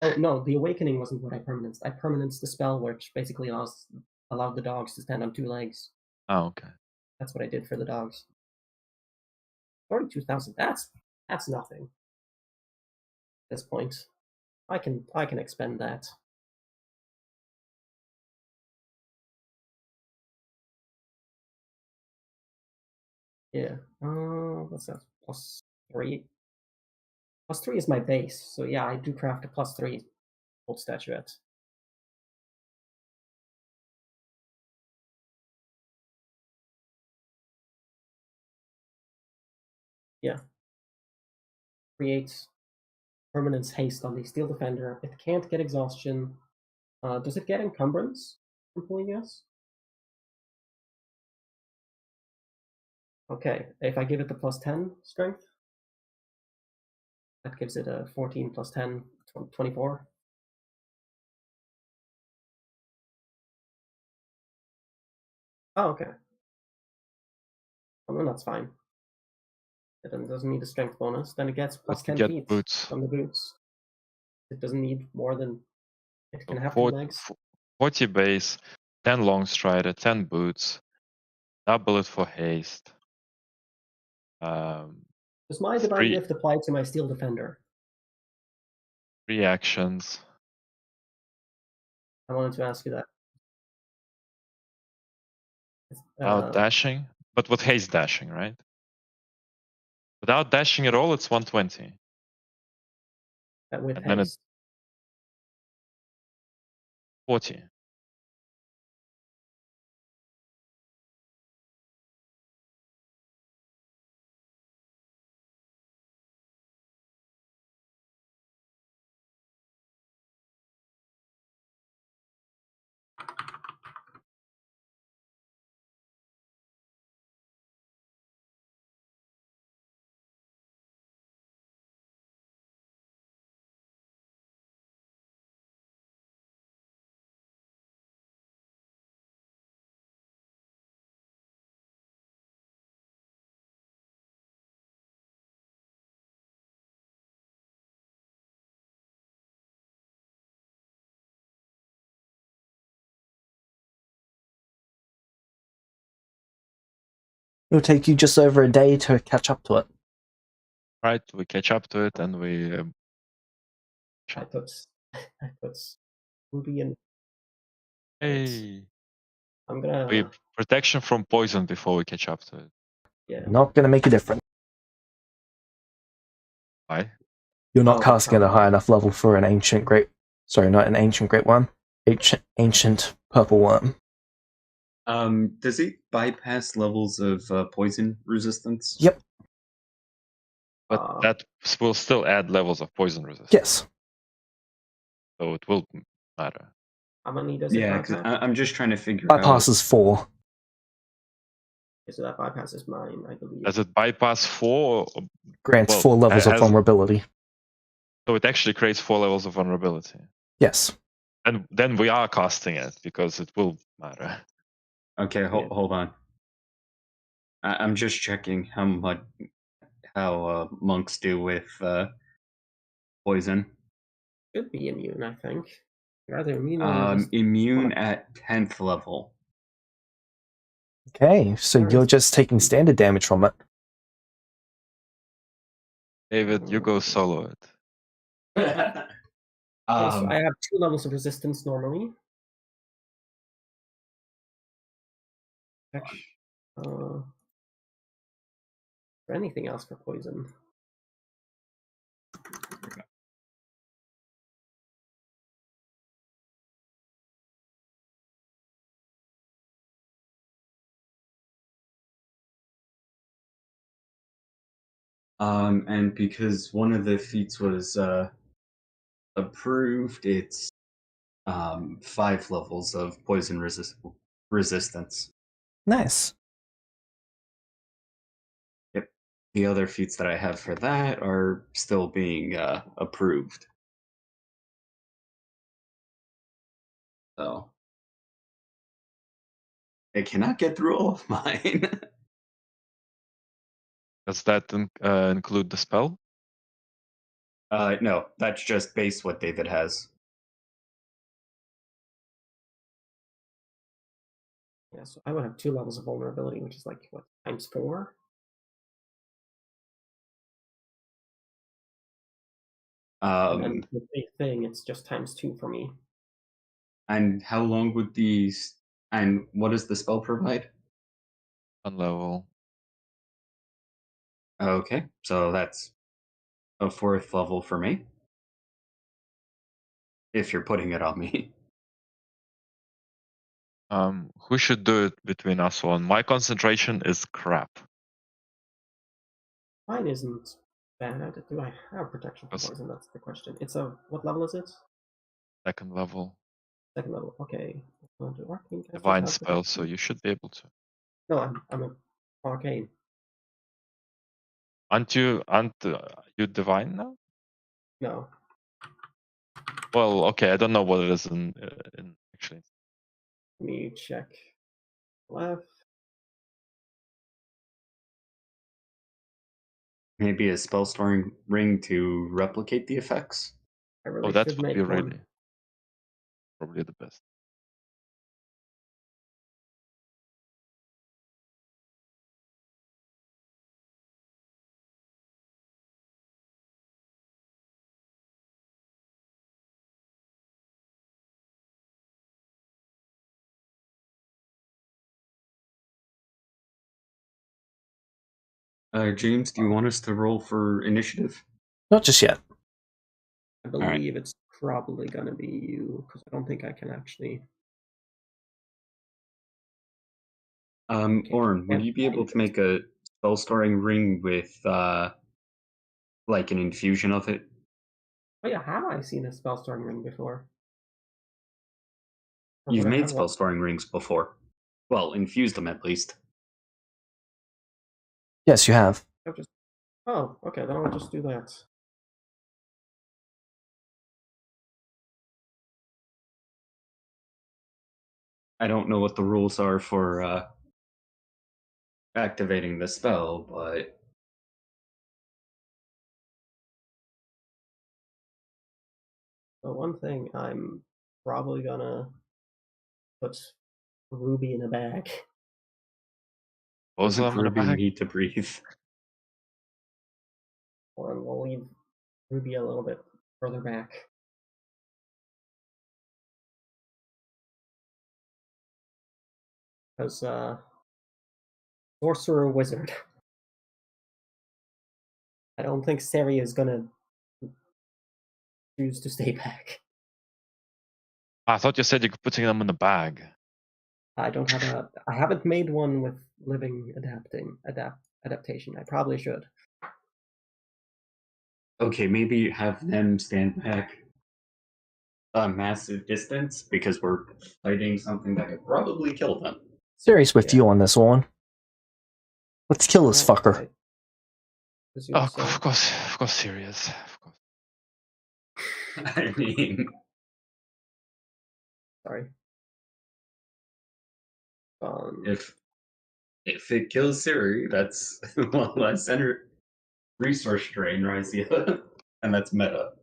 S3: Oh no, the awakening wasn't what I permanenced. I permanenced the spell, which basically allowed the dogs to stand on 2 legs.
S1: Oh, okay.
S3: That's what I did for the dogs. 42,000. That's nothing. At this point, I can expend that. Yeah. What's that? +3. +3 is my base, so yeah, I do craft a +3 gold statuette. Yeah. Create permanence haste on the steel defender. It can't get exhaustion. Does it get encumbrance from pulling yes? Okay, if I give it the +10 strength, that gives it a 14 plus 10, 24. Oh, okay. Well, then that's fine. It then doesn't need a strength bonus. Then it gets plus
S1: But you
S3: 10
S1: get
S3: feet
S1: boots.
S3: from the boots. It doesn't need more than. It can
S1: So
S3: have 2 legs.
S1: 40 base, 10 long strider, 10 boots, double it for haste.
S3: Does my divine
S1: 3
S3: gift apply to my steel defender?
S1: actions.
S3: I wanted to ask you that.
S1: Without dashing, but with haste dashing, right? Without dashing at all, it's 120.
S3: With
S1: And then
S3: haste.
S1: it's 40.
S2: It'll take you just over a day to catch up to it.
S1: Right, we catch up to it and we.
S3: I put Ruby in.
S1: Hey.
S3: I'm gonna.
S1: We protection from poison before we catch up to it.
S3: Yeah.
S2: Not going to make a difference.
S1: Why?
S2: You're not casting at a high enough level for an ancient great. Sorry, not an ancient great worm. Ancient purple worm.
S4: Does it bypass levels of poison resistance?
S2: Yep.
S1: But that will still add levels of poison resistance.
S2: Yes.
S1: So it will matter.
S3: How many does it
S4: Yeah, because
S3: bypass?
S4: I'm just trying to figure
S2: Bypass
S4: out.
S2: is 4.
S3: Okay, so that bypasses mine, I believe.
S1: Does it bypass 4?
S2: Grants
S1: Well,
S2: 4 levels of
S1: has-
S2: vulnerability.
S1: So it actually creates 4 levels of vulnerability.
S2: Yes.
S1: And then we are casting it because it will matter.
S4: Okay, hold on. I'm just checking how monks do with poison.
S3: Should be immune, I think. You're either immune or resistant.
S4: Immune at 10th level.
S2: Okay, so
S3: Where
S2: you're
S3: is-
S2: just taking standard damage from it.
S1: David, you go solo it.
S3: Okay, so I have 2 levels of resistance normally. Or anything else for poison?
S4: And because one of the feats was approved, it's 5 levels of poison resistance.
S2: Nice.
S4: Yep. The other feats that I have for that are still being approved. So I cannot get through all of mine.
S1: Does that include the spell?
S4: No, that's just base what David has.
S3: Yeah, so I would have 2 levels of vulnerability, which is like, what, times 4? And then the big thing, it's just times 2 for me.
S4: And how long would these? And what does the spell provide?
S1: 1 level.
S4: Okay, so that's a 4th level for me. If you're putting it on me.
S1: Who should do it between us one? My concentration is crap.
S3: Mine isn't bad. Do I have protection from poison? That's the question. It's a, what level is it?
S1: 2nd level.
S3: 2nd level. Okay. Do arcane casters
S1: Divine
S3: have
S1: spell, so
S3: protection?
S1: you should be able to.
S3: No, I'm a arcane.
S1: Aren't you divine now?
S3: No.
S1: Well, okay, I don't know what it is in actually.
S3: Let me check. Left.
S4: Maybe a spell storing ring to replicate the effects.
S3: I really
S1: That
S3: should
S1: would
S3: make
S1: be
S3: one.
S1: really probably the best.
S4: James, do you want us to roll for initiative?
S2: Not just yet.
S3: I believe it's probably gonna be you, because I don't think I can actually.
S4: Oren, would you be able to make a spell storing ring with like an infusion of it?
S3: Oh yeah, have I seen a spell storing ring before? Or
S4: You've
S3: would I
S4: made
S3: have
S4: spell
S3: one?
S4: storing rings before. Well, infused them at least.
S2: Yes, you have.
S3: Oh, okay, then I'll just do that.
S4: I don't know what the rules are for activating the spell, but
S3: So one thing I'm probably gonna put Ruby in a bag.
S1: Also, I'm in a
S4: Ruby
S1: bag.
S4: need to breathe.
S3: Or we'll leave Ruby a little bit further back. Because sorcerer wizard. I don't think Sari is gonna choose to stay back.
S1: I thought you said you're putting them in a bag.
S3: I haven't made one with living adaptation. I probably should.
S4: Okay, maybe have them stand back a massive distance because we're fighting something that could probably kill them.
S2: Serious with
S3: Yeah.
S2: you on this one. Let's kill this fucker.
S3: Right.
S1: Oh, of course, serious. Of course.
S4: I mean,
S3: Sorry.
S4: if it kills Siri, that's one less resource drain, Ryzia. And that's meta.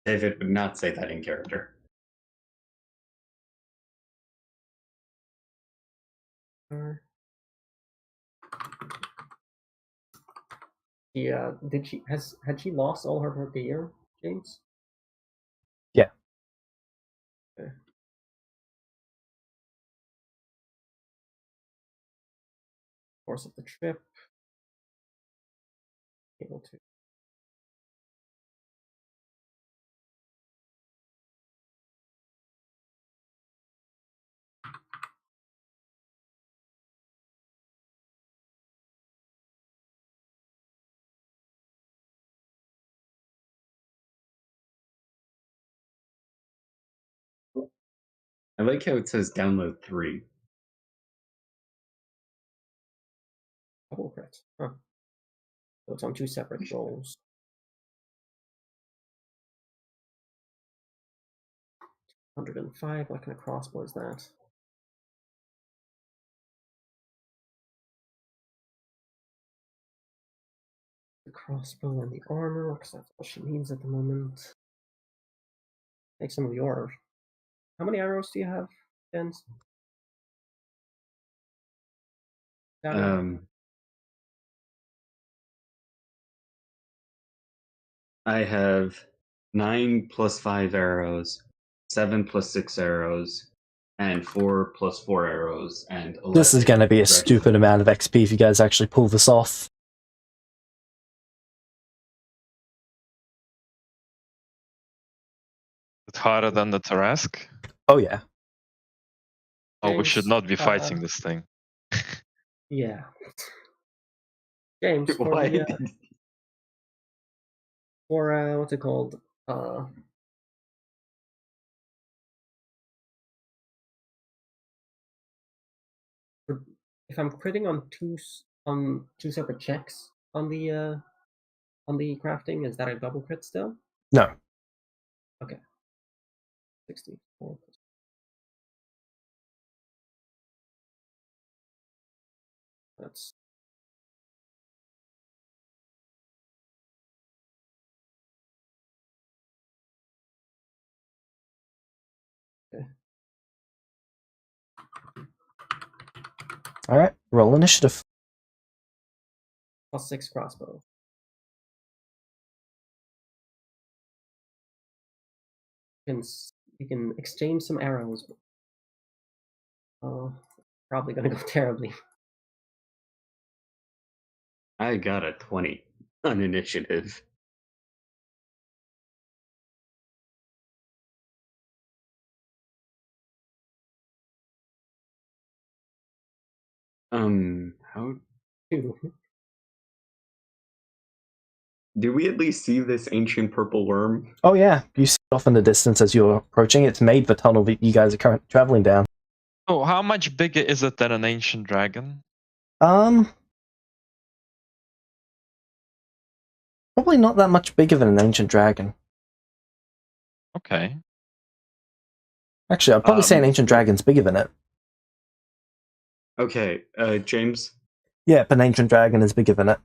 S4: David would not say that in character.
S3: Yeah, had she lost all her gear, James?
S2: Yeah.
S3: Okay. Course of the trip. Able to.
S4: I like how it says download 3.
S3: Double crit. Huh. So it's on 2 separate rolls. 105. What kind of crossbow is that? The crossbow and the armor, because that's what she needs at the moment. Take some of yours. How many arrows do you have, Jens?
S4: I have 9 plus 5 arrows, 7 plus 6 arrows, and 4 plus 4 arrows, and 11.
S2: This is going to be a stupid amount of XP if you guys actually pull this off.
S1: It's harder than the Tarask.
S2: Oh, yeah.
S1: Oh, we should
S3: James,
S1: not be fighting this thing.
S3: Yeah. James, for
S4: Why?
S3: the for what's it called? If I'm critting on two separate checks on the crafting, is that a double crit still?
S2: No.
S3: Okay. 64. That's okay.
S2: All right. Roll initiative.
S3: +6 crossbow. You can exchange some arrows. Oh, probably gonna go terribly.
S4: I got a 20 on initiative. How
S3: 2.
S4: do we at least see this ancient purple worm?
S2: Oh, yeah. You see it off in the distance as you're approaching. It's made the tunnel that you guys are currently traveling down.
S1: Oh, how much bigger is it than an ancient dragon?
S2: Probably not that much bigger than an ancient dragon.
S1: Okay.
S2: Actually, I'd probably say an ancient dragon's bigger than it.
S4: Okay, James,
S2: Yeah, but an ancient dragon is bigger than it.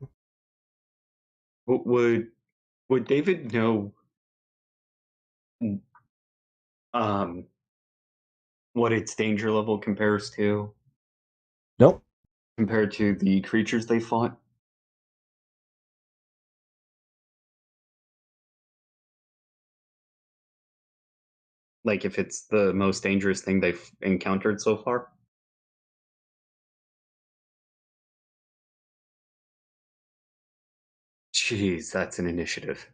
S4: would David know what its danger level compares to
S2: Nope.
S4: compared to the creatures they fought? Like if it's the most dangerous thing they've encountered so far? Jeez, that's an initiative.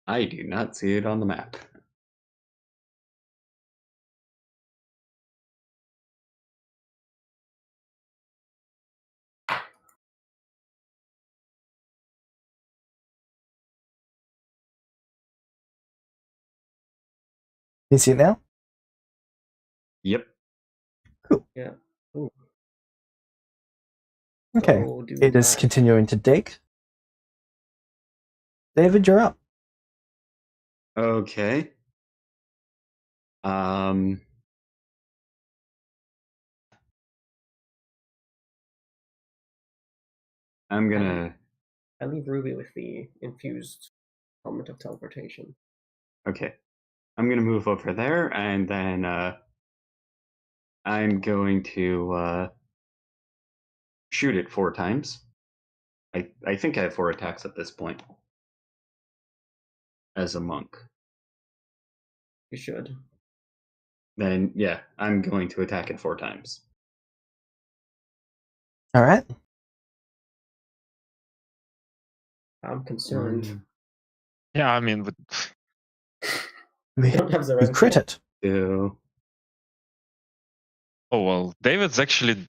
S4: I do not see it on the map.
S2: You see it now?
S4: Yep.
S3: Yeah. Ooh.
S2: Okay.
S3: So do
S2: It is
S3: that.
S2: continuing to dig. David, you're up.
S4: Okay. I'm gonna.
S3: I leave Ruby with the infused element of teleportation.
S4: Okay. I'm gonna move over there, and then I'm going to shoot it 4 times. I think I have 4 attacks at this point as a monk.
S3: You should.
S4: Then yeah, I'm going to attack it 4 times.
S2: All right.
S3: I'm concerned.
S1: Yeah, I mean,
S3: We don't have the
S2: You crit it.
S4: 2.
S1: oh well, David's actually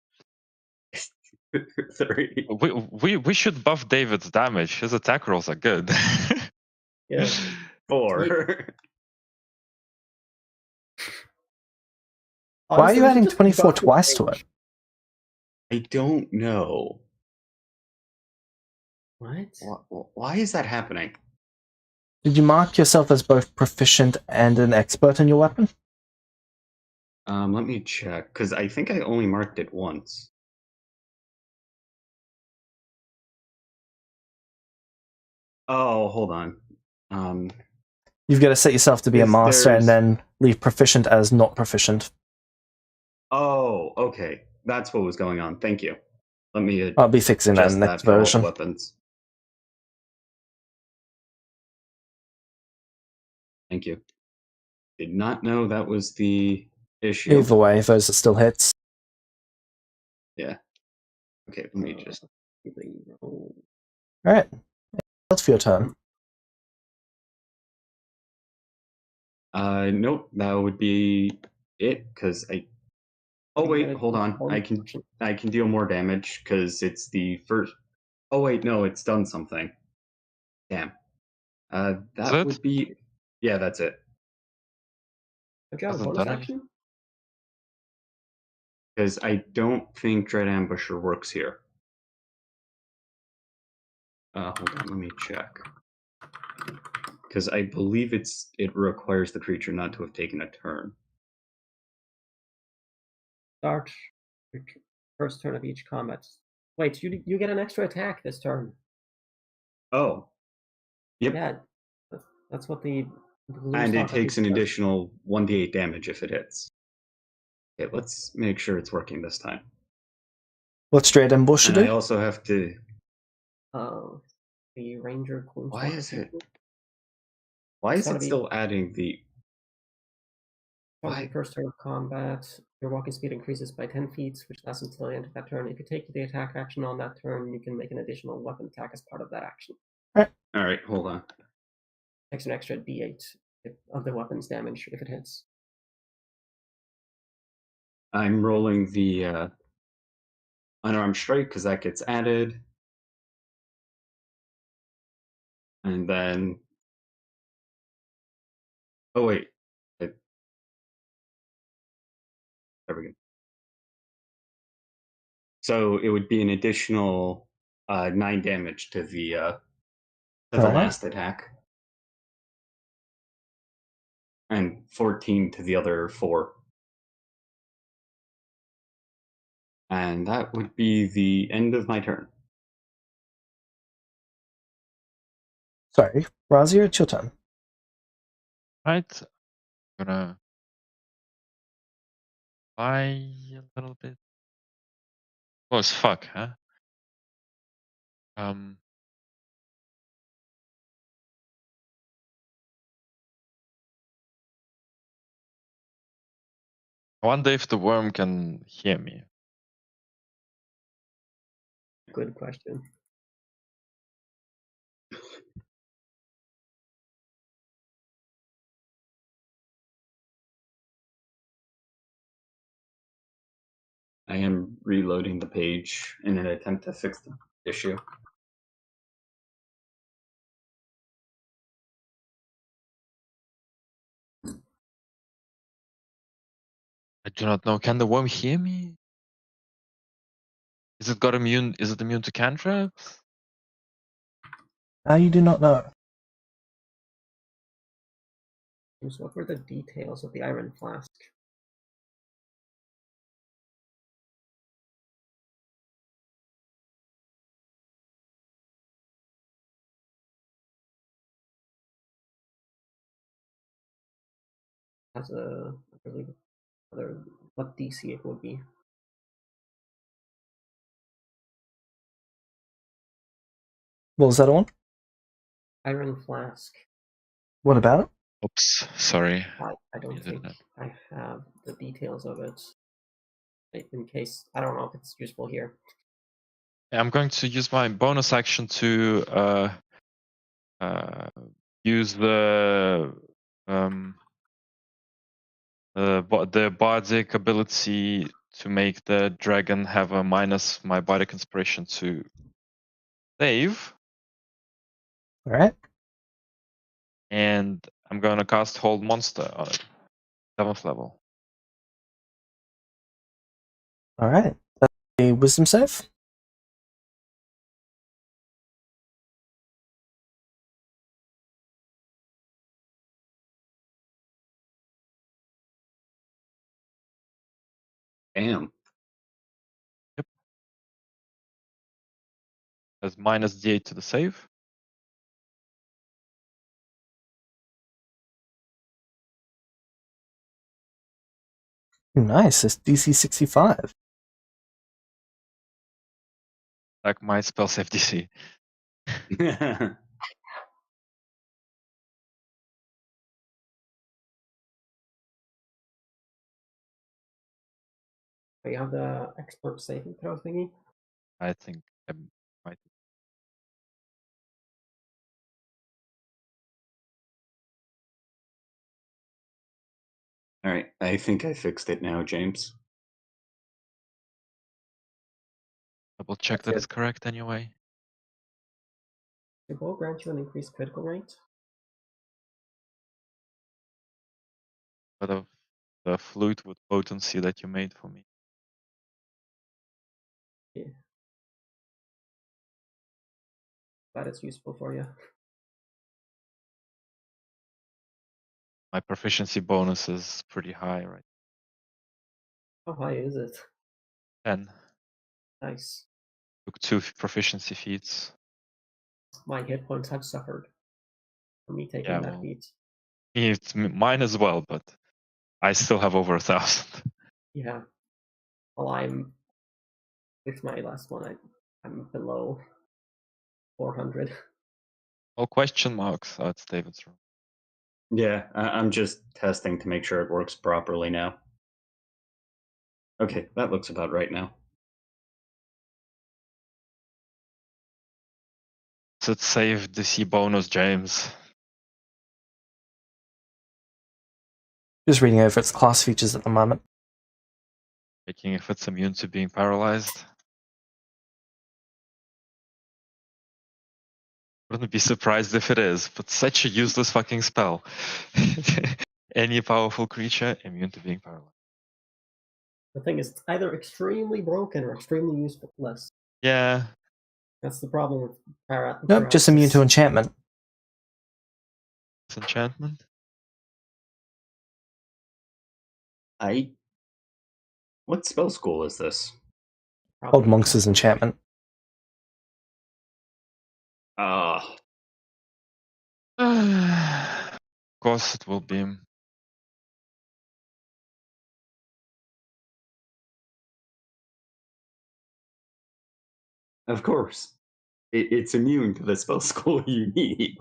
S4: 3.
S1: we should buff David's damage. His attack rolls are good.
S3: Yeah.
S4: 4.
S2: Why are
S3: Honestly,
S2: you
S3: we should
S2: adding
S3: just
S2: 24
S3: buff his
S2: twice to
S3: range.
S2: it?
S4: I don't know.
S3: What?
S4: Why is that happening?
S2: Did you mark yourself as both proficient and an expert in your weapon?
S4: Let me check, because I think I only marked it once. Oh, hold on.
S2: You've got to set yourself to be a master and
S4: there's-
S2: then leave proficient as not proficient.
S4: Oh, okay. That's what was going on. Thank you. Let me
S2: I'll be fixing that
S4: adjust
S2: in
S4: that
S2: the next
S4: for all the
S2: version.
S4: weapons. Thank you. Did not know that was the issue.
S2: Either way, those are still hits.
S4: Yeah. Okay, let me just.
S3: Oh,
S2: Alright. That's for your turn.
S4: Nope. That would be it, because I. Oh wait, hold on. I can deal more damage because it's the first. Oh wait, no, it's done something. Damn. That would be. Yeah, that's it.
S3: Don't you have a
S1: Hasn't
S3: bonus
S1: done
S3: action?
S4: Because I don't think Dread Ambusher works here. Hold on, let me check. Because I believe it requires the creature not to have taken a turn.
S3: Start first turn of each combat. Wait, you get an extra attack this turn.
S4: Oh. Yep.
S3: Yeah, that's what the blue
S4: And it
S3: stock
S4: takes an
S3: does.
S4: additional 1d8 damage if it hits. Okay, let's make sure it's working this time.
S2: What's Dread Ambush
S4: And
S2: do?
S4: I also have to.
S3: The ranger.
S4: Why is it? Why is it still adding the?
S3: Why? First turn of combat, your walking speed increases by 10 feet, which lasts until the end of that turn. If you take the attack action on that turn, you can make an additional weapon attack as part of that action.
S4: Alright, hold on.
S3: Takes an extra d8 of the weapon's damage if it hits.
S4: I'm rolling the unarmed strike because that gets added. And then. Oh, wait. There we go. So it would be an additional 9 damage to the last attack. And 14 to the other 4. And that would be the end of my turn.
S2: Sorry, Razia, it's your turn.
S1: Right. I'm gonna fly a little bit. Close fuck, huh? I wonder if the worm can hear me.
S3: Good question.
S4: I am reloading the page in an attempt to fix the issue.
S1: I do not know. Can the worm hear me? Is it got immune? Is it immune to cantrips?
S2: You do not know.
S3: So what were the details of the iron flask? As a, I believe, what DC it would be.
S2: What was that on?
S3: Iron flask.
S2: What about it?
S1: Oops, sorry.
S3: I don't think I have the details of it. In case, I don't know if it's useful here.
S1: I'm going to use my bonus action to use the bardic ability to make the dragon have a minus my bardic inspiration to save.
S2: All right.
S1: And I'm going to cast Hold Monster on it. 7th level.
S2: All right. That's a wisdom save.
S4: Damn.
S1: Yep. Has minus D8 to the save.
S2: Nice. It's DC 65.
S1: Like my spell save DC.
S3: You have the expert saving throw thingy?
S1: I think I might.
S4: All right, I think I fixed it now, James.
S1: Double check that it's correct anyway.
S3: Your bow grants you an increased critical rate.
S1: But of the flute with potency that you made for me.
S3: Yeah. Glad it's useful for you.
S1: My proficiency bonus is pretty high, right?
S3: How high is it?
S1: 10.
S3: Nice.
S1: Took 2 proficiency feats.
S3: My hit points have suffered from me taking that feat.
S1: It's mine as well, but I still have over 1,000.
S3: Yeah. Well, I'm with my last one. I'm below 400.
S1: All question marks. Oh, it's David's room.
S4: Yeah, I'm just testing to make sure it works properly now. Okay, that looks about right now.
S1: So it's save DC bonus, James.
S2: Just reading over its class features at the moment.
S1: Checking if it's immune to being paralyzed. Wouldn't be surprised if it is, but such a useless fucking spell. Any powerful creature immune to being paralyzed.
S3: The thing is, it's either extremely broken or extremely useless.
S1: Yeah.
S3: That's the problem with paralysis.
S2: Nope, just immune to enchantment.
S1: Enchantment?
S4: What spell school is this?
S2: Old Monks' enchantment.
S1: Of course it will be.
S4: Of course. It's immune to the spell school you need.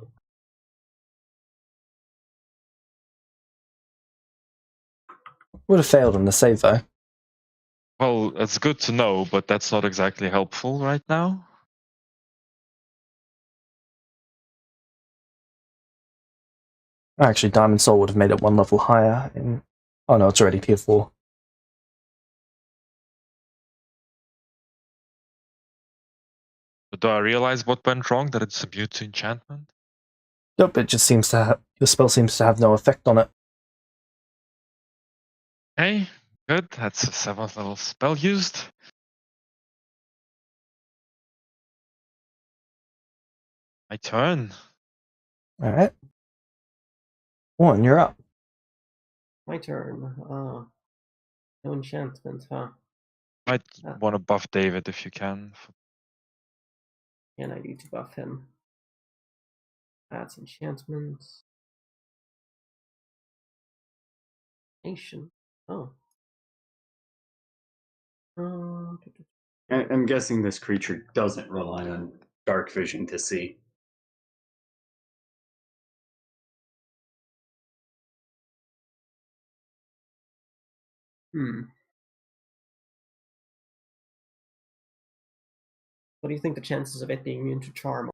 S2: Would have failed on the save, though.
S1: Well, it's good to know, but that's not exactly helpful right now.
S2: Actually, Diamond Soul would have made it 1 level higher. Oh no, it's already tier 4.
S1: But do I realize what went wrong? That it's immune to enchantment?
S2: Nope, it just seems to have... The spell seems to have no effect on it.
S1: Hey, Good, that's a 7th level spell used. My turn.
S2: Alright. One, you're up.
S3: My turn. No enchantment, huh?
S1: Might want to buff David if you can.
S3: Can I do to buff him? That's enchantments. Nation. Oh.
S4: I'm guessing this creature doesn't rely on dark vision to see.
S3: What do you think the chances of it being immune to charm?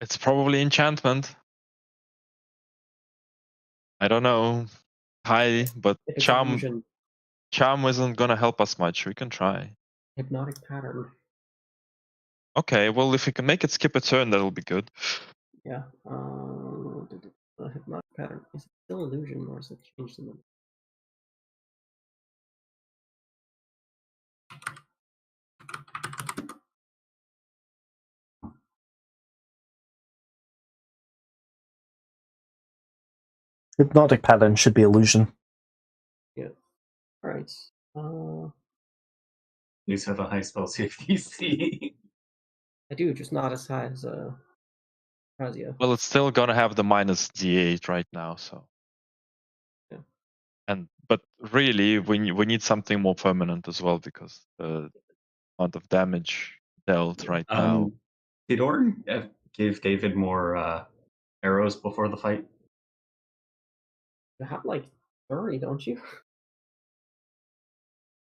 S1: It's probably enchantment. I don't know. High, but
S3: If it's
S1: charm
S3: illusion,
S1: isn't gonna help us much. We can try.
S3: hypnotic pattern.
S1: Okay, well if we can make it skip a turn, that'll be good.
S3: Yeah. Hypnotic pattern. Is it still illusion or is it changed in the
S2: Hypnotic pattern should be illusion.
S3: Yeah. Alright.
S4: Please have a high spell save DC.
S3: I do, just not as high as Razia.
S1: Well, it's still gonna have the minus D8 right now, so.
S3: Yeah.
S1: But really, we need something more permanent as well because the amount of damage dealt right now.
S4: Did Orn give David more arrows before the fight?
S3: You have like 30, don't you?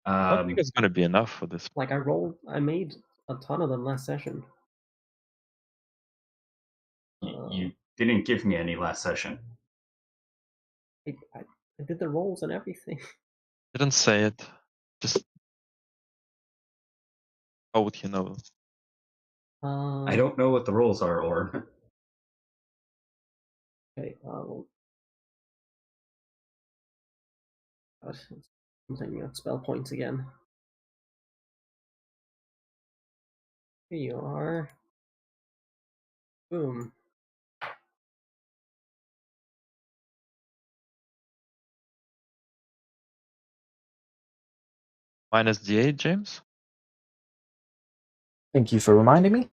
S1: I don't think it's gonna be enough for this.
S3: Like I made a ton of them last session.
S4: You didn't give me any last session.
S3: I did the rolls and everything.
S1: Didn't say it. Just how would you know?
S4: I don't know what the rules are, Orn.
S3: Okay, well, God, I'm thinking of spell points again. Here you are. Boom.
S1: Minus D8, James?
S2: Thank you for reminding me.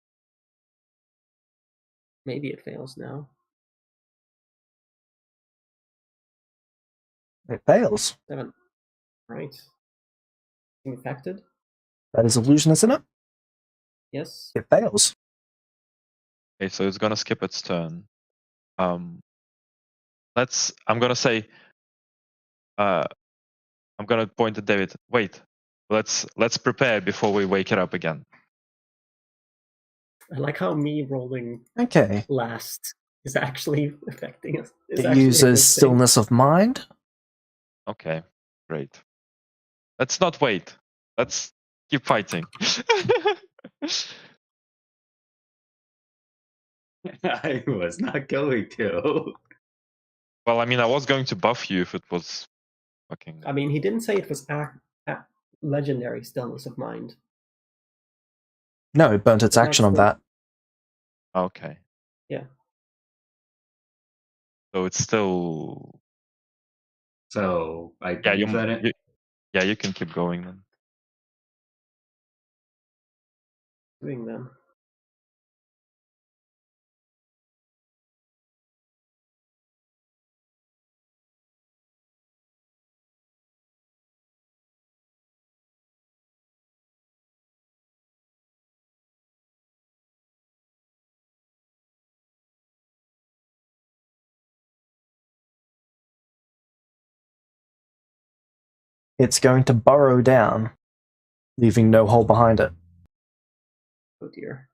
S3: Maybe it fails now.
S2: It fails.
S3: 7. Right. Infected?
S2: That is illusion, isn't it?
S3: Yes.
S2: It fails.
S1: Okay, so it's gonna skip its turn. I'm gonna say I'm gonna point at David. Wait, let's prepare before we wake it up again.
S3: I like how me rolling
S2: Okay.
S3: last is actually affecting us.
S2: It uses stillness of mind.
S1: Okay, great. Let's not wait. Let's keep fighting.
S4: I was not going to.
S1: Well, I mean, I was going to buff you if it was fucking.
S3: I mean, he didn't say it was legendary stillness of mind.
S2: No, it burnt its action on that.
S1: Okay.
S3: Yeah.
S1: So it's still.
S4: So I
S1: Yeah,
S4: leave that in.
S1: You can keep going then.
S3: Doing them.
S2: It's going to burrow down, leaving no hole behind it.
S3: Oh dear.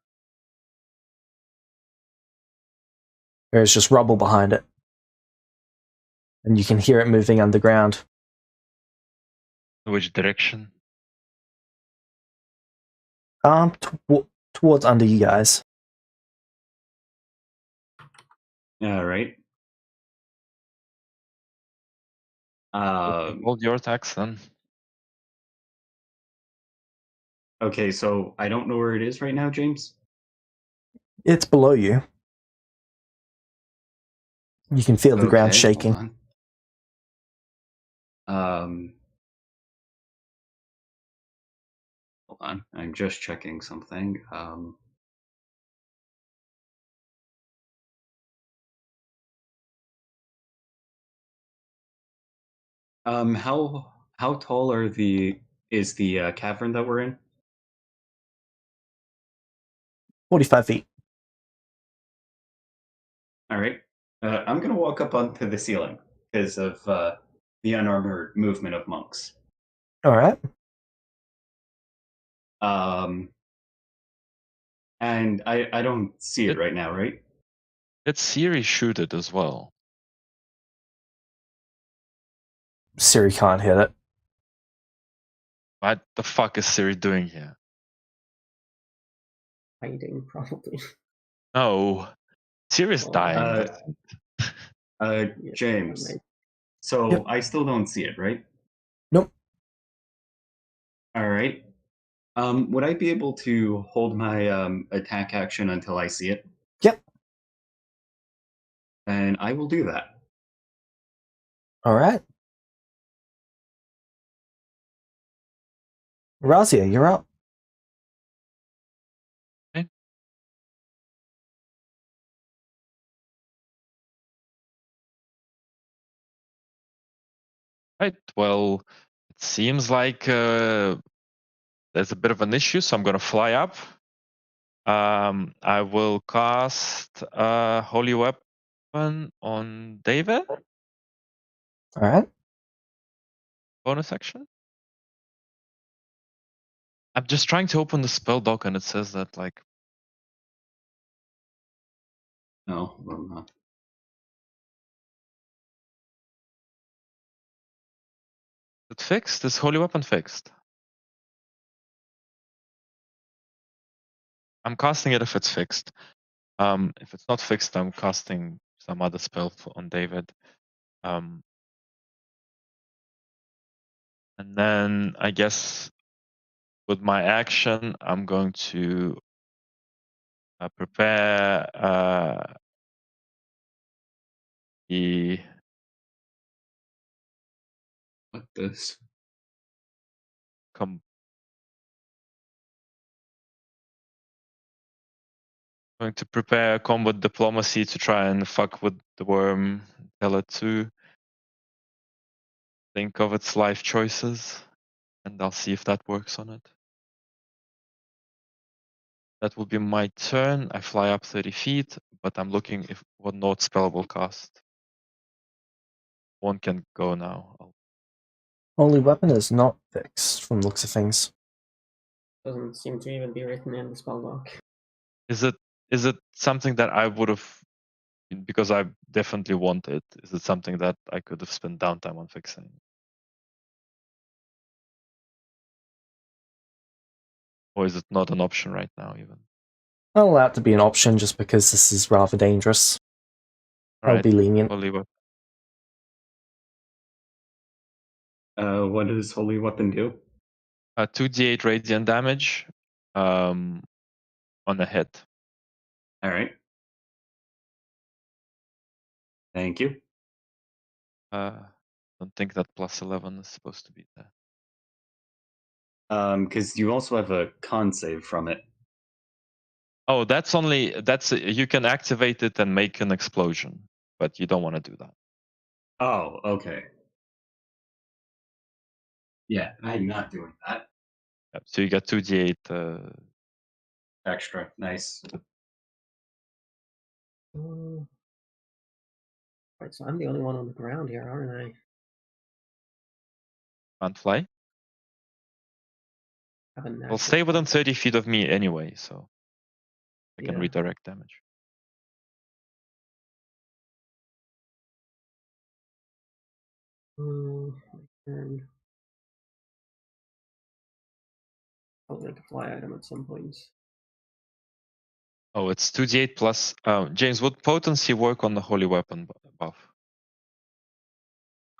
S2: There's just rubble behind it. And you can hear it moving underground.
S1: Which direction?
S2: Towards under you guys.
S4: All right.
S1: Hold your attacks then.
S4: Okay, so I don't know where it is right now, James.
S2: It's below you. You can feel the ground shaking.
S4: Hold on. Hold on. I'm just checking something. How tall is the cavern that we're in?
S2: 45 feet.
S4: All right. I'm gonna walk up onto the ceiling because of the unarmored movement of monks.
S2: All right.
S4: And I don't see it right now, right?
S1: Let Siri shoot it as well.
S2: Siri can't hit it.
S1: What the fuck is Siri doing here?
S3: Hiding, probably.
S1: No. Siri's dying.
S4: James.
S3: Maybe.
S4: So
S2: Yep.
S4: I still don't see it, right?
S2: Nope.
S4: All right. Would I be able to hold my attack action until I see it?
S2: Yep.
S4: And I will do that.
S2: All right. Razia, you're up.
S1: Okay. Right. Well, it seems like there's a bit of an issue, so I'm going to fly up. I will cast Holy Weapon on David.
S2: All right.
S1: Bonus action. I'm just trying to open the spell doc and it says that like.
S4: No, I'm not.
S1: Is it fixed? Is Holy Weapon fixed? I'm casting it if it's fixed. If it's not fixed, I'm casting some other spell on David. And then I guess with my action, I'm going to prepare the.
S4: What this?
S1: Going to prepare combat diplomacy to try and fuck with the worm. Tell it to think of its life choices, and I'll see if that works on it. That will be my turn. I fly up 30 feet, but I'm looking if what node spell will cast. One can go now.
S2: Holy Weapon is not fixed from the looks of things.
S3: Doesn't seem to even be written in the spell book.
S1: Is it something that I would have, because I definitely want it, is it something that I could have spent downtime on fixing? Or is it not an option right now even?
S2: I'll allow it to be an option just because this is rather dangerous. I'll be lenient.
S1: Holy Weapon.
S4: What does Holy Weapon do?
S1: 2d8 radiant damage on a hit.
S4: All right. Thank you.
S1: Don't think that plus 11 is supposed to be there.
S4: Because you also have a con save from it.
S1: Oh, you can activate it and make an explosion, but you don't want to do that.
S4: Oh, okay. Yeah, I'm not doing that.
S1: Yep, so you get 2d8.
S4: Extra. Nice.
S3: Right, so I'm the only one on the ground here, aren't I?
S1: Can't fly.
S3: Have a
S1: Well,
S3: natural
S1: stay within
S3: con-
S1: 30 feet of me anyway, so I can
S3: Yeah.
S1: redirect damage.
S3: My turn. I'll make a fly item at some point.
S1: Oh, it's 2d8 plus. James, would potency work on the Holy Weapon buff?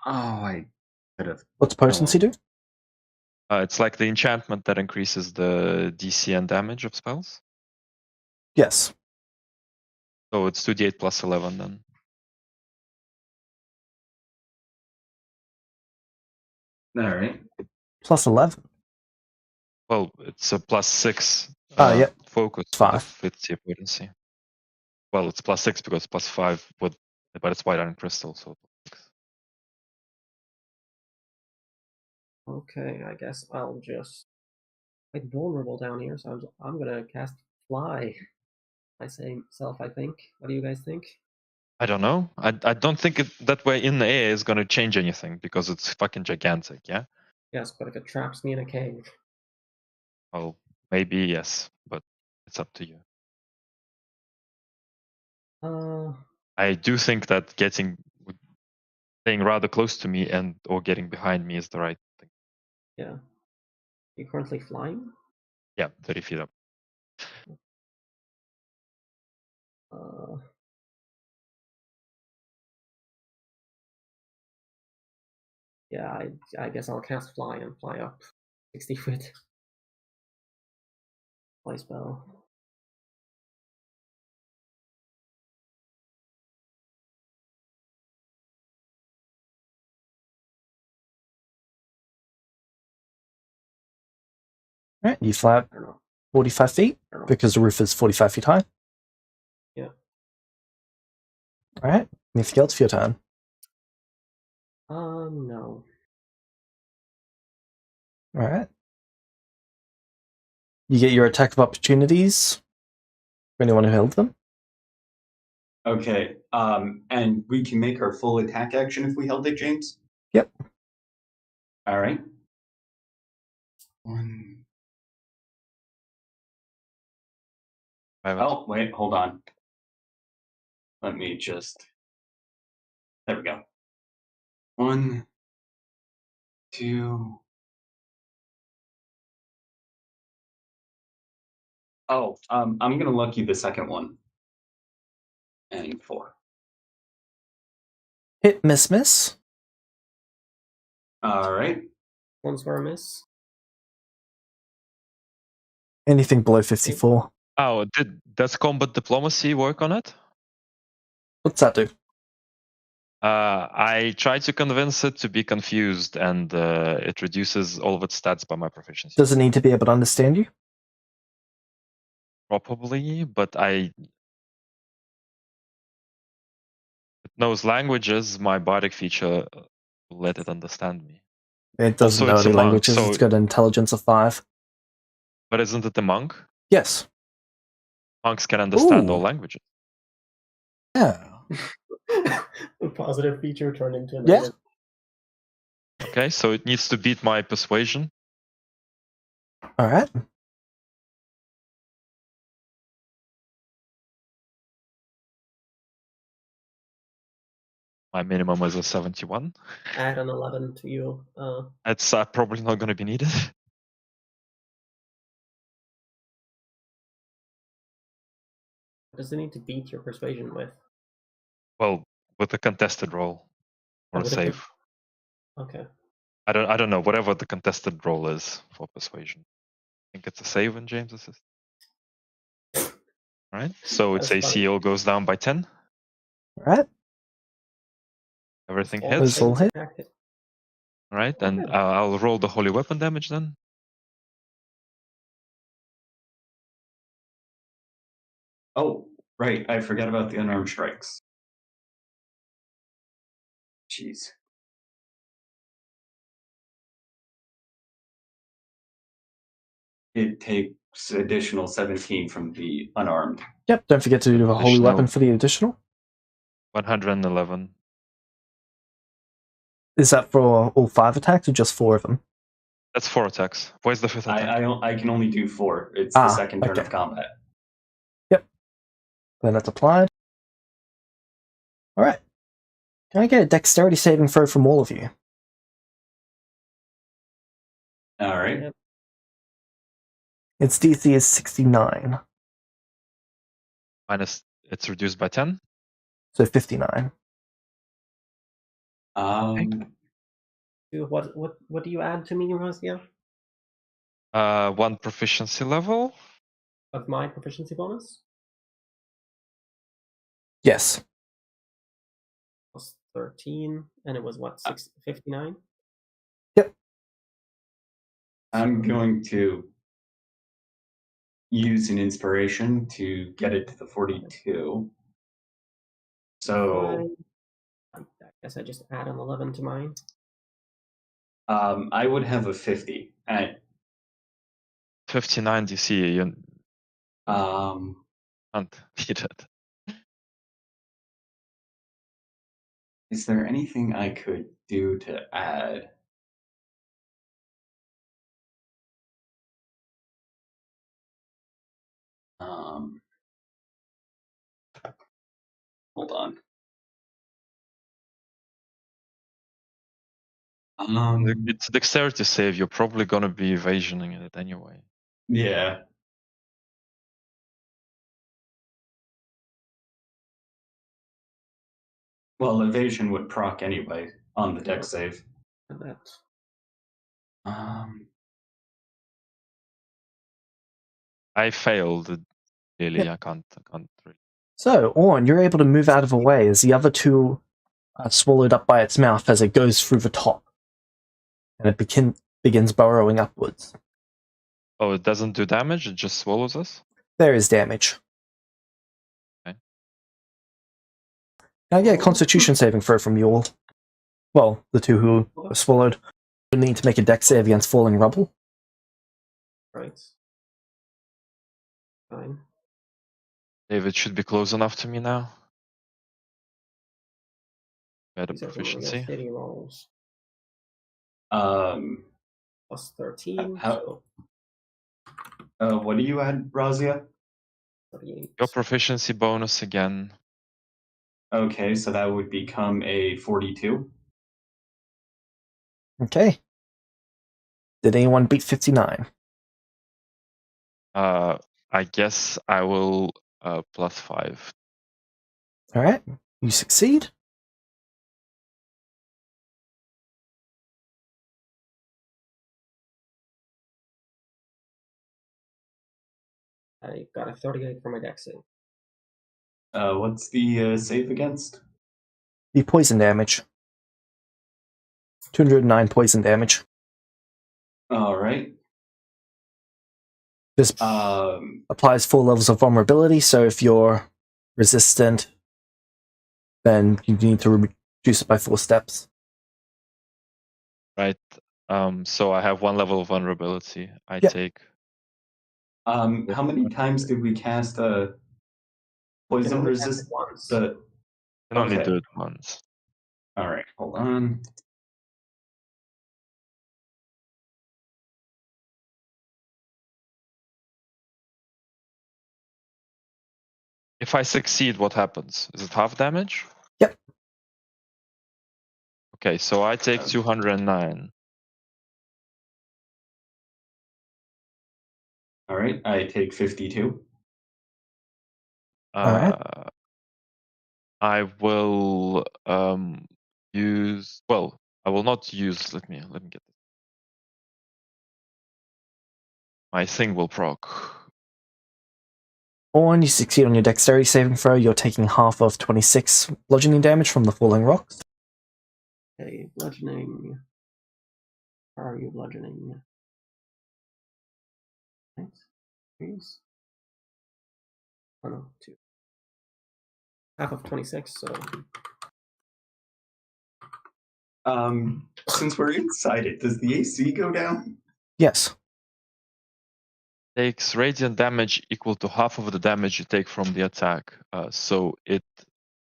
S4: Oh, I
S2: What's potency do?
S1: It's like the enchantment that increases the DC and damage of spells.
S2: Yes.
S1: So it's 2d8 plus 11 then.
S4: All right.
S2: Plus 11.
S1: Well, it's a plus 6
S2: Yep.
S1: focus
S2: 5.
S1: with your potency. Well, it's plus 6 because plus 5, but it's white iron crystal, so.
S3: Okay, I guess I'll just quite vulnerable down here, so I'm gonna cast fly myself. I think. What do you guys think?
S1: I don't know. I don't think that way in the air is going to change anything because it's fucking gigantic, yeah?
S3: Yes, but if it traps me in a cave.
S1: Well, maybe yes, but it's up to you. I do think that staying rather close to me or getting behind me is the right thing.
S3: Yeah. You're currently flying?
S1: Yeah, 30 feet up.
S3: Yeah, I guess I'll cast fly and fly up 60 feet. Fly spell.
S2: Alright, you fly up
S3: I don't know.
S2: 45 feet
S3: I don't know.
S2: because the roof is 45 feet high.
S3: Yeah.
S2: Alright, anything else for your turn?
S3: No.
S2: Alright. You get your attack of opportunities for anyone who held them.
S4: Okay. And we can make our full attack action if we held it, James?
S2: Yep.
S4: All right. 1. Oh, wait, hold on. Let me just. There we go. 1, 2. Oh, I'm gonna lucky the second one. And 4.
S2: Hit, miss.
S4: All right.
S3: Ones were a miss.
S2: Anything below 54.
S1: Oh, does combat diplomacy work on it?
S2: What's that do?
S1: I tried to convince it to be confused, and it reduces all of its stats by my proficiency.
S2: Does it need to be able to understand you?
S1: Probably, but it knows languages. My bardic feature will let it understand me.
S2: It doesn't
S1: Also,
S2: know
S1: it's a
S2: any
S1: monk,
S2: languages.
S1: so-
S2: It's got an intelligence of 5.
S1: But isn't it a monk?
S2: Yes.
S1: Monks can understand
S2: Ooh.
S1: all languages.
S2: Yeah.
S3: The positive feature turned into a
S2: Yeah.
S3: negative.
S1: Okay, so it needs to beat my persuasion.
S2: Alright.
S1: My minimum is a 71.
S3: Add an 11 to you.
S1: That's probably not going to be needed.
S3: What does it need to beat your persuasion with?
S1: Well, with a contested roll or a
S3: with a
S1: save.
S3: Okay.
S1: I don't know, whatever the contested roll is for persuasion. I think it's a save in James's system. Right? So its
S3: That's funny.
S1: ACO goes down by 10.
S2: Alright.
S1: Everything
S3: All
S1: hits.
S2: Those all hit.
S3: attack
S1: Right?
S3: Oh,
S1: And
S3: good.
S1: I'll roll the holy weapon damage then.
S4: Oh, right. I forgot about the unarmed strikes. Jeez. It takes additional 17 from the unarmed.
S2: Yep, don't forget to do a holy
S1: Additional.
S2: weapon for the additional.
S1: 111.
S2: Is that for all 5 attacks or just 4 of them?
S1: That's 4 attacks. Where's the 5th attack?
S4: I can only do 4. It's the second turn
S2: okay.
S4: of combat.
S2: Yep. Then that's applied. Alright. Can I get a dexterity saving throw from all of you?
S4: All right.
S3: Yep.
S2: Its DC is 69.
S1: Minus, it's reduced by 10.
S2: So 59.
S3: Do What do you add to me, Rosia?
S1: 1 proficiency level.
S3: Of my proficiency bonus?
S2: Yes.
S3: Plus 13, and it was what, 59?
S2: Yep.
S4: I'm going to use an inspiration to get it to the 42. So
S3: I guess I just add an 11 to mine.
S4: I would have a 50.
S1: 59 DC. You
S4: Um,
S1: can't beat it.
S4: is there anything I could do to add? Hold on.
S1: It's a dexterity save. You're probably gonna be evasioning it anyway.
S4: Yeah. Well, evasion would proc anyway on the dex save.
S3: And that.
S1: I failed. Really,
S2: Yep.
S1: I can't really.
S2: So, Orn, you're able to move out of the way as the other two are swallowed up by its mouth as it goes through the top. And it begins burrowing upwards.
S1: Oh, it doesn't do damage. It just swallows us.
S2: There is damage.
S1: Okay.
S2: Can I get a constitution saving throw from you all? Well, the two who are swallowed. You need to make a dex save against falling rubble.
S3: Right. Fine.
S1: David should be close enough to me now. Better
S3: These are some real
S1: proficiency.
S3: shitty rolls. Plus 13.
S4: How-
S3: So
S4: what do you add, Razia?
S3: 38.
S1: Your proficiency bonus again.
S4: Okay, so that would become a 42.
S2: Okay. Did anyone beat 59?
S1: I guess I will +5.
S2: Alright. You succeed.
S3: I got a 38 for my dex save.
S4: What's the save against?
S2: The poison damage. 209 poison damage.
S4: All right.
S2: This applies 4 levels of vulnerability, so if you're resistant, then you need to reduce it by 4 steps.
S1: Right. So I have 1 level of vulnerability. I
S2: Yep.
S1: take.
S4: How many times did we cast a poison resist?
S3: Once.
S1: You can only
S4: Okay.
S1: do it once.
S4: All right, hold on.
S1: If I succeed, what happens? Is it half damage?
S2: Yep.
S1: Okay, so I take 209.
S4: All right, I take 52.
S2: Alright.
S1: I will use. Well, I will not use. Let me get this. My thing will proc.
S2: Orn, you succeed on your dexterity saving throw. You're taking half of 26 bludgeoning damage from the falling rocks.
S3: Okay, bludgeoning. How are you bludgeoning? Right. Please. Oh no, 2. Half of 26, so
S4: Since we're inside it, does the AC go down?
S2: Yes.
S1: Takes radiant damage equal to half of the damage you take from the attack. So it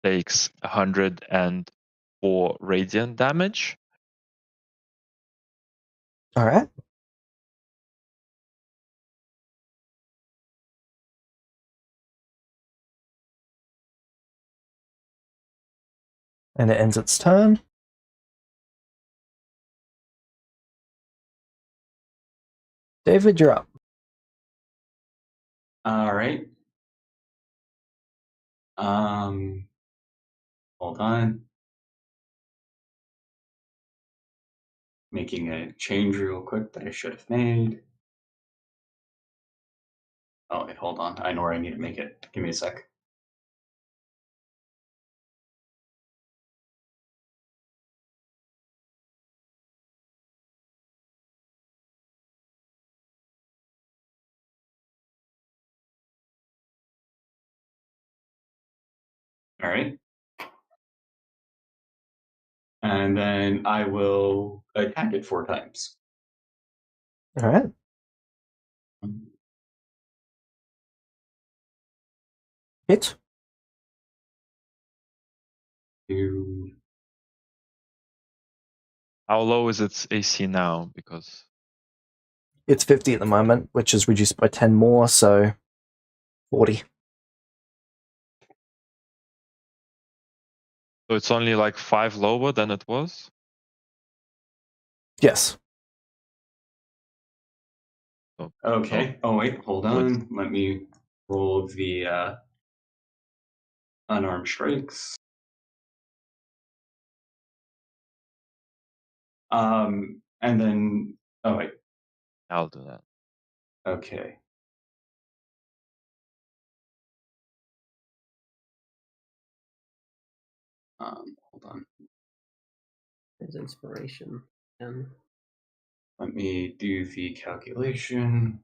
S1: takes 104 radiant damage.
S2: Alright. And it ends its turn. David, you're up.
S4: All right. Hold on. making a change real quick that I should have made. Oh, wait, hold on. I know where I need to make it. Give me a sec. All right. And then I will attack it 4 times.
S2: All right. Hit.
S4: Two.
S1: How low is its AC now? Because
S2: It's 50 at the moment, which is reduced by 10 more, so 40.
S1: so it's only like 5 lower than it was.
S2: Yes.
S1: So,
S4: Okay. Oh, wait, hold
S1: Good.
S4: on. Let me roll the unarmed strikes. And then, oh, wait.
S1: I'll do that.
S4: Okay. Hold on.
S3: There's inspiration. And
S4: Let me do the calculation.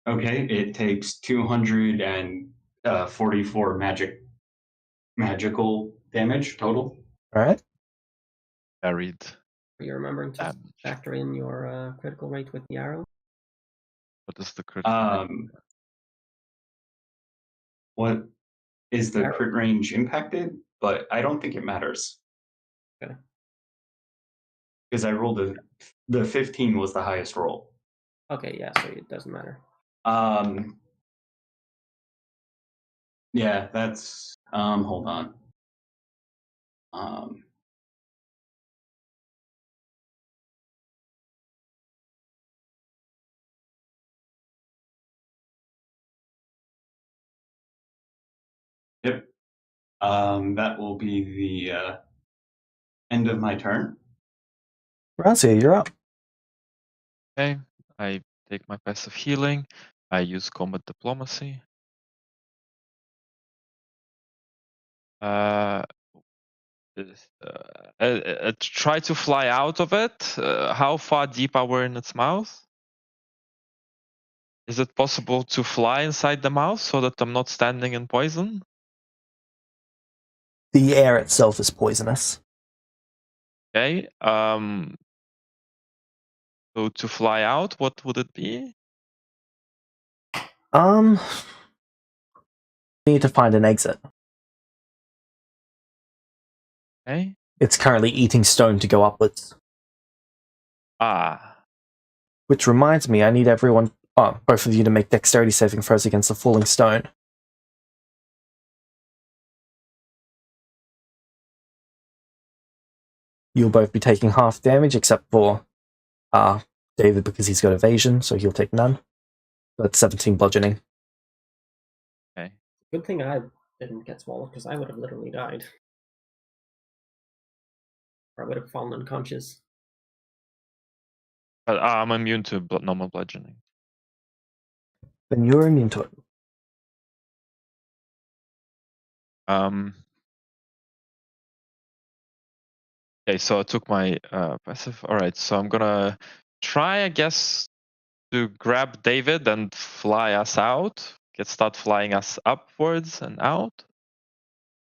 S4: Okay, it takes 244 magical damage total.
S2: All right.
S1: Buried.
S3: are you remembering to
S1: Damage.
S3: factor in your critical rate with the arrow?
S1: What is the critical?
S4: What is the
S3: Arrow.
S4: crit range impacted? But I don't think it matters.
S3: Okay.
S4: Because I rolled the 15 was the highest roll.
S3: Okay, yeah, so it doesn't matter.
S4: Yeah, that's hold on. Yep. That will be the end of my turn.
S2: Razia, you're up.
S1: Okay, I take my passive healing. I use combat diplomacy. Try to fly out of it. How far deep are we in its mouth? Is it possible to fly inside the mouth so that I'm not standing in poison?
S2: The air itself is poisonous.
S1: Okay. So to fly out, what would it be?
S2: Need to find an exit.
S1: Okay.
S2: It's currently eating stone to go upwards.
S1: Ah.
S2: Which reminds me, I need everyone, both of you to make dexterity saving throws against the falling stone. You'll both be taking half damage, except for David, because he's got evasion, so he'll take none. That's 17 bludgeoning.
S1: Okay.
S3: Good thing I didn't get swallowed, because I would have literally died. Or I would have fallen unconscious.
S1: But I'm immune to normal bludgeoning.
S2: Then you're immune to it.
S1: Okay, so I took my passive. All right, so I'm gonna try, I guess, to grab David and fly us out. Start flying us upwards and out.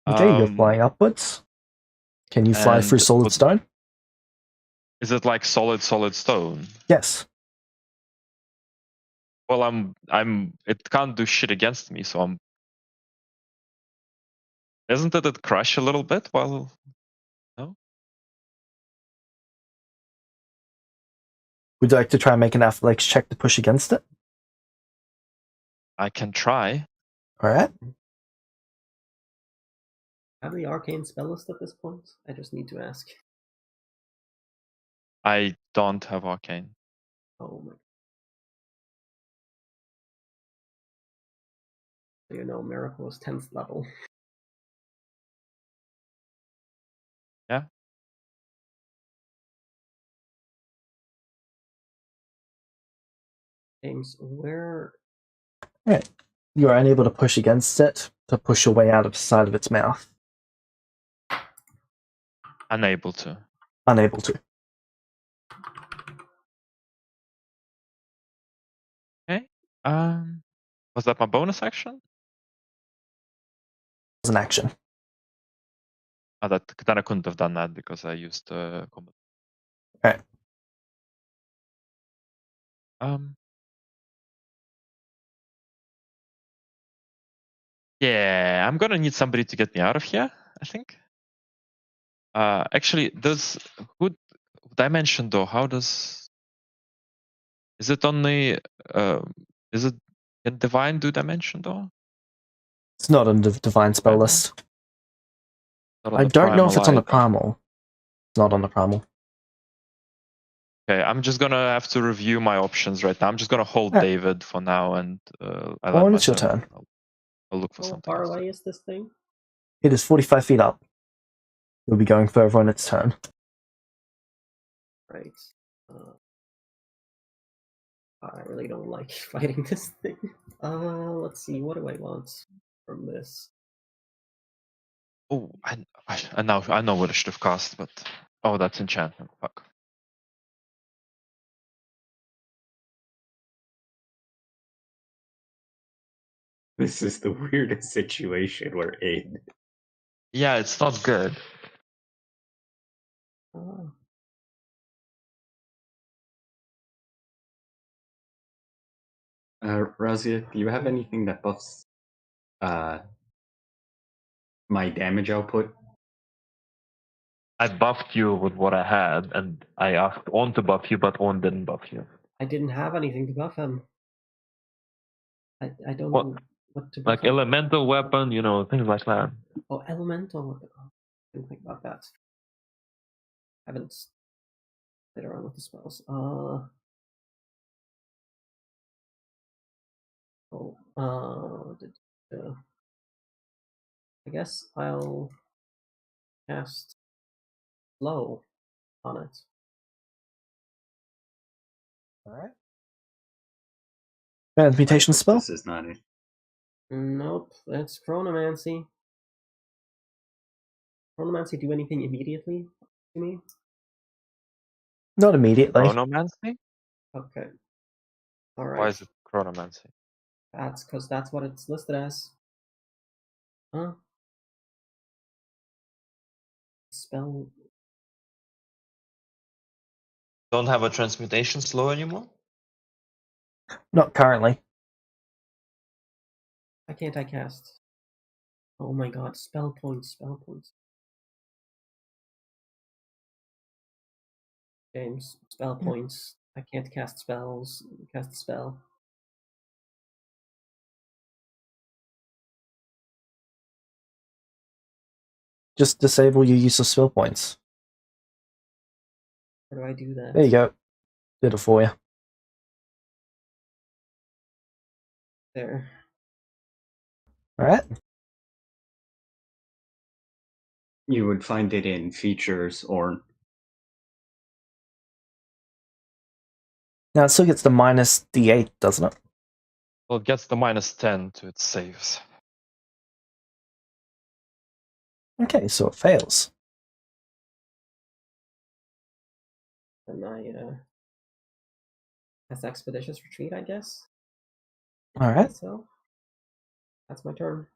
S2: Okay, you're flying upwards. Can you fly through solid stone?
S1: Is it like solid stone?
S2: Yes.
S1: Well, it can't do shit against me, so I'm. Isn't it crush a little bit while? No.
S2: Would you like to try and make an athletics check to push against it?
S1: I can try.
S2: All right.
S3: Have the arcane spell list at this point? I just need to ask.
S1: I don't have arcane.
S3: Oh my. You know, Miracle is 10th level.
S1: Yeah.
S3: James, where?
S2: Right. You're unable to push against it to push your way out of the side of its mouth.
S1: Unable to.
S2: Unable to.
S1: Okay. Was that my bonus action?
S2: As an action.
S1: Oh, then I couldn't have done that because I used combat.
S2: Right.
S1: Yeah, I'm gonna need somebody to get me out of here, I think. Actually, who dimension though? How does? Is it only? Can divine do dimension though?
S2: It's not on the divine spell
S1: Primal?
S2: list.
S1: Not on
S2: I
S1: the
S2: don't know if it's on the
S1: primal
S2: primal. It's not on the primal.
S1: Okay, I'm just gonna have to review my options right now. I'm just gonna hold
S2: Yeah.
S1: David for now, and I'll
S2: Or
S1: end my
S2: it's your turn.
S1: I'll look for
S3: How
S1: something
S3: far
S1: else.
S3: away is this thing?
S2: It is 45 feet up. You'll be going further on its turn.
S3: Right. I really don't like fighting this thing. Let's see. What do I want from this?
S1: Oh, I know what I should have cast, but oh, that's enchantment. Fuck.
S4: This is the weirdest situation we're in.
S1: Yeah, it's not good.
S3: Uh,
S4: Razia, do you have anything that buffs my damage output?
S1: I buffed you with what I had, and I asked On to buff you, but On didn't buff you.
S3: I didn't have anything to buff him. I don't
S1: What?
S3: know what to buff
S1: Like
S3: him.
S1: elemental weapon, things like that.
S3: Oh, elemental. Oh, didn't think about that. Haven't played around with the spells. I guess I'll cast slow on it.
S2: Alright. Transmutation spell?
S4: This is not it.
S3: Nope, that's chronomancy. Chronomancy do anything immediately to me?
S2: Not immediately.
S1: Chronomancy?
S3: Okay. Alright.
S1: Why is it chronomancy?
S3: That's because that's what it's listed as. Huh? Spell.
S1: Don't have a transmutation slow anymore?
S2: Not currently.
S3: Why can't I cast? Oh my god, spell points, spell points. James, spell points. I can't cast spells. Cast a spell.
S2: Just disable your use of spell points.
S3: How do I do that?
S2: There you go. Did it for you.
S3: There.
S2: Alright.
S4: You would find it in features or
S2: Now it still gets the minus D8, doesn't it?
S1: Well, it gets the -10 to its saves.
S2: Okay, so it fails.
S3: Then that's Expeditious Retreat, I guess.
S2: Alright.
S3: So that's my turn.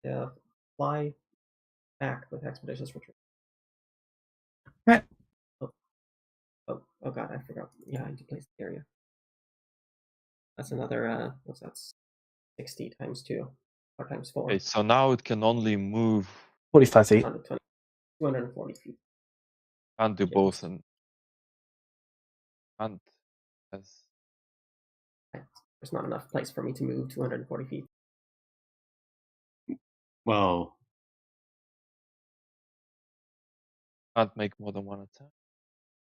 S3: Yeah, fly back with Expeditious Retreat.
S2: Right.
S3: Oh god, I forgot. Yeah, I need to place the area. That's another what's that? 60 times 2 or times 4.
S1: Okay, so now it can only move.
S2: 45 feet.
S3: 240 feet.
S1: Can't do
S3: Yes.
S1: both, and can't.
S3: There's not enough place for me to move 240 feet.
S4: well,
S1: Can't make more than one attack.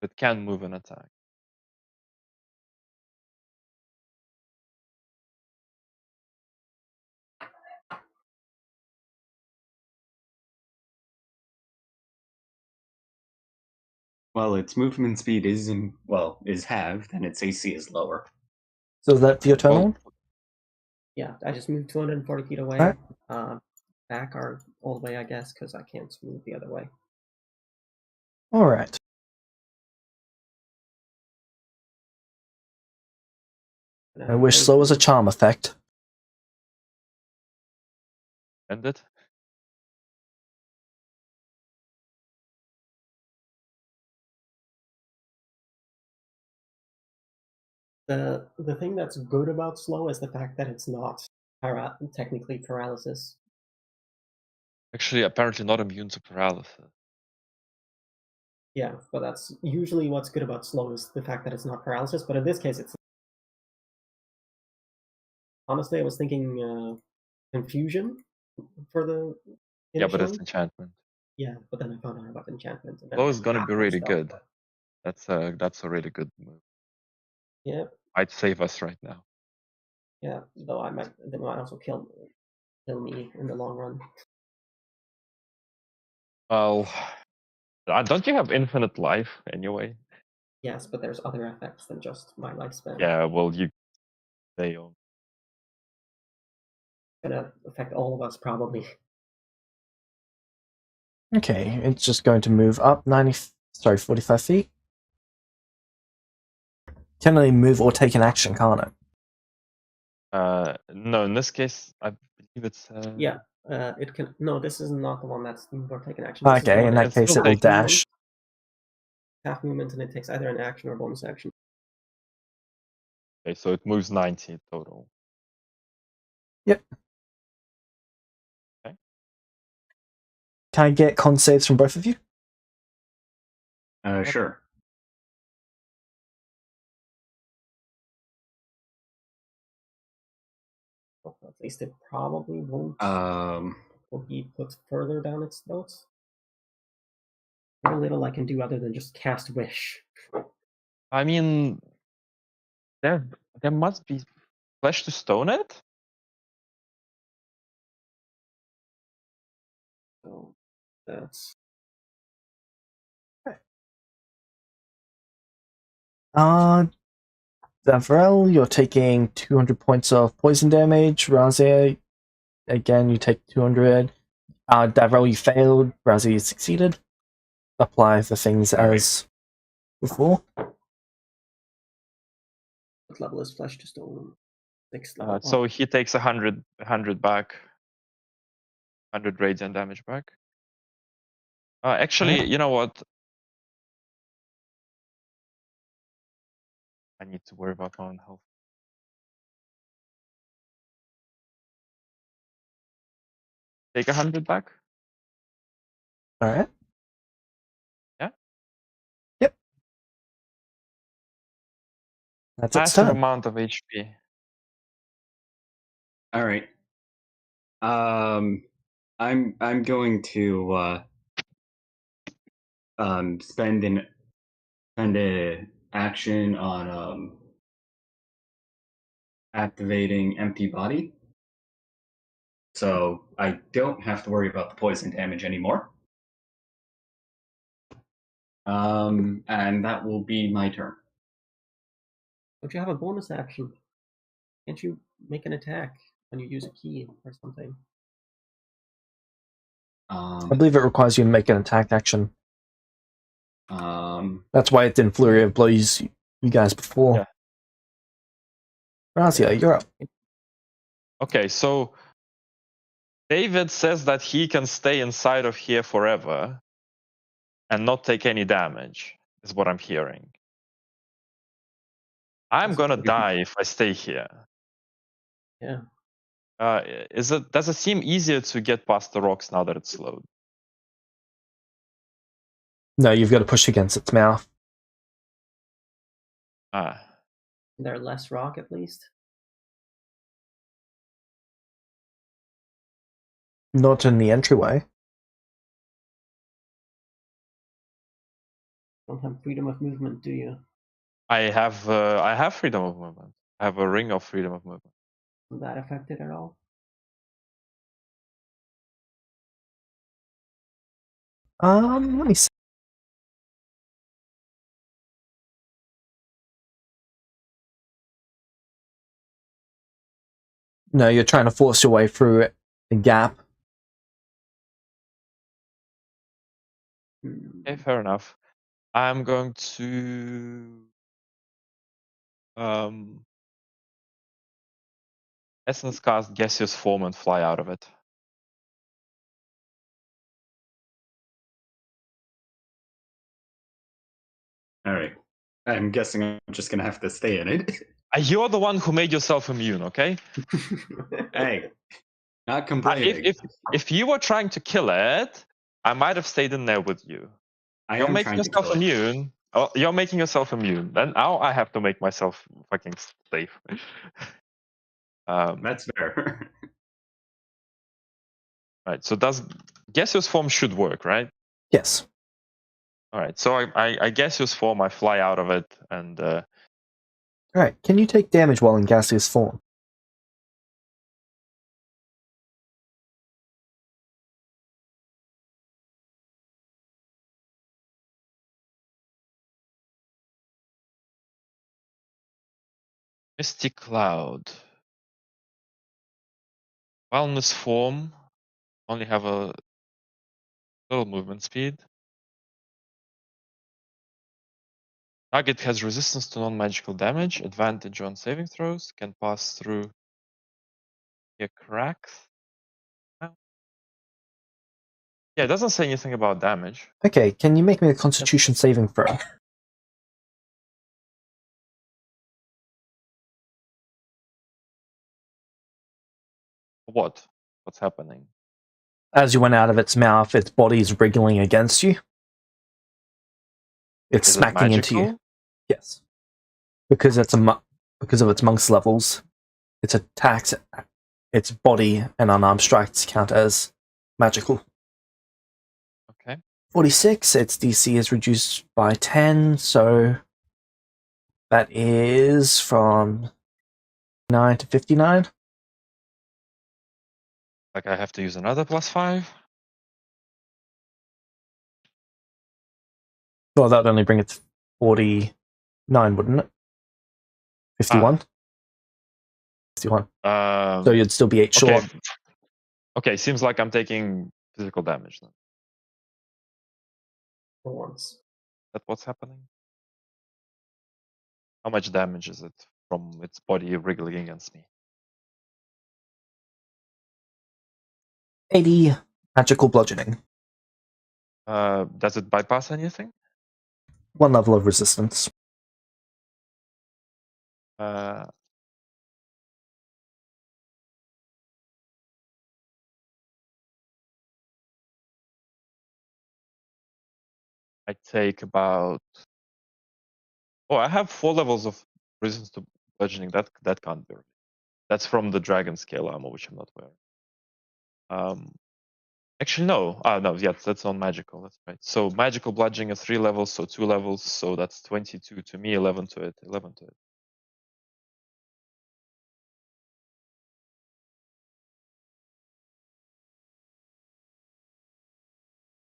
S1: It can move an attack.
S4: Well, its movement speed is halved, and its AC is lower.
S2: So is that for your turn
S1: Well,
S2: on?
S3: Yeah, I just moved 240 feet away.
S2: Alright.
S3: Back or all the way, I guess, because I can't move the other way.
S2: Alright. I wish slow was a charm effect.
S1: end it.
S3: The thing that's good about slow is the fact that it's not technically paralysis.
S1: Actually, apparently not immune to paralysis.
S3: Yeah, but that's usually what's good about slow is the fact that it's not paralysis. But in this case, it's honestly I was thinking confusion for the
S1: Yeah, but it's
S3: initially.
S1: enchantment.
S3: Yeah, but then I found out about enchantment. And then
S1: Slow
S3: I
S1: is gonna be
S3: half
S1: really
S3: stuff.
S1: good. That's a really good move.
S3: Yeah,
S1: Might save us right now.
S3: yeah. Though they might also kill me in the long run.
S1: Well, don't you have infinite life anyway?
S3: Yes, but there's other effects than just my lifespan.
S1: Yeah, well, they
S3: It's gonna affect all of us probably.
S2: Okay, it's just going to move up 45 feet. Can only move or take an action, can't it?
S1: No, in this case, I believe it's.
S3: Yeah, it can. No, this is not the one that's move or take an action. This is the
S2: Okay,
S3: one
S2: in
S3: that
S2: that case it will
S3: half movement-
S2: dash.
S3: Half movement, and it takes either an action or a bonus action.
S1: Okay, so it moves 90 total.
S2: Yep.
S1: Okay.
S2: Can I get con saves from both of you?
S4: Sure.
S3: Well, at least it probably won't. Will be put further down its throat. Very little I can do other than just cast wish.
S1: I mean, there must be flesh to stone it.
S3: So that's
S2: Davrel, you're taking 200 points of poison damage. Razia, again, you take 200. Davrel, you failed. Razia, you succeeded. Apply the things as before.
S3: what level is flesh to stone? 6th level.
S1: So he takes 100 back. 100 radiant damage back. Actually, you know what? I need to worry about my own health. Take 100 back.
S2: All right.
S1: Yeah.
S2: Yep. That's its
S1: Massive
S2: turn.
S1: amount of HP.
S4: All right. I'm going to spend an action on activating empty body, so I don't have to worry about the poison damage anymore. And that will be my turn.
S3: Don't you have a bonus action? Can't you make an attack when you use a key or something?
S2: I believe it requires you to make an attack action.
S4: Um,
S2: That's why it didn't flurry of blows you guys before.
S1: Yeah.
S2: Razia, you're up.
S1: Okay, so David says that he can stay inside of here forever and not take any damage, is what I'm hearing. I'm gonna die if I stay here.
S3: Yeah.
S1: Does it seem easier to get past the rocks now that it's slowed?
S2: No, you've got to push against its mouth.
S1: Ah.
S3: Is there less rock at least?
S2: Not in the entryway.
S3: Don't have freedom of movement, do you?
S1: I have freedom of movement. I have a ring of freedom of movement.
S3: Is that affected at all?
S2: Let me see. No, you're trying to force your way through the gap.
S1: Okay, fair enough. I'm going to essence cast gaseous form and fly out of it.
S4: All right. I'm guessing I'm just gonna have to stay in it.
S1: You're the one who made yourself immune, okay?
S4: Hey, not complaining.
S1: If you were trying to kill it, I might have stayed in there with you.
S4: I
S1: You're
S4: am
S1: making
S4: trying to
S1: yourself
S4: kill it.
S1: immune. Oh, you're making yourself immune. Then now I have to make myself fucking safe.
S4: That's fair.
S1: Right. So does gaseous form should work, right?
S2: Yes.
S1: All right. So I gaseous form. I fly out of it, and
S2: Alright, can you take damage while in gaseous form?
S1: misty cloud. Wellness form. Only have a little movement speed. Target has resistance to non-magical damage, advantage on saving throws, can pass through cracks. Yeah, it doesn't say anything about damage.
S2: Okay, can you make me a constitution saving throw?
S1: What? What's happening?
S2: As you went out of its mouth, its body is wriggling against you. It's
S1: Is it
S2: smacking into you.
S1: magical?
S2: Yes. Because it's because of its monk's levels, its attacks, its body and unarmed strikes count as magical.
S1: Okay.
S2: 46, its DC is reduced by 10, so that is from 9 to 59.
S1: Like I have to use another +5?
S2: Well, that would only bring it to 49, wouldn't it? 51? 51. So you'd still be 8 short.
S1: Okay, seems like I'm taking physical damage then.
S3: For once.
S1: That's what's happening? How much damage is it from its body wriggling against me?
S2: 80 magical bludgeoning.
S1: Does it bypass anything?
S2: 1 level of resistance.
S1: I take about... Oh, I have 4 levels of resistance to bludgeoning. That can't be right. That's from the dragon scale armor, which I'm not wearing. Actually, no. No, yeah, that's on magical. That's right. So magical bludgeoning is 3 levels, so 2 levels. So that's 22 to me, 11 to it, 11 to it.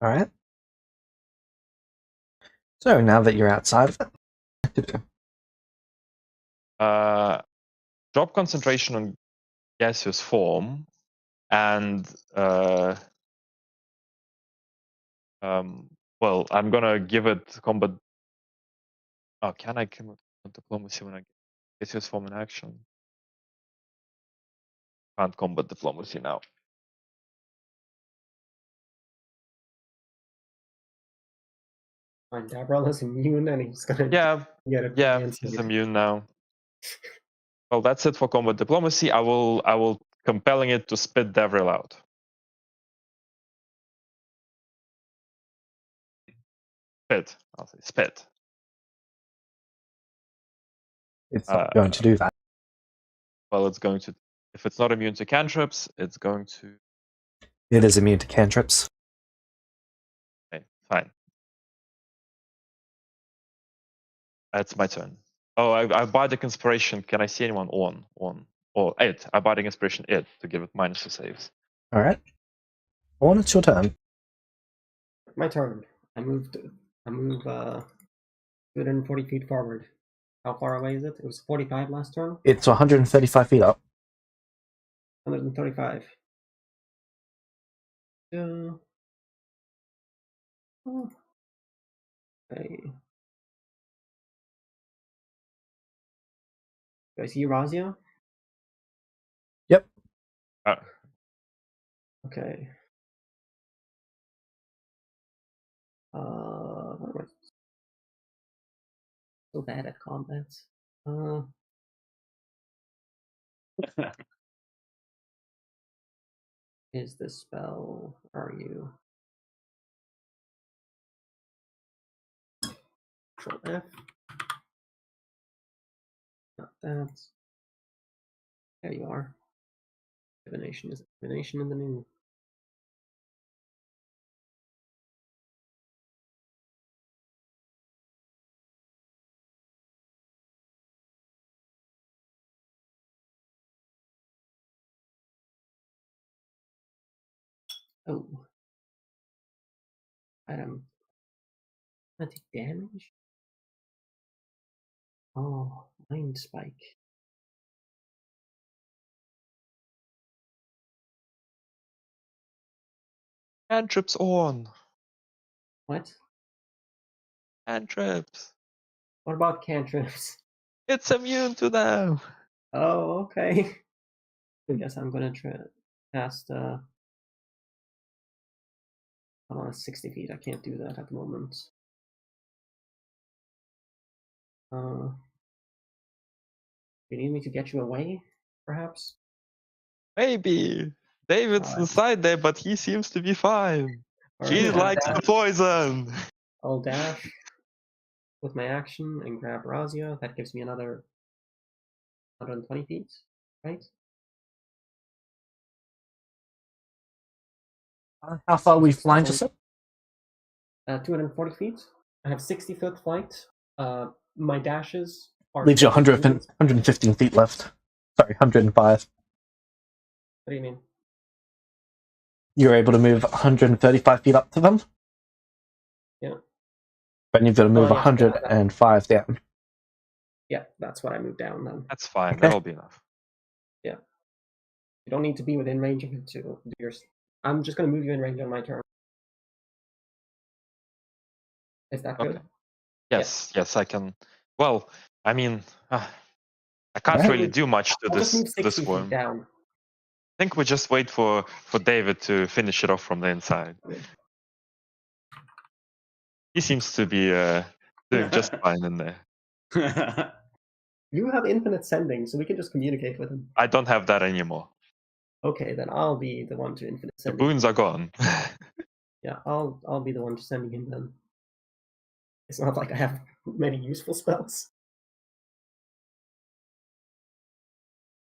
S2: Alright. So now that you're outside of it,
S1: Drop concentration on gaseous form, and well, I'm gonna give it combat. Oh, can I combat diplomacy when I get gaseous form in action? Can't combat diplomacy now.
S3: Fine, Gabriel is immune and he's gonna get it.
S1: Yeah, he's immune now. Well, that's it for combat diplomacy. I will compelling it to spit Devril out. Spit. I'll say spit.
S2: it's not going to do that.
S1: Well, it's going to. If it's not immune to cantrips, it's going to.
S2: It is immune to cantrips.
S1: Okay, fine. That's my turn. Oh, I bardic inspiration. Can I see anyone on? Or it? I bardic inspiration it to give it -2 saves.
S2: All right. Orn, it's your turn.
S3: My turn. I move 240 feet forward. How far away is it? It was 45 last turn.
S2: It's 135 feet up.
S3: 135. Okay. Do I see Razia?
S2: Yep.
S3: Okay. What am I so bad at combat? Is this spell? Are you? Control F. Not that. There you are. Divination is divination in the new. Oh. I'm gonna take damage. Oh, mind spike.
S1: Cantrips on.
S3: What?
S1: Cantrips.
S3: What about cantrips?
S1: It's immune to them.
S3: Oh, okay. I guess I'm gonna cast I'm on 60 feet. I can't do that at the moment. Do you need me to get you away, perhaps?
S1: Maybe. David's inside there, but he seems to be fine. She
S3: Alright,
S1: likes the poison.
S3: I'll dash with my action and grab Razia. That gives me another 120 feet, right?
S2: How far are we flying to sit?
S3: 240 feet. I have 60-foot flight. My dashes are...
S2: Leaves you 115 feet left. Sorry, 105.
S3: What do you mean?
S2: You're able to move 135 feet up to them?
S3: Yeah.
S2: But you've got to move
S3: yeah,
S2: 105 down.
S3: Yeah, that's what I moved down then.
S1: That's fine.
S2: Okay.
S1: That'll be enough.
S3: Yeah. You don't need to be within range of it to do your... I'm just going to move you in range on my turn. Is that good?
S1: Yes, yes, I can. Well, I mean, I can't really do much to
S3: I'll just move 60
S1: this
S3: feet
S1: one.
S3: down.
S1: I think we just wait for David to finish it off from the inside. He seems to be doing just fine in there.
S3: You have infinite sending, so we can just communicate with him.
S1: I don't have that anymore.
S3: Okay, then I'll be the one to infinite
S1: The
S3: sending.
S1: boons are gone.
S3: Yeah, I'll be the one to sending him then. It's not like I have many useful spells.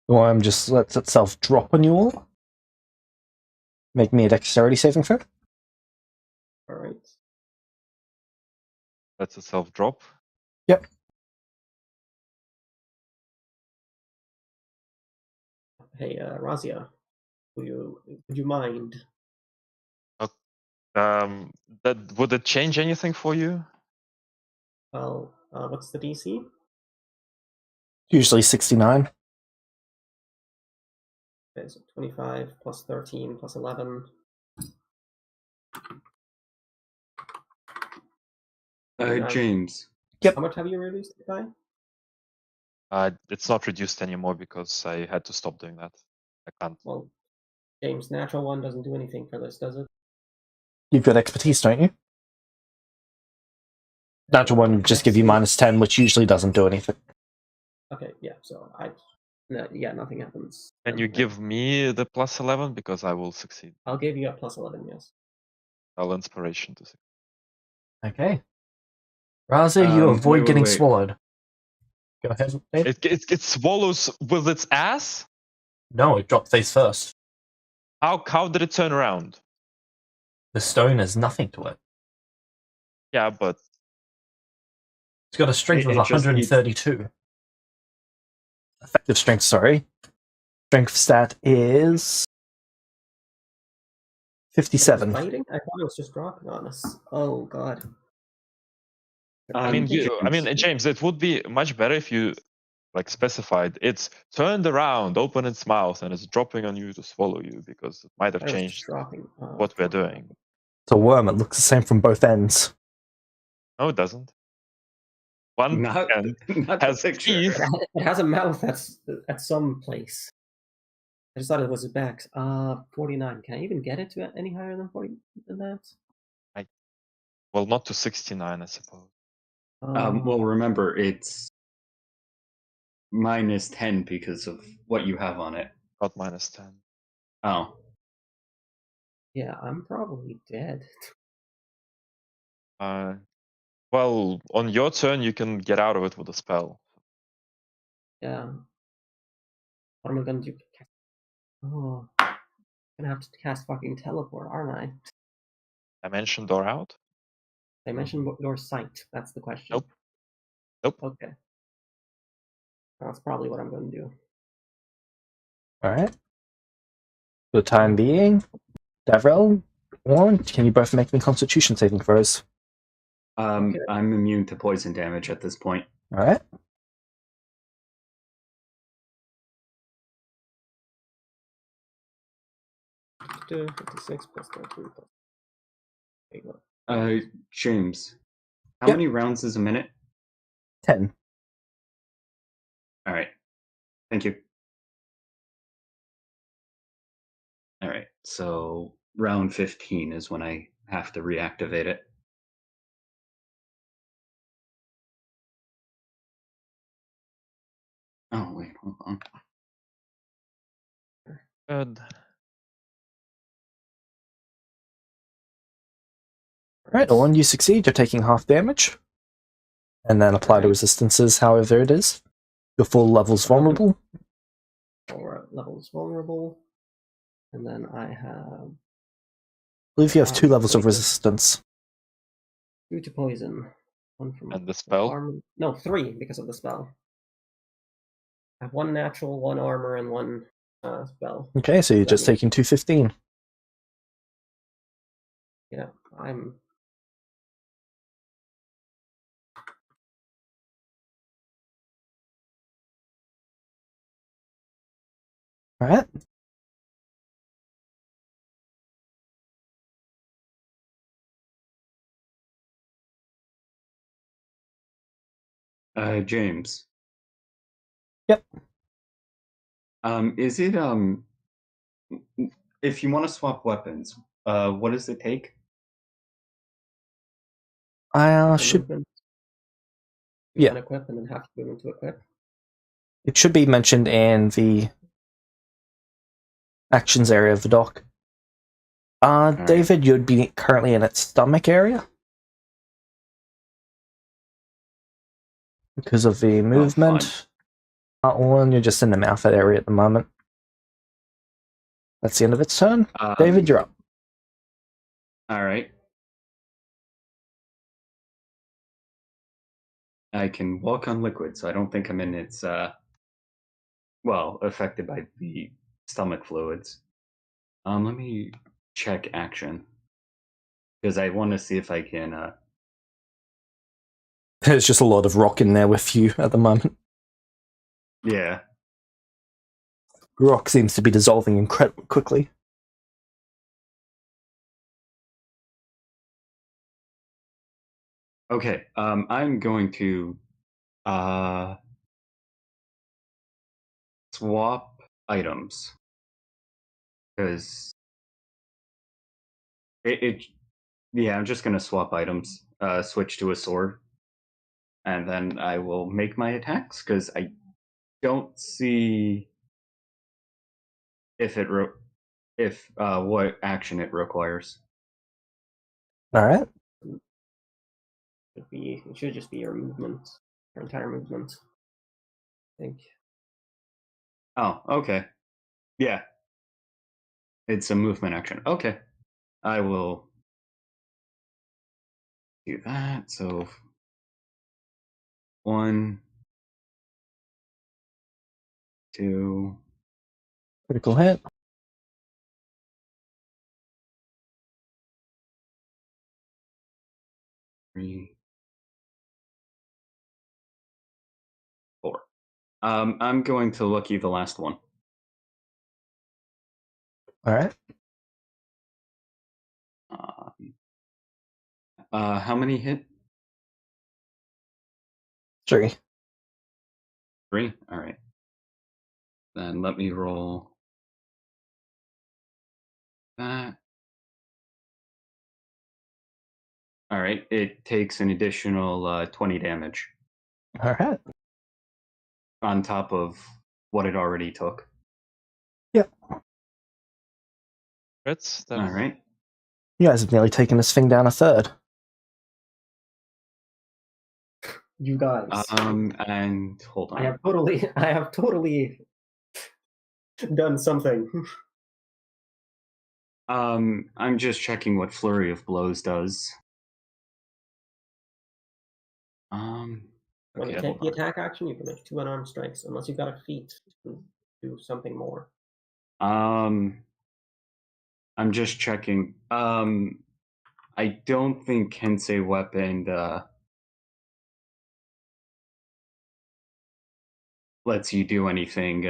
S2: Worm just lets itself drop on you all. Make me a dexterity saving throw.
S3: Alright.
S1: That's a self drop.
S2: Yep.
S3: Hey, Razia, would you mind?
S1: Would it change anything for you?
S3: Well, what's the DC?
S2: Usually 69.
S3: Okay, so 25 plus 13 plus 11.
S4: James.
S2: Yep.
S3: How much have you reduced it by?
S1: It's not reduced anymore because I had to stop doing that. I can't.
S3: Well, James, natural 1 doesn't do anything for this, does it?
S2: You've got expertise, don't you? Natural 1 would just give you -10, which usually doesn't do anything.
S3: Okay, yeah, so nothing happens.
S1: Can you give me the plus 11 because I will succeed?
S3: I'll give you a plus 11, yes.
S1: I'll inspiration to succeed.
S2: Okay. Raza, you avoid getting swallowed. Go ahead, Dave.
S1: It swallows with its ass?
S2: No, it dropped face first.
S1: How did it turn around?
S2: The stone has nothing to it.
S1: Yeah, but
S2: It's got a strength of 132. Effective strength, sorry. Strength stat is 57.
S3: Fighting? I thought it was just dropping on us. Oh god.
S1: James, it would be much better if you like specified. It's turned around, open its mouth, and it's dropping on you to swallow you because it might have
S3: I was just
S1: changed
S3: dropping.
S1: what we're
S3: dropping.
S1: doing.
S2: It's a worm. It looks the same from both ends.
S1: No, it doesn't. One
S4: Not,
S1: end
S4: not the
S1: has
S4: picture.
S1: teeth.
S3: It has a mouth that's at some place. I just thought it was a back. 49. Can I even get it to any higher than 40 than that?
S1: Well, not to 69, I suppose.
S4: Well, remember, it's -10 because of what you have on it.
S1: Not -10.
S4: Oh.
S3: Yeah, I'm probably dead.
S1: Well, on your turn, you can get out of it with a spell.
S3: Yeah. What am I gonna do? Oh, I'm gonna have to cast fucking teleport, aren't I?
S1: Dimension door out?
S3: Dimension door sight. That's the question.
S1: Nope. Nope.
S3: Okay. That's probably what I'm going to do.
S2: Alright. For the time being, Davrel, Warren, can you both make me constitution saving throws?
S3: Okay.
S4: I'm immune to poison damage at this point.
S2: Alright.
S3: Do 56 plus 13 plus 8.
S4: James, how
S2: Yep.
S4: many rounds is a minute?
S2: 10.
S4: All right. Thank you. All right. So round 15 is when I have to reactivate it. Oh, wait, hold on.
S1: Good.
S2: Alright, Warren, you succeed. You're taking half damage. And then apply the resistances however it is. Your full level's vulnerable.
S3: 4 levels vulnerable. And then I have
S2: I believe you have 2 levels of resistance.
S3: 2 to poison. 1 from
S1: And the spell?
S3: armor. No, 3 because of the spell. I have 1 natural, 1 armor, and 1 spell.
S2: Okay, so you're just taking 215.
S3: Yeah, I'm.
S2: Alright.
S4: James.
S2: Yep.
S4: Is it if you want to swap weapons, what does it take?
S2: Should
S3: Movement.
S2: Yeah.
S3: Unequip and then have to move into equip.
S2: It should be mentioned in the actions area of the dock. David, you'd be currently in its stomach area. Because of the movement. One, you're just in the mouth area at the moment. That's the end of its turn. David, you're up.
S4: All right. I can walk on liquid, so I don't think I'm in its, affected by the stomach fluids. Let me check action. Because I want to see if I can,
S2: There's just a lot of rock in there with you at the moment.
S4: Yeah.
S2: Rock seems to be dissolving incredibly quickly.
S4: Okay, I'm going to swap items because yeah, I'm just gonna swap items, switch to a sword, and then I will make my attacks because I don't see if what action it requires.
S2: All right.
S3: It should just be your movement, your entire movement. I think.
S4: Oh, okay. Yeah. It's a movement action. Okay. I will do that. So 1, 2,
S2: Critical hit.
S4: 3, 4. I'm going to lucky the last one.
S2: All right.
S4: How many hit?
S2: 3.
S4: 3? Alright. Then let me roll that. Alright, it takes an additional 20 damage
S2: All right.
S4: on top of what it already took.
S1: Crits. That's
S4: Alright.
S2: You guys have nearly taken this thing down a third.
S3: You guys.
S4: And hold on.
S3: I have totally done something.
S4: I'm just checking what Flurry of Blows does.
S3: When
S4: Okay,
S3: you take
S4: hold
S3: the
S4: on.
S3: attack action, you can make 2 unarmed strikes, unless you've got a feat to do something more.
S4: I'm just checking. I don't think Kensei Weapon lets you do anything.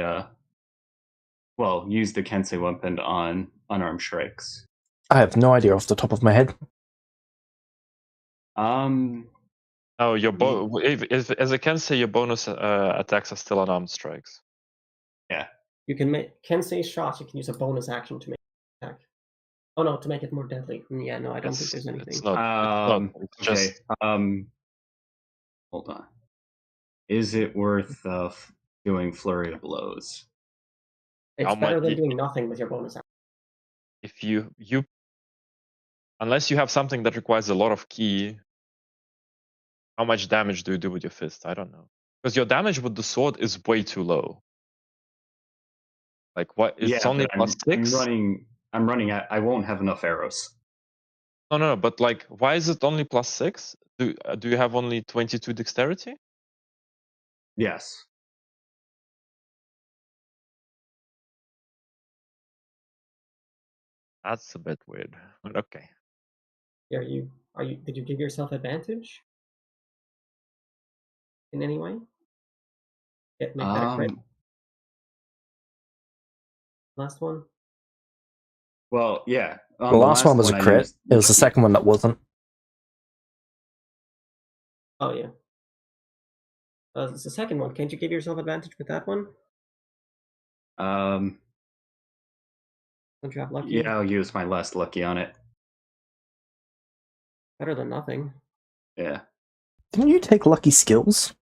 S4: Well, use the Kensei Weapon on unarmed strikes.
S2: I have no idea off the top of my head.
S1: Oh, your if as I can say, your bonus attacks are still unarmed strikes.
S4: Yeah.
S3: You can make Kensei shots. You can use a bonus action to make an attack. Oh no, to make it more deadly. Yeah, no, I don't think there's anything.
S1: It's not. It's
S4: Okay.
S1: just
S4: Hold on. Is it worth doing Flurry of Blows?
S3: It's better than doing nothing with your bonus action.
S1: If you unless you have something that requires a lot of ki, how much damage do you do with your fist? I don't know, because your damage with the sword is way too low. Like what? It's only plus 6.
S4: I'm running at. I won't have enough arrows.
S1: No. But like, why is it only plus 6? Do you have only 22 dexterity?
S4: Yes.
S1: That's a bit weird. But okay.
S3: Did you give yourself advantage in any way? Make that a crit. Last one.
S4: Well, yeah.
S2: The last one was a crit. It was the second one that wasn't.
S3: Oh yeah. It's the second one. Can't you give yourself advantage with that one? Don't you have lucky?
S4: Yeah, I'll use my last lucky on it.
S3: Better than nothing.
S4: Yeah.
S2: Didn't you take lucky skills?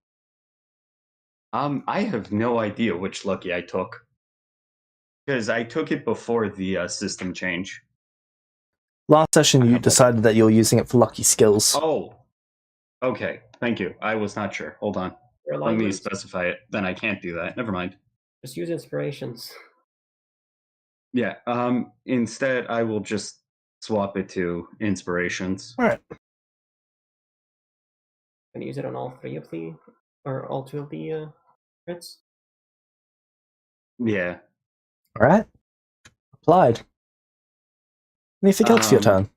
S4: I have no idea which lucky I took. Because I took it before the system change.
S2: Last session, you decided that you were using it for lucky skills.
S4: Oh. Okay. Thank you. I was not sure. Hold on. Let me specify it. Then I can't do that. Never mind.
S3: Just use inspirations.
S4: Yeah. Instead, I will just swap it to inspirations.
S2: All right.
S3: Can you use it on all 3 of the, or all 2 of the crits?
S4: Yeah.
S2: All right. Applied. Anything else for your turn?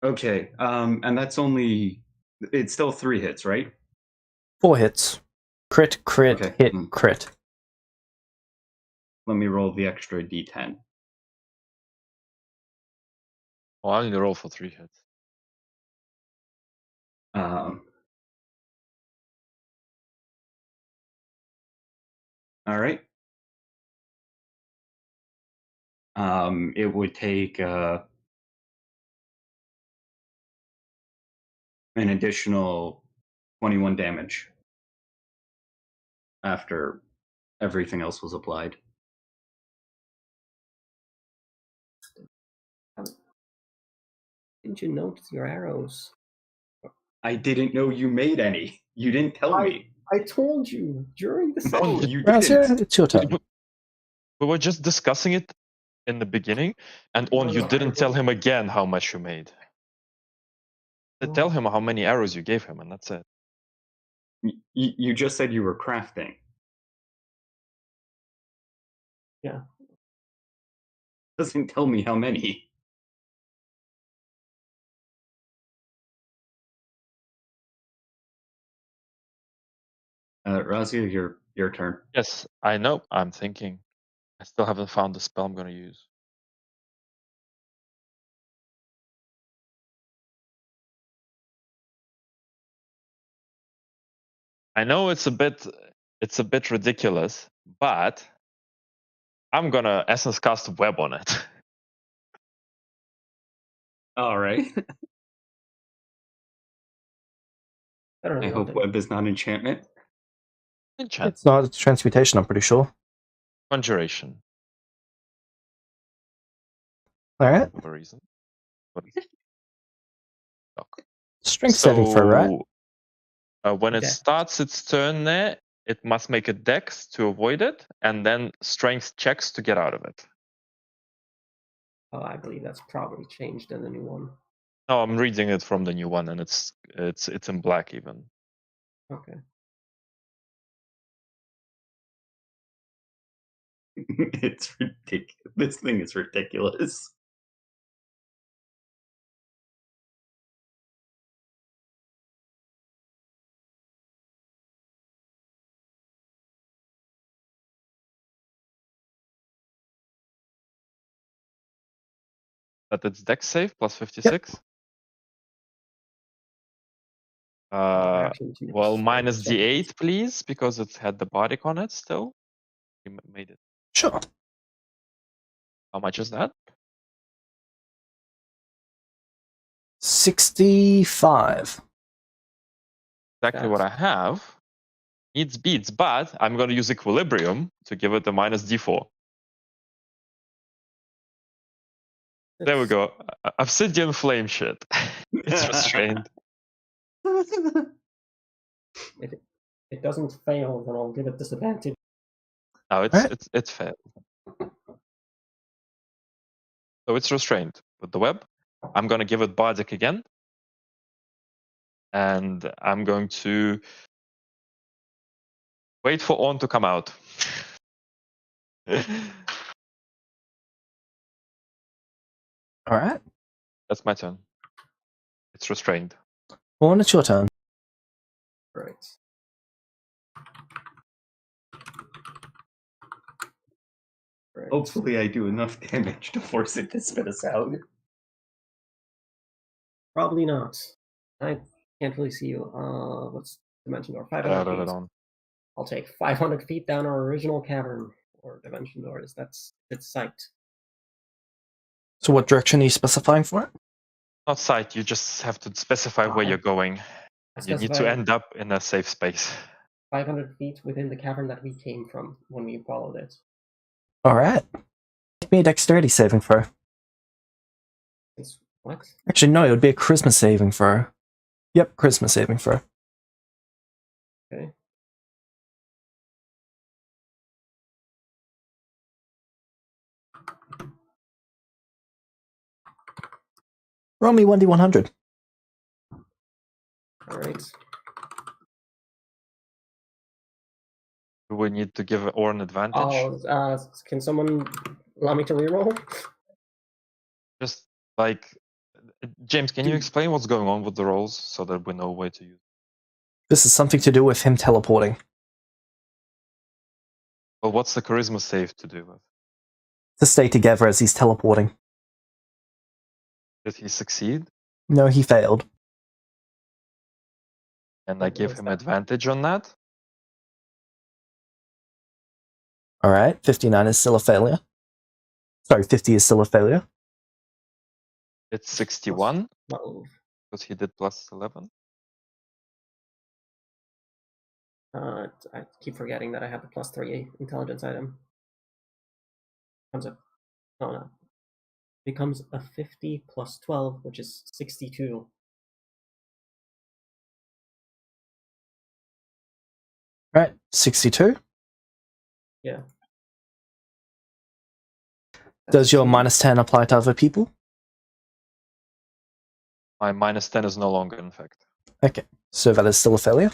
S4: Okay. And that's only. It's still 3 hits, right?
S2: 4 hits. Crit, crit,
S4: Okay.
S2: hit, crit.
S4: Let me roll the extra d10.
S1: Well, I need to roll for 3 hits.
S4: All right. It would take an additional 21 damage after everything else was applied.
S3: Didn't you notice your arrows?
S4: I didn't know you made any. You didn't tell me.
S3: I told you during the session.
S4: No, you didn't.
S2: It's your turn.
S1: We were just discussing it in the beginning, and you didn't tell him again how much you made. Tell him how many arrows you gave him, and that's it.
S4: You just said you were crafting.
S3: Yeah.
S4: Doesn't tell me how many. Razia, your turn.
S1: Yes, I know. I'm thinking. I still haven't found the spell I'm going to use. I know it's a bit ridiculous, but I'm gonna essence cast web on it.
S4: All right.
S3: I don't really
S4: I
S3: want
S4: hope
S3: to.
S4: web is not enchantment.
S1: Enchant.
S2: It's not, it's transmutation, I'm pretty sure.
S1: Conjuration.
S2: Alright.
S1: For a reason. What is it? Okay.
S2: Strength saving throw, right?
S1: When it
S3: Okay.
S1: starts its turn there, it must make a dex to avoid it, and then strength checks to get out of it.
S3: Oh, I believe that's probably changed in the new one.
S1: No, I'm reading it from the new one, and it's in black even.
S3: Okay.
S4: It's ridiculous. This thing is ridiculous.
S1: That it's dex save plus 56.
S3: Actually, need to make a
S1: Well,
S3: strength
S1: minus
S3: check.
S1: d8, please, because it had the bardic on it still. You made it.
S2: Sure.
S1: How much is that?
S2: 65.
S1: Exactly what I have. Needs beats, but I'm going to use equilibrium to give it a minus d4. There we go. Obsidian flame shit. It's restrained.
S3: If it doesn't fail, then I'll give it disadvantage.
S1: No,
S2: Right.
S1: it's failed. So it's restrained with the web. I'm going to give it bardic again. And I'm going to wait for On to come out.
S2: Alright.
S1: That's my turn. It's restrained.
S2: Well, it's your turn.
S3: Right. Right.
S4: Hopefully, I do enough damage to force it to spit us out.
S3: Probably not. I can't really see you. What's dimension door? 500 feet. I'll take 500 feet down our original cavern or dimension doors. That's its sight.
S2: So what direction are you specifying for it?
S1: Not sight, you just have to specify where you're going. You need to end up in a safe space.
S3: 500 feet within the cavern that we came from when we followed it.
S2: Alright. Give me a dexterity saving throw.
S3: It's what?
S2: Actually, no, it would be a charisma saving throw. Yep, charisma saving throw.
S3: Okay.
S2: Roll me 1d100.
S3: Alright.
S1: Do we need to give Or an advantage?
S3: Oh, can someone allow me to reroll?
S1: Just like James, can you explain what's going on with the rolls so that we know where to use?
S2: This is something to do with him teleporting.
S1: Well, what's the charisma save to do with?
S2: To stay together as he's teleporting.
S1: Did he succeed?
S2: No, he failed.
S1: And I give him advantage on that?
S2: Alright, 59 is still a failure. Sorry, 50 is still a failure.
S1: It's 61
S3: 12.
S1: because he did plus 11.
S3: I keep forgetting that I have the +3 intelligence item. Becomes a 50 plus 12, which is 62.
S2: Alright, 62.
S3: Yeah.
S2: Does your minus 10 apply to other people?
S1: My minus 10 is no longer in effect.
S2: Okay, so that is still a failure.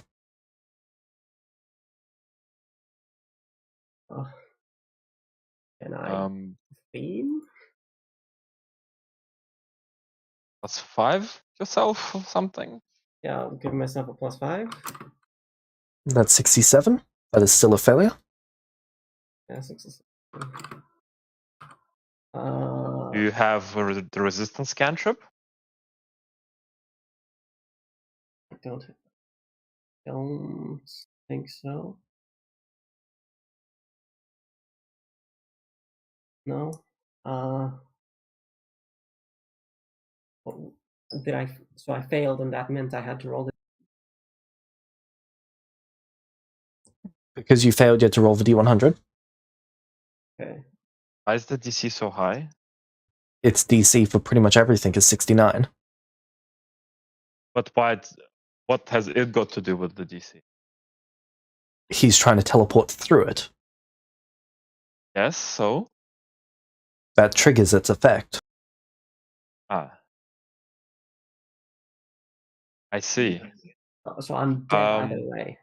S3: Can I theme?
S1: +5 yourself or something?
S3: Yeah, I'll give myself a +5.
S2: That's 67. That is still a failure.
S3: Yeah, 67.
S1: Do you have the resistance cantrip?
S3: I don't think so. No. Did I? So I failed, and that meant I had to roll the.
S2: Because you failed, you had to roll the D100.
S3: Okay.
S1: Why is the DC so high?
S2: Its DC for pretty much everything is 69.
S1: But what has it got to do with the DC?
S2: He's trying to teleport through it.
S1: Yes, so?
S2: That triggers its effect.
S1: Ah. I see.
S3: So I'm dead either way.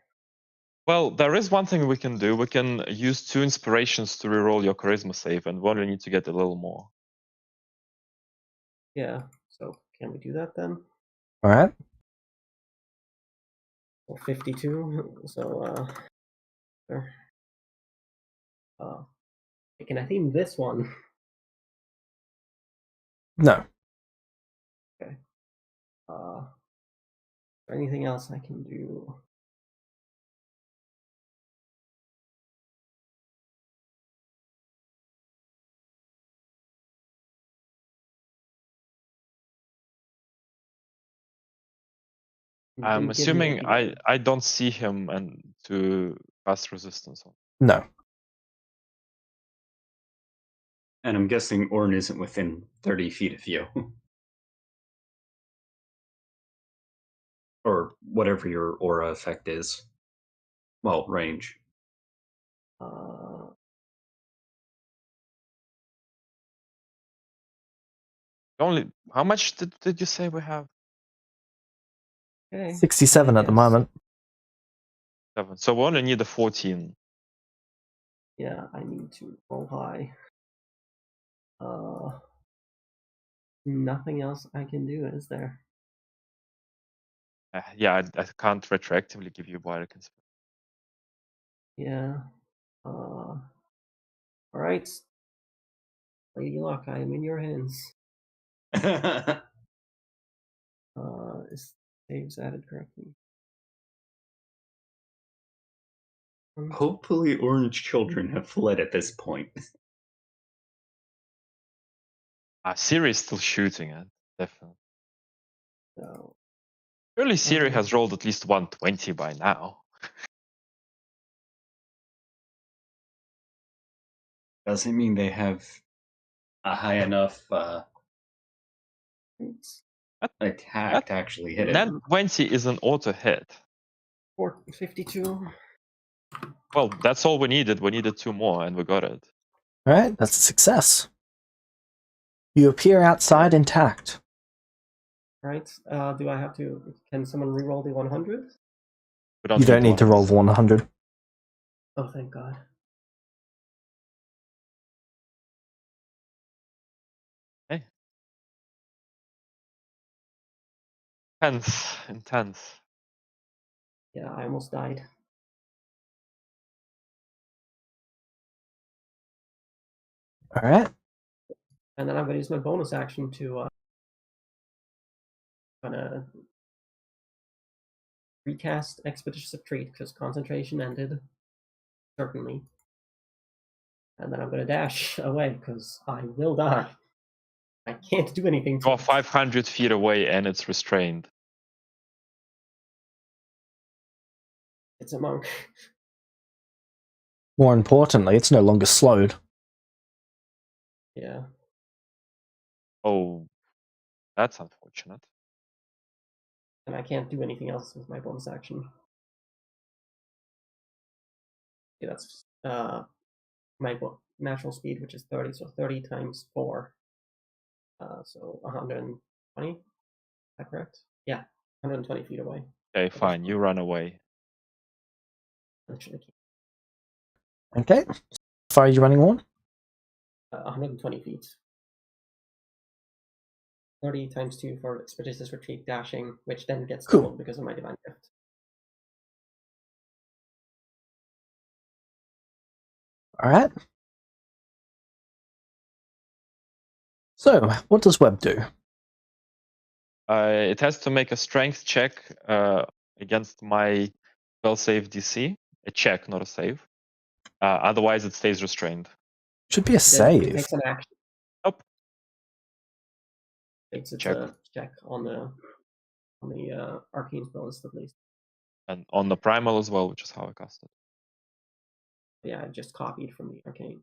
S1: Well, there is one thing we can do. We can use 2 inspirations to reroll your charisma save, and we only need to get a little more.
S3: Yeah. So can we do that then?
S2: All right.
S3: Or 52. So sure. Can I theme this one?
S2: No.
S3: Okay. Is there anything else I can do?
S1: I'm assuming I don't see him and to cast resistance on.
S2: No.
S4: And I'm guessing Orn isn't within 30 feet of you. Or whatever your aura effect is. Well, range.
S1: Only how much did you say we have?
S3: Okay.
S2: 67 at the moment.
S1: 7. So we only need a 14.
S3: Yeah, I need to roll high. Nothing else I can do, is there?
S1: Yeah, I can't retroactively give you wider conspiracy.
S3: Yeah. All right. Lady Luck, I am in your hands. Is saves added correctly?
S4: Hopefully orange children have fled at this point.
S1: Siri is still shooting it, definitely.
S3: So,
S1: Surely Siri has rolled at least 120 by now.
S4: Doesn't mean they have a high enough attack to actually hit it.
S1: That 20 is an auto hit.
S3: 52.
S1: Well, that's all we needed. We needed 2 more, and we got it.
S2: All right, that's a success. You appear outside intact.
S3: Right. Do I have to? Can someone reroll the 100?
S2: You don't need to roll 100.
S3: Oh, thank God.
S1: Hey. Intense.
S3: Yeah, I almost died.
S2: All right.
S3: And then I'm going to use my bonus action to recast Expeditious Retreat because concentration ended. Certainly. And then I'm going to dash away because I will die. I can't do anything.
S1: You're 500 feet away and it's restrained.
S3: It's a monk.
S2: More importantly, it's no longer slowed.
S3: Yeah.
S1: Oh, that's unfortunate.
S3: And I can't do anything else with my bonus action. Yeah, that's my natural speed, which is 30, so 30 times 4. So 120. Is that correct? Yeah, 120 feet away.
S1: Okay, fine. You run away.
S2: Okay. How far are you running on?
S3: 120 feet. 30 times 2 for Expeditious Retreat dashing, which then gets doubled because of my Divine Gift.
S2: Alright. So, what does Web do?
S1: It has to make a strength check against my spell save DC. A check, not a save. Otherwise, it stays restrained.
S2: Should be a
S3: It
S2: save.
S3: takes an action.
S1: Nope.
S3: It's
S1: Check.
S3: a check on the arcane spell list at least.
S1: And on the primal as well, which is how I cast it.
S3: Yeah, I just copied from the arcane.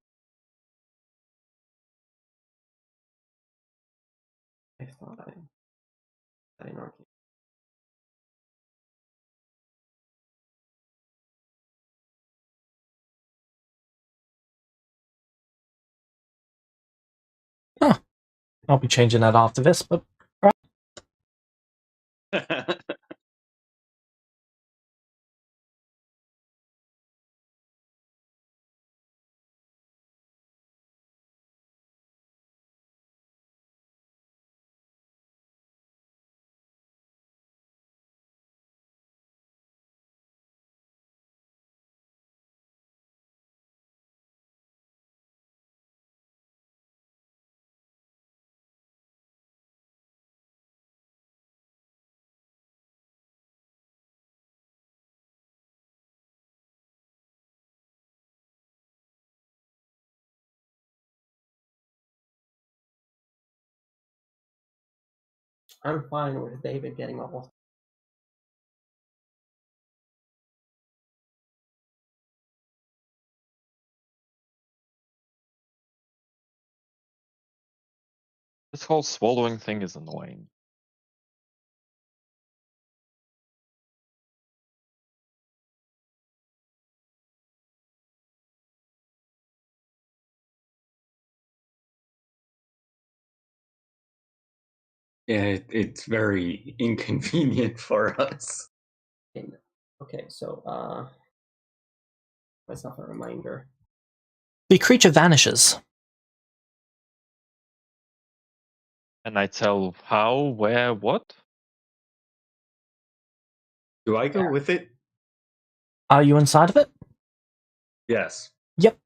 S3: I thought I had an arcane.
S2: Huh. I'll be changing that after this, but
S3: I'm fine with David getting off.
S1: This whole swallowing thing is annoying.
S4: Yeah, it's very inconvenient for us.
S3: Okay, so myself a reminder.
S2: the creature vanishes.
S1: And I tell how, where, what?
S4: Do I go with it?
S2: Are you inside of it?
S4: Yes.
S2: Yep.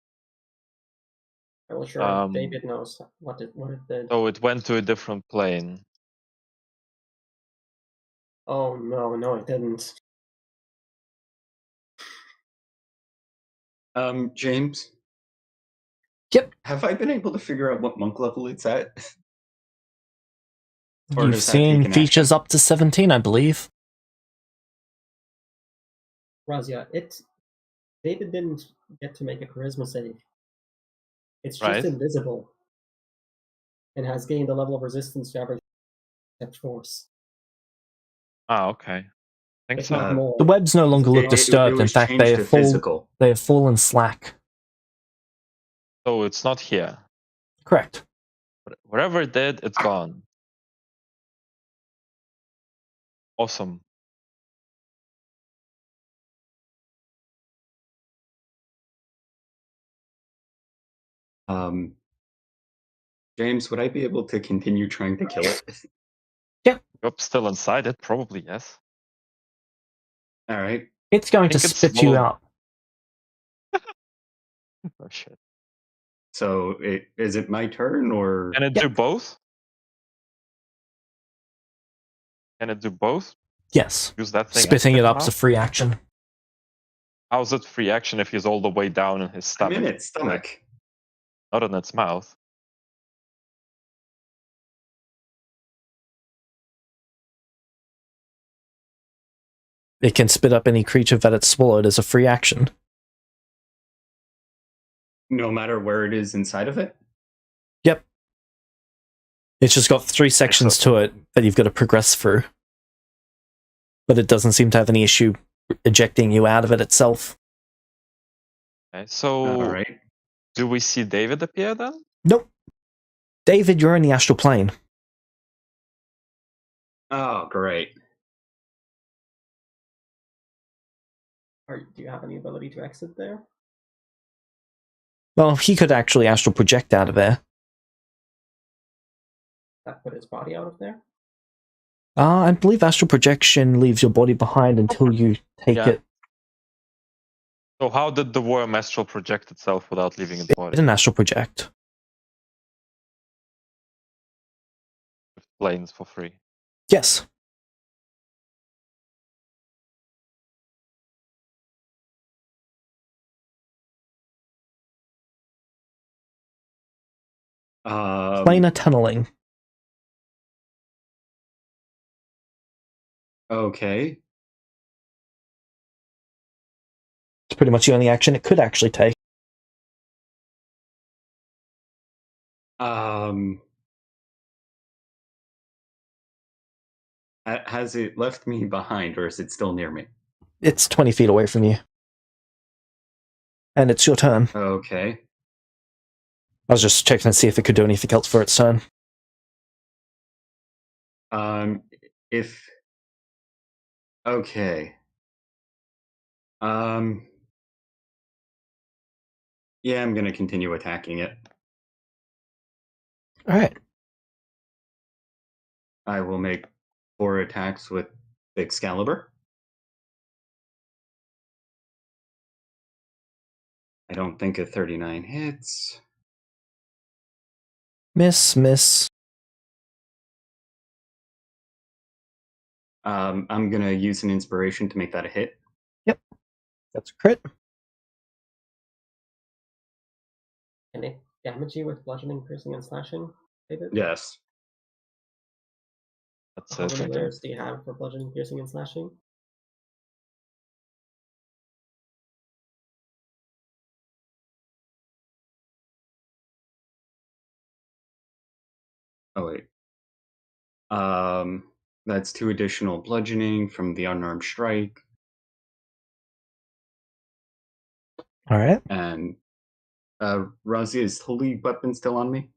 S3: I'm sure David knows what it did.
S1: So it went to a different plane.
S3: Oh no, it didn't.
S4: James?
S2: Yep.
S4: Have I been able to figure out what monk level it's at? Or
S2: You've
S4: does that take
S2: seen
S4: an
S2: features
S4: action?
S2: up to 17, I believe.
S3: Razia, David didn't get to make a charisma save. It's
S1: Right.
S3: just invisible and has gained a level of resistance to everything except force.
S1: Ah, okay. Think
S3: If
S1: so.
S3: not more.
S2: The webs no longer look
S4: It
S2: disturbed. In
S4: was
S2: fact,
S4: changed
S2: they
S4: to
S2: have
S4: physical.
S2: fallen slack.
S1: So it's not here.
S2: Correct.
S1: Wherever it did, it's gone. Awesome.
S4: James, would I be able to continue trying to kill it?
S1: You're still inside it, probably, yes.
S4: All right.
S2: It's going to
S1: think it's
S2: spit you
S1: swallowed-
S2: out.
S1: Oh shit.
S4: So is it my turn or?
S1: Can it do both? Can it do both?
S2: Yes.
S1: Use that thing. and
S2: Spitting
S1: spit
S2: it
S1: him
S2: up is a
S1: out?
S2: free action.
S1: How's it free action if he's all the way down in his
S4: I'm
S1: stomach?
S4: in its stomach.
S1: Not in its mouth.
S2: It can spit up any creature that it's swallowed as a free action.
S4: No matter where it is inside of it?
S2: Yep. It's just got 3 sections to it that you've got to progress through. But it doesn't seem to have any issue ejecting you out of it itself.
S1: Okay, so
S4: All right.
S1: do we see David appear then?
S2: Nope. David, you're in the astral plane.
S4: Oh, great.
S3: Do you have any ability to exit there?
S2: Well, he could actually astral project out of there.
S3: That put his body out of there?
S2: I believe astral projection leaves your body behind until you take
S1: Yeah.
S2: it.
S1: So how did the worm astral project itself without leaving its
S2: It
S1: body?
S2: did an astral project.
S1: Planes for free.
S2: Yes. Planar tunneling.
S4: Okay.
S2: It's pretty much the only action it could actually take.
S4: Has it left me behind, or is it still near me?
S2: It's 20 feet away from you. And it's your turn.
S4: Okay.
S2: I was just checking to see if it could do anything else for its turn.
S4: If okay. Yeah, I'm gonna continue attacking it.
S2: Alright.
S4: I will make 4 attacks with Excalibur. I don't think a 39 hits.
S2: Miss.
S4: I'm gonna use an inspiration to make that a hit.
S2: Yep. That's a crit.
S3: Can it damage you with bludgeoning, piercing, and slashing, David?
S4: Yes.
S1: That's
S3: How many
S1: it.
S3: layers do you have for bludgeoning, piercing, and slashing?
S4: Oh wait. That's 2 additional bludgeoning from the unarmed strike,
S2: Alright.
S4: and Razia, is holy weapon still on me?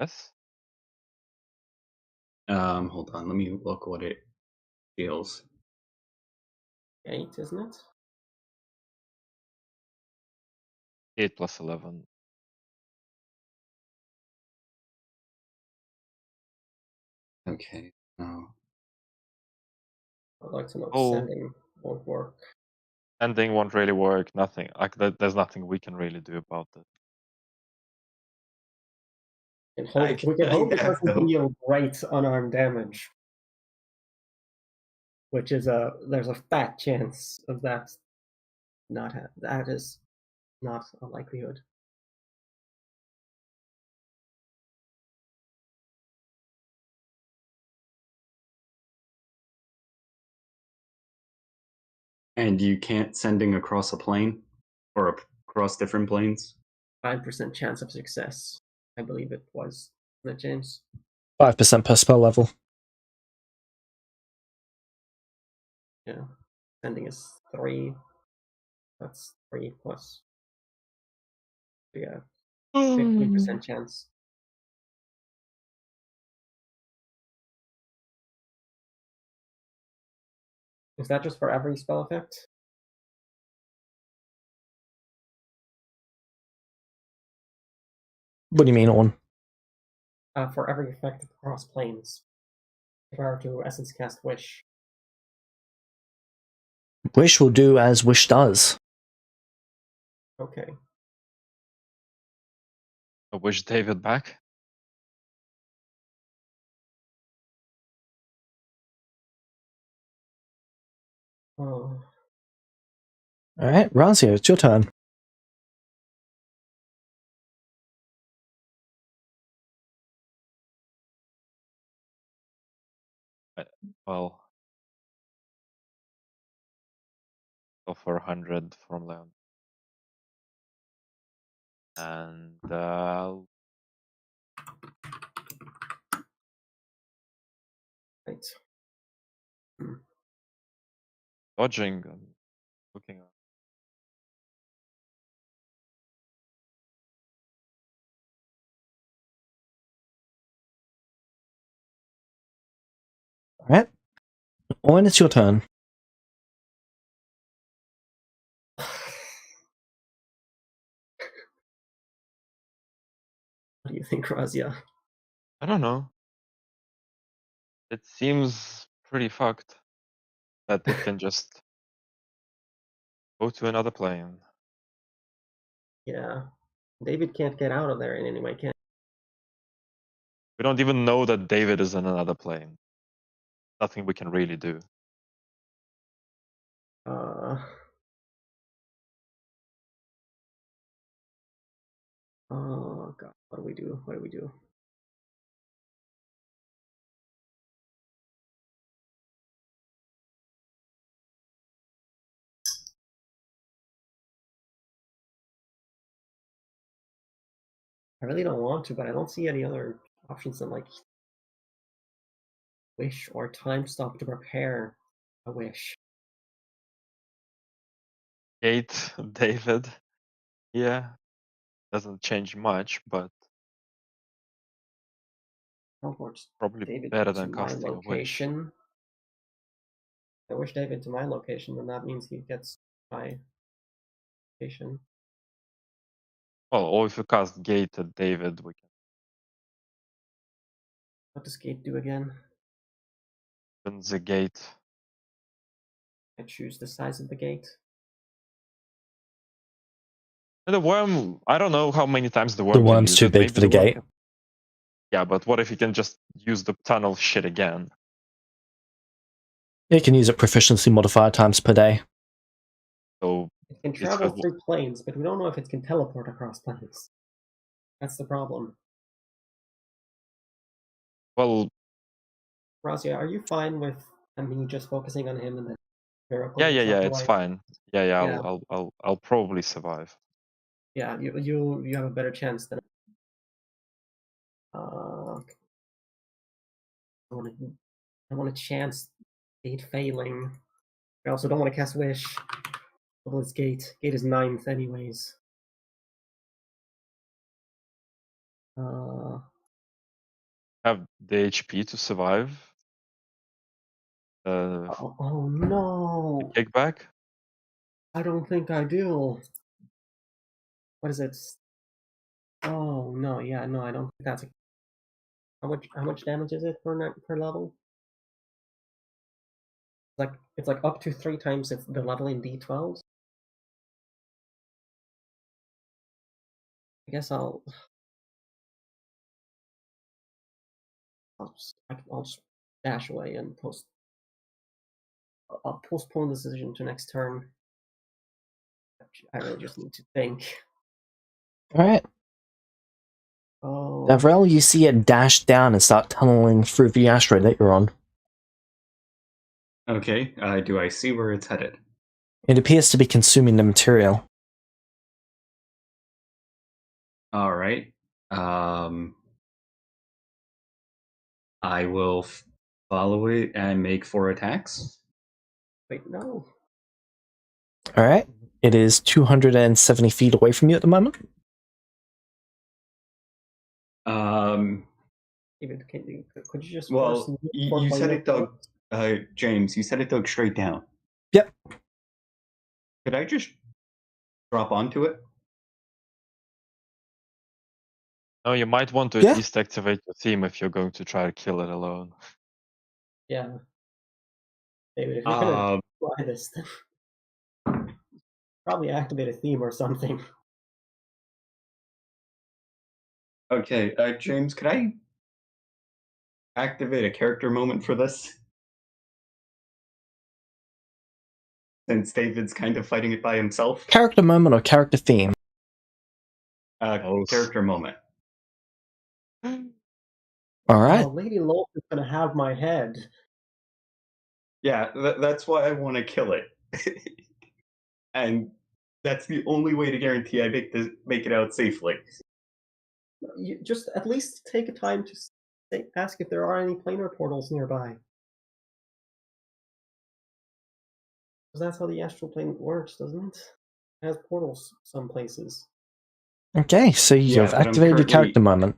S1: Yes.
S4: Hold on, let me look what it deals.
S3: 8, isn't it?
S1: 8 plus 11.
S4: Okay. Oh.
S3: I'd like to know if
S1: Oh.
S3: sending won't work.
S1: Ending won't really work. Nothing. There's nothing we can really do about it.
S3: We can hope it doesn't deal great unarmed damage. Which is there's a fat chance of that that is not a likelihood.
S4: And you can't sending across a plane or across different planes?
S3: 5% chance of success. I believe it was. Isn't it, James?
S2: 5% per spell level.
S3: Yeah. Sending is 3. That's 3 plus. Yeah. 50% chance. Is that just for every spell effect?
S2: What do you mean on?
S3: For every effect across planes. If I were to essence cast Wish.
S2: Wish will do as Wish does.
S3: Okay.
S1: I wish David back.
S3: Oh.
S2: Alright, Razia, it's your turn.
S1: Well, go for 100 from land. And
S3: Right.
S1: dodging and looking at.
S2: Alright. Owen, it's your turn.
S3: What do you think, Razia?
S1: I don't know. It seems pretty fucked that it can just go to another plane.
S3: Yeah. David can't get out of there in any way, can
S1: We don't even know that David is in another plane. Nothing we can really do.
S3: Oh god, what do we do? What do we do? I really don't want to, but I don't see any other options than like wish or time stop to prepare a wish.
S1: Gate David. Yeah. Doesn't change much, but
S3: Teleports
S1: probably
S3: David
S1: better
S3: to
S1: than
S3: my
S1: casting a wish.
S3: location. I wish David to my location, then that means he gets my location.
S1: Well, or if you cast Gate at David, we can
S3: What does gate do again?
S1: open the gate.
S3: I choose the size of the gate.
S1: And the worm, I don't know how many times the worm
S2: The
S1: can
S2: worm's
S1: use
S2: too
S1: it.
S2: big
S1: Maybe
S2: for the
S1: worm
S2: gate.
S1: can- Yeah, but what if you can just use the tunnel shit again?
S2: It can use it proficiency modifier times per day.
S1: So
S3: It can
S1: it's
S3: travel
S1: good.
S3: through planes, but we don't know if it can teleport across planes. That's the problem.
S1: Well,
S3: Razia, are you fine with me just focusing on him and then miracle
S1: yeah,
S3: yourself
S1: it's
S3: away?
S1: fine. Yeah,
S3: Yeah.
S1: I'll probably survive.
S3: Yeah, you have a better chance than I want a chance gate failing. I also don't want to cast wish. Well, it's gate. Gate is 9th anyways.
S1: Have the HP to survive.
S3: Oh no!
S1: Kickback.
S3: I don't think I do. What is it? Oh no, yeah, no, I don't think that's a. How much damage is it per level? It's like up to 3 times the level in D12s. I guess I'll just dash away and I'll postpone the decision to next turn. I really just need to think.
S2: Alright.
S3: Oh,
S2: Navrel, you see it dash down and start tunneling through the asteroid that you're on.
S4: Okay, do I see where it's headed?
S2: It appears to be consuming the material.
S4: All right. I will follow it and make 4 attacks.
S3: wait, no.
S2: Alright. It is 270 feet away from you at the moment.
S3: David, could you just
S4: Well, you said it dug. James, you said it dug straight down.
S2: Yep.
S4: Could I just drop onto it?
S1: No, you might want to at least activate your theme if you're going to try to kill it alone.
S3: Yeah. David, if you're gonna try this, then probably activate a theme or something.
S4: Okay, James, could I activate a character moment for this? Since David's kind of fighting it by himself.
S2: Character moment or character theme?
S4: Character moment.
S2: Alright.
S3: Oh, Lady Loth is gonna have my head.
S4: Yeah, that's why I want to kill it. And that's the only way to guarantee I make it out safely.
S3: You just at least take a time to ask if there are any planar portals nearby. Because that's how the astral plane works, doesn't it? It has portals some places.
S2: Okay, so you've
S4: but I'm
S2: activated your character moment.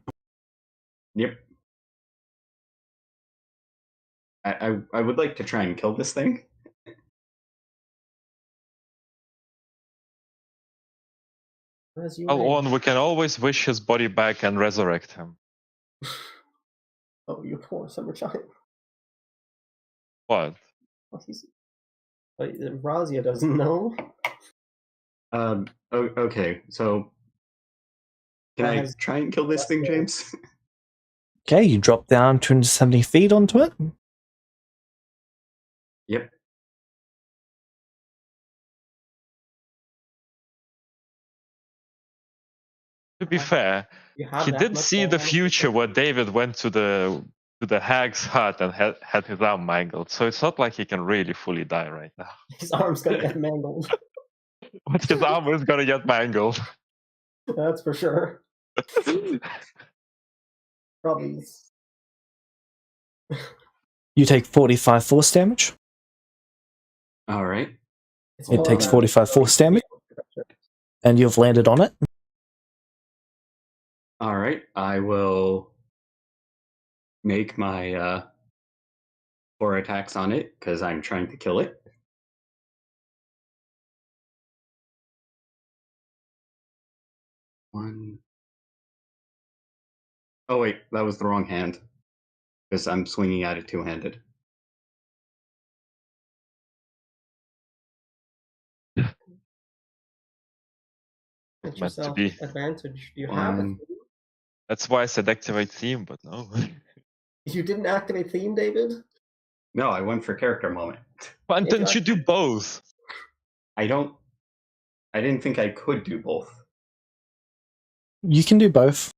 S4: Yep. I would like to try and kill this thing.
S3: As you
S1: Well,
S3: wish.
S1: we can always wish his body back and resurrect him.
S3: Oh, you poor summer child.
S1: What?
S3: But Razia doesn't know.
S4: Okay, so can I try and kill this thing, James?
S2: Okay, you drop down 270 feet onto it.
S4: Yep.
S1: To be fair, he did see the future where David went to the hag's hut and had his arm mangled, so it's not like he can really fully die right now.
S3: His arm's gonna get mangled.
S1: But his arm is gonna get mangled.
S3: That's for sure. Probably.
S2: You take 45 force damage.
S4: All right.
S2: It takes 45 force damage, and you've landed on it.
S4: All right. I will make my 4 attacks on it because I'm trying to kill it. One. Oh wait, that was the wrong hand because I'm swinging at it two-handed.
S1: It's meant to be.
S3: Advantage. Do you have a theme?
S1: That's why I said activate theme, but no.
S3: You didn't activate theme, David?
S4: No, I went for character moment.
S1: Why didn't you do both?
S4: I didn't think I could do both.
S2: You can do both.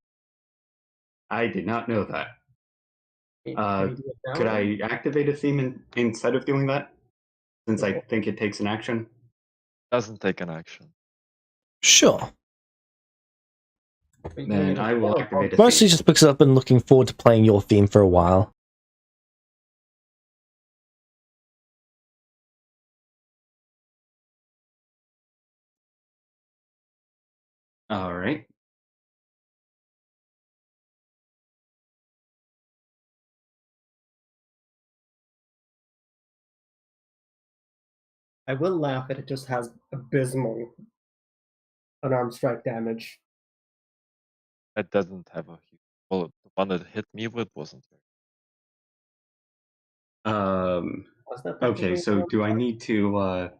S4: I did not know that. Could I activate a theme instead of doing that? Since I think it takes an action?
S1: Doesn't take an action.
S2: Sure.
S4: Then I will activate a
S2: Mostly
S4: theme.
S2: just because I've been looking forward to playing your theme for a while.
S4: All right.
S3: I will laugh that it just has abysmal unarmed strike damage.
S1: It doesn't have a huge bullet. The one that hit me with wasn't very.
S4: Okay, so do I need to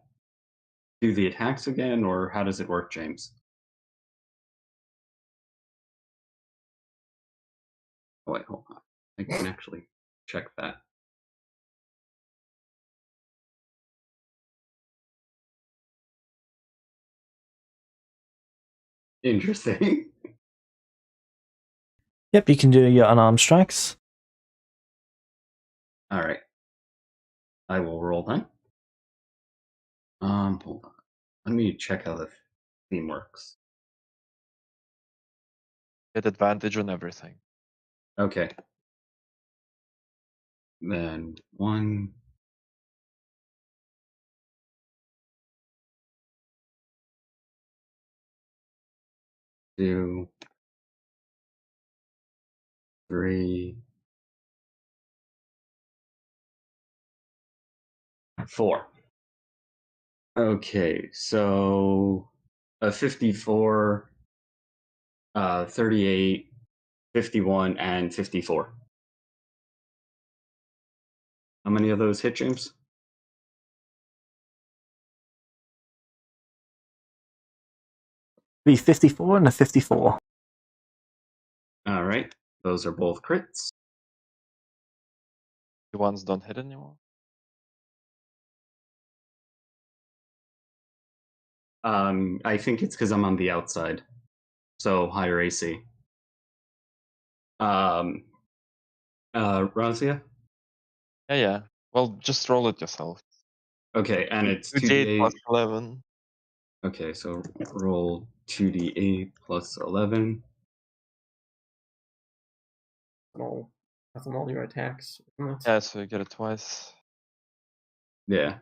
S4: do the attacks again, or how does it work, James? Oh, wait, hold on. I can actually check that. Interesting.
S2: Yep, you can do your unarmed strikes.
S4: All right. I will roll then. Hold on. Let me check how the theme works.
S1: Get advantage on everything.
S4: Okay. Then 1, 2, 3, 4. Okay, so a 54, 38, 51, and 54. How many of those hit, James?
S2: The 54 and a 54.
S4: All right, those are both crits.
S1: The ones don't hit anymore.
S4: I think it's because I'm on the outside, so higher AC. Razia?
S1: Yeah. Well, just roll it yourself.
S4: Okay, and it's
S1: 2d8
S4: 2d8
S1: plus 11.
S4: Okay, so roll 2d8 plus 11.
S3: That's on all your attacks, isn't it?
S1: Yeah, so you get it twice.
S4: Yeah.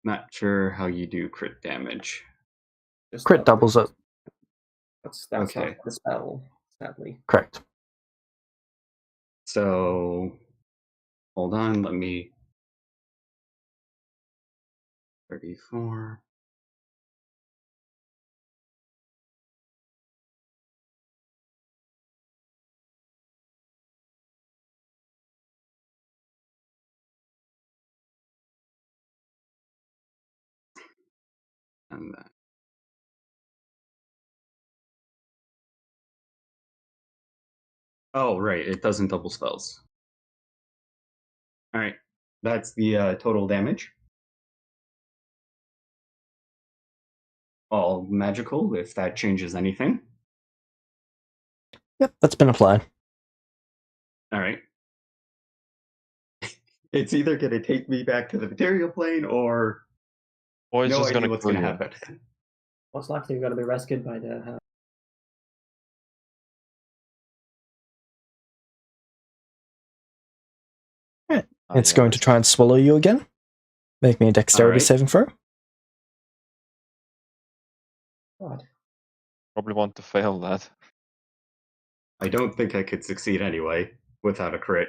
S4: Not sure how you do crit damage.
S3: Just
S2: Crit doubles it.
S3: That's
S4: Okay.
S3: not the spell, sadly.
S2: Correct.
S4: So, hold on, let me... 34... And then oh, right, it doesn't double spells. All right, that's the total damage. All magical, if that changes anything.
S2: Yep, that's been applied.
S4: All right. It's either going to take me back to the material plane or
S1: it's
S4: no
S1: just
S4: idea
S1: gonna
S4: what's
S1: kill
S4: going to
S1: you.
S4: happen.
S3: Most likely, you're going to be rescued by the.
S2: It's
S1: Yeah,
S2: going to try and swallow you again. Make me a dexterity
S4: Alright.
S2: saving throw.
S3: God.
S1: probably want to fail that.
S4: I don't think I could succeed anyway without a crit.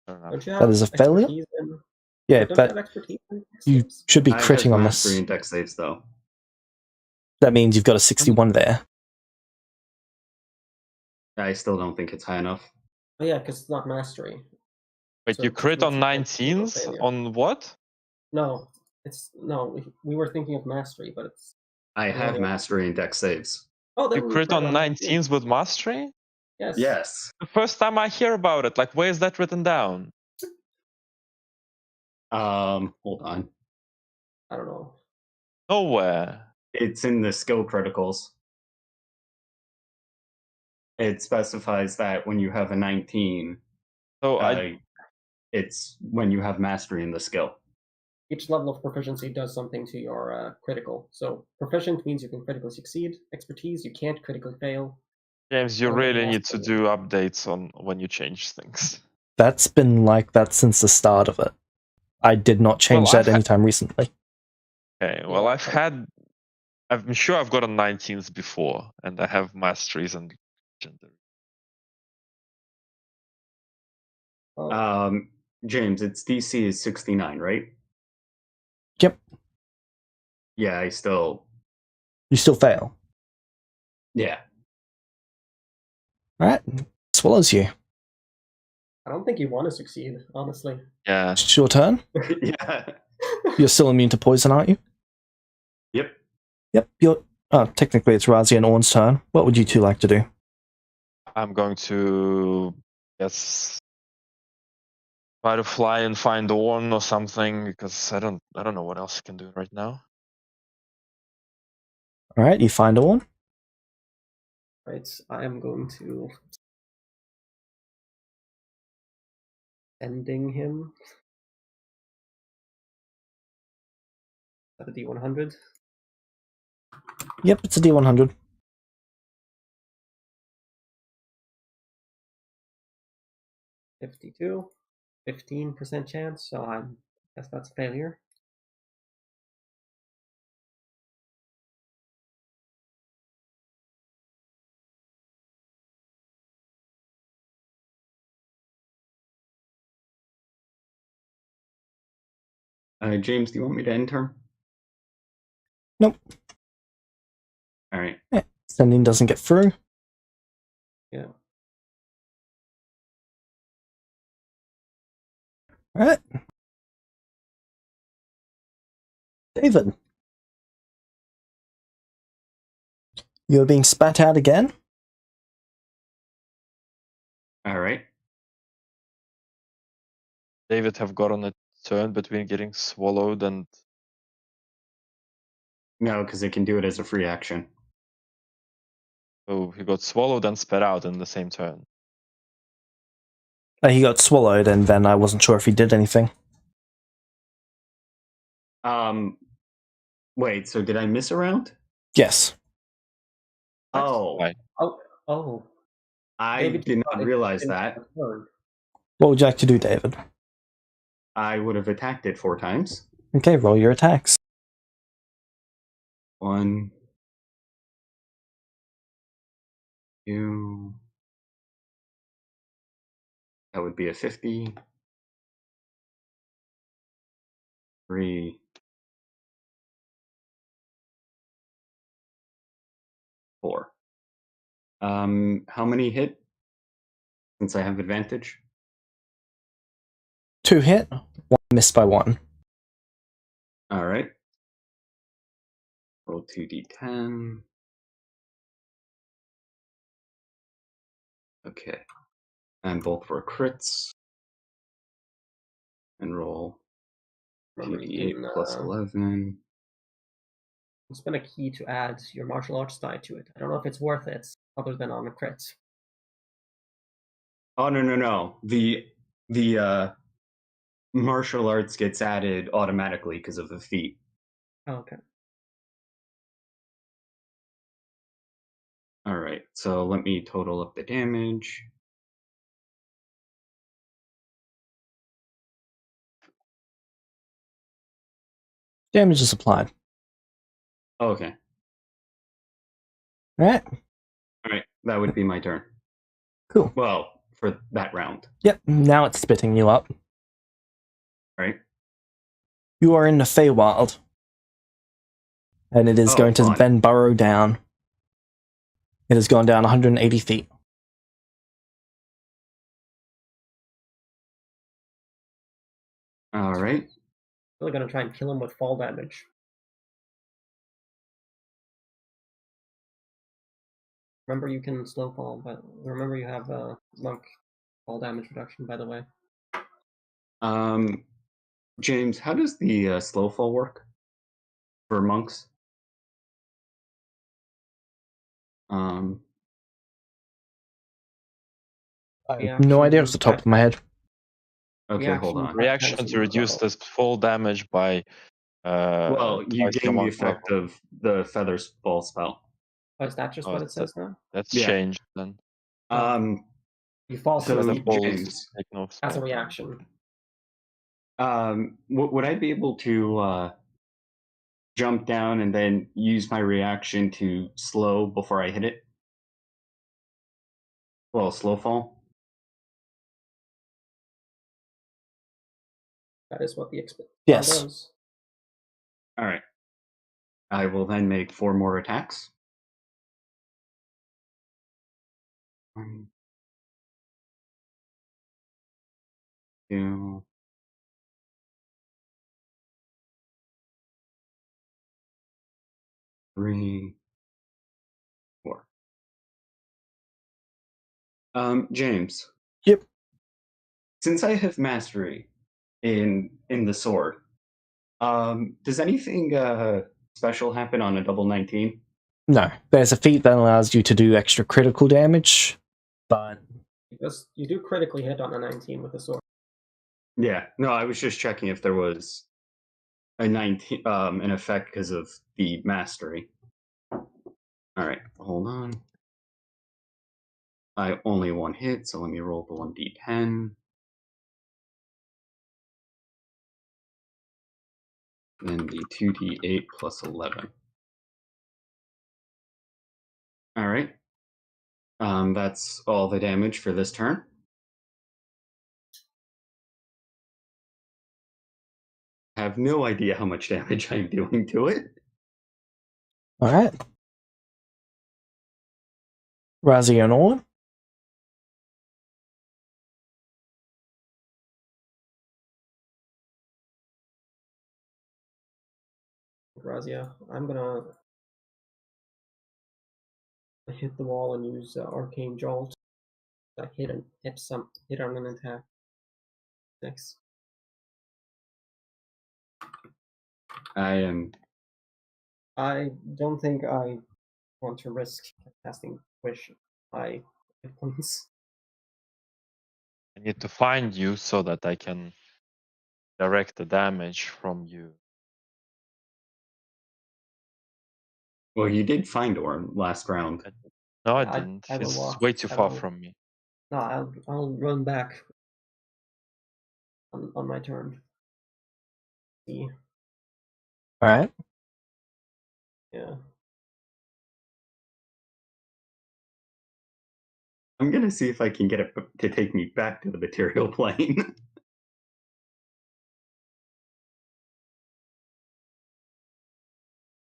S1: Fair enough.
S3: Don't you have
S2: That is a failure?
S3: expertise in-
S2: Yeah,
S3: don't you
S2: but
S3: have expertise in
S2: you
S3: saves?
S2: should be
S4: I have
S2: critting on
S4: mastery
S2: this.
S4: and dex saves though.
S2: That means you've got a 61 there.
S4: I still don't think it's high enough.
S3: Oh yeah, because it's not mastery.
S1: Wait,
S3: So
S1: you
S3: it just
S1: crit
S3: means
S1: on
S3: you can't roll
S1: 19s?
S3: failure.
S1: On what?
S3: No, we were thinking of mastery, but it's.
S4: I have
S3: Yeah.
S4: mastery and dex saves.
S3: Oh, then
S1: You crit
S3: right
S1: on 19s with mastery?
S3: Yes.
S4: Yes.
S1: The first time I hear about it, like, where is that written down?
S4: Hold on.
S3: I don't know.
S1: Nowhere.
S4: It's in the skill criticals. It specifies that when you have a 19,
S1: So I
S4: it's when you have mastery in the skill.
S3: Each level of proficiency does something to your critical. So proficient means you can critically succeed. Expertise, you can't critically fail.
S1: James, you
S3: Oh,
S1: really
S3: that's
S1: need to
S3: cool.
S1: do updates on when you change things.
S2: That's been like that since the start of it. I did not change
S1: Well,
S2: that anytime recently.
S1: Okay, well,
S3: Yeah.
S1: I'm sure I've gotten 19s before, and I have masteries and legendary.
S3: Oh,
S4: James, its DC is 69, right?
S2: Yep.
S4: Yeah,
S2: You still fail.
S4: Yeah.
S2: Alright. Swallows you.
S3: I don't think you want to succeed, honestly.
S1: Yeah.
S2: It's your turn.
S4: Yeah.
S2: You're still immune to poison, aren't you?
S4: Yep.
S2: Yep. Technically it's Razia and Orn's turn. What would you two like to do?
S1: I'm going to try to fly and find Orn or something, because I don't know what else I can do right now.
S2: Alright, you find Orn.
S3: Right, I am going to ending him at a D100.
S2: Yep, it's a D100.
S3: 52, 15% chance, so I guess that's a failure.
S4: James, do you want me to end turn?
S2: Nope.
S4: All right.
S2: Yeah. Sending doesn't get through.
S3: Yeah.
S2: Alright. David. You're being spat out again?
S4: All right.
S1: David have gotten a turn between getting swallowed and
S4: No, because it can do it as a free action.
S1: oh, he got swallowed and spat out in the same turn.
S2: He got swallowed, and then I wasn't sure if he did anything.
S4: Wait, so did I miss a round?
S2: Yes.
S4: Oh,
S1: Right.
S3: Oh.
S4: I
S3: David,
S4: did
S3: you
S4: not
S3: got
S4: realize
S3: it
S4: that.
S3: in turn.
S2: What would you like to do, David?
S4: I would have attacked it 4 times.
S2: Okay, roll your attacks.
S4: 1, 2. That would be a 50. 3. 4. How many hit? Since I have advantage.
S2: 2 hit, 1 missed by 1.
S4: All right. Roll 2d10. Okay. And both were crits. And roll
S3: Remember, you
S4: 2d8
S3: can
S4: plus 11.
S3: spend a key to add your martial arts die to it. I don't know if it's worth it, other than on a crit.
S4: Oh, no. The martial arts gets added automatically because of the feat.
S3: Oh, okay.
S4: All right, so let me total up the damage.
S2: Damage is applied.
S4: Okay.
S2: Alright,
S4: All right, that would be my turn.
S2: cool.
S4: Well, for that round.
S2: Yep, now it's spitting you up.
S4: Right.
S2: You are in the Feywild. And it is going to
S4: fun.
S2: then burrow down. It has gone down 180 feet.
S4: All right.
S3: Really gonna try and kill him with fall damage. Remember, you can slow fall, but remember you have monk fall damage reduction, by the way.
S4: James, how does the slow fall work for monks?
S2: I have no idea off the top of my head.
S4: Okay, hold on.
S1: Reaction to reduce the full damage by.
S4: Well, you
S1: twice the
S4: gain the
S1: amount
S4: effect
S1: level.
S4: of the feather fall spell.
S3: Oh, is that just what it says now?
S1: That's
S4: Yeah.
S1: changed then.
S3: You fall
S4: So,
S3: to
S1: Feather falls,
S4: James,
S1: take no
S3: as a
S1: spell.
S3: reaction.
S4: would I be able to jump down and then use my reaction to slow before I hit it? Well, slow fall.
S3: That is what the
S2: Yes.
S3: does.
S4: All right. I will then make 4 more attacks. 1, 2, 3, 4. James.
S2: Yep.
S4: Since I have mastery in the sword, does anything special happen on a double 19?
S2: No, there's a feat that allows you to do extra critical damage, but
S3: Because you do critically hit on a 19 with a sword.
S4: Yeah, no, I was just checking if there was a 19 an effect because of the mastery. All right, hold on. I only 1 hit, so let me roll the 1d10. Then the 2d8 plus 11. All right. That's all the damage for this turn. I have no idea how much damage I'm doing to it.
S2: alright. Razzie and Orn.
S3: Razia, I'm gonna hit the wall and use arcane jolt. Hit on an attack. Next.
S4: I
S3: don't think I want to risk casting Wish my hit points.
S1: I need to find you so that I can direct the damage from you.
S4: Well, you did find Orn last round.
S1: No, I
S3: I
S1: didn't.
S3: will
S1: He's
S3: walk.
S1: way too far from me.
S3: No, I'll run back on my turn. See.
S2: Alright.
S3: Yeah.
S4: I'm gonna see if I can get it to take me back to the material plane.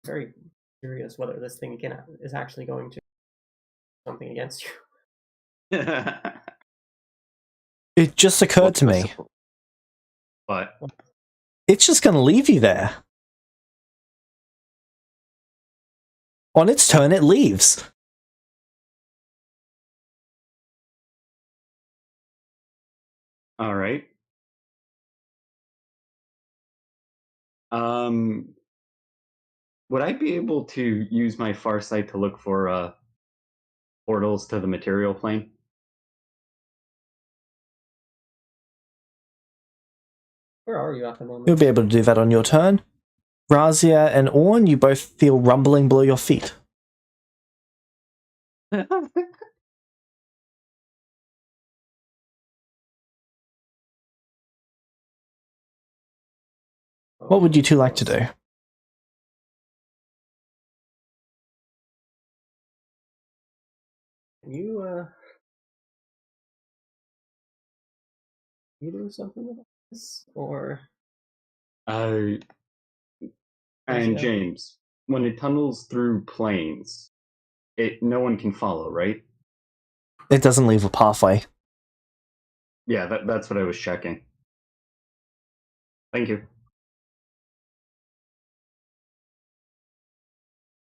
S3: Very curious whether this thing is actually going to do something against you.
S2: It just occurred to me.
S4: But
S2: It's just going to leave you there. On its turn, it leaves.
S4: All right. Would I be able to use my farsight to look for portals to the material plane?
S3: Where are you at the moment?
S2: You'll be able to do that on your turn. Razia and Orn, you both feel rumbling below your feet. What would you two like to do?
S3: Can you do something about this? Or
S4: And
S3: Razia?
S4: James, when it tunnels through planes, no one can follow, right?
S2: It doesn't leave a pathway.
S4: Yeah, that's what I was checking. Thank you.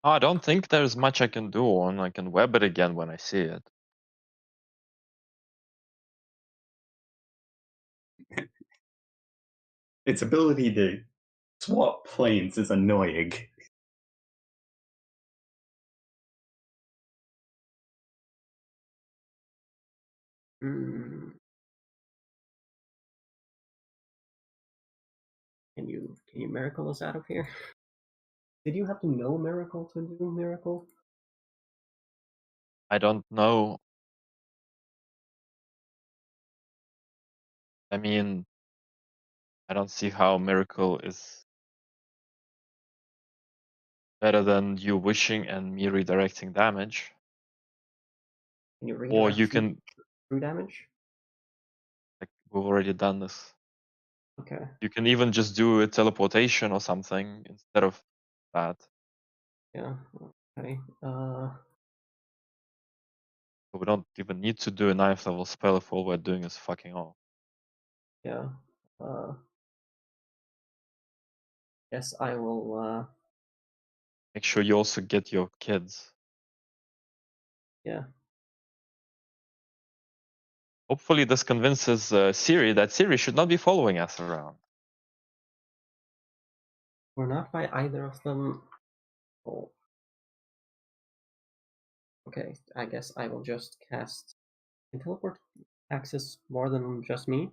S1: I don't think there's much I can do on. I can web it again when I see it.
S4: Its ability to swap planes is annoying.
S3: Hmm. Can you miracle us out of here? Did you have to know miracle to do miracle?
S1: I don't know. I mean, I don't see how miracle is better than you wishing and me redirecting damage.
S3: Can you
S1: Or
S3: redirect
S1: you can,
S3: true damage?
S1: like, we've already done this.
S3: Okay.
S1: You can even just do a teleportation or something instead of that.
S3: Yeah. Okay.
S1: So we don't even need to do a 9th level spell if all we're doing is fucking off.
S3: Yeah. Yes, I will.
S1: Make sure you also get your kids.
S3: Yeah.
S1: Hopefully this convinces Siri that Siri should not be following us around.
S3: We're not by either of them. Oh. Okay, I guess I will just cast. Can teleport access more than just me?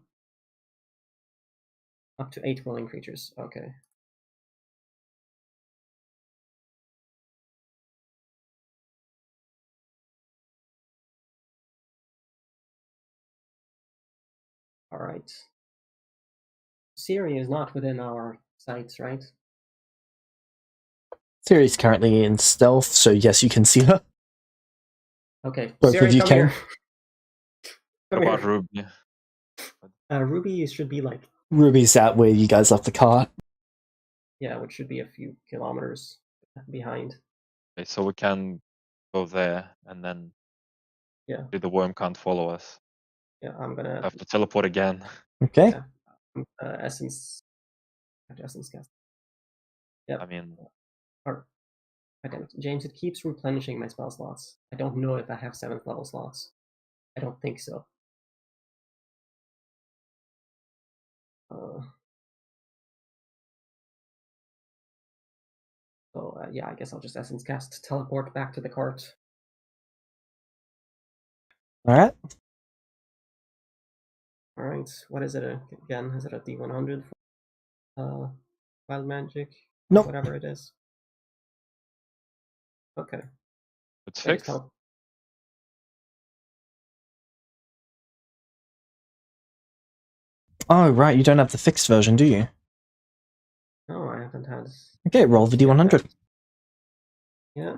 S3: Up to 8 willing creatures. Okay. Alright. Siri is not within our sights, right?
S2: Siri's currently in stealth, so yes, you can see her.
S3: Okay,
S2: Both
S3: Siri,
S2: of you
S3: come
S2: can.
S3: here.
S1: What
S3: Come
S1: about
S3: here.
S1: Ruby?
S3: Ruby should be like,
S2: Ruby's out where you guys left the cart.
S3: yeah, which should be a few kilometers behind.
S1: Okay, so we can go there and then
S3: Yeah.
S1: the worm can't follow us.
S3: Yeah, I'm gonna
S1: Have to teleport again.
S2: Okay.
S3: essence cast. Yeah.
S1: I mean,
S3: Or damn it. James, it keeps replenishing my spell slots. I don't know if I have 7th level slots. I don't think so. So yeah, I guess I'll just essence cast teleport back to the cart.
S2: Alright.
S3: Alright, what is it again? Is it a D100 for wild magic?
S2: Nope.
S3: Whatever it is. Okay.
S1: it's
S3: I just
S1: fixed.
S2: Oh, right, you don't have the fixed version, do you?
S3: No, I haven't had.
S2: Okay, roll the D100.
S3: Yeah.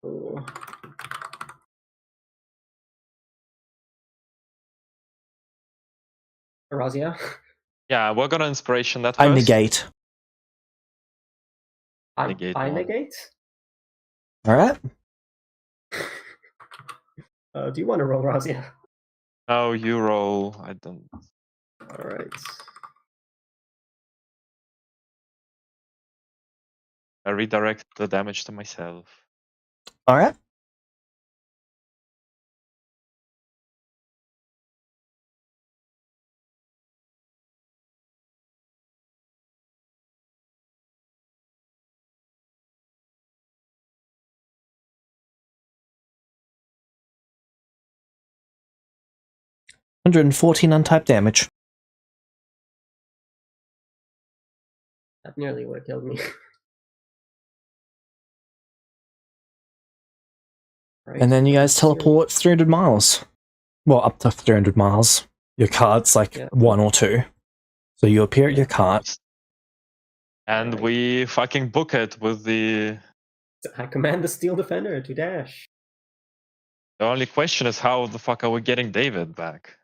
S3: Oh. Razia?
S1: Yeah, we're gonna inspiration that
S2: I
S1: first.
S2: negate.
S1: Negate
S3: I
S1: one.
S3: negate?
S2: Alright.
S3: Do you want to roll, Razia?
S1: No, you roll. I don't.
S3: Alright.
S1: I redirect the damage to myself.
S2: All right. $114 untyped damage.
S3: That nearly would have killed me. Right,
S2: And then you guys
S3: let's see.
S2: teleport 300 miles. Well, up to 300 miles. Your cart's like 1 or 2. So you appear at your cart.
S1: And
S3: Right.
S1: we fucking book it with the...
S3: I command the Steel Defender to dash.
S1: The only question is how the fuck are we getting David back?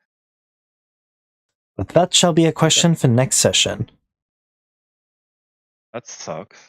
S2: But that shall be a question for next session.
S1: That sucks.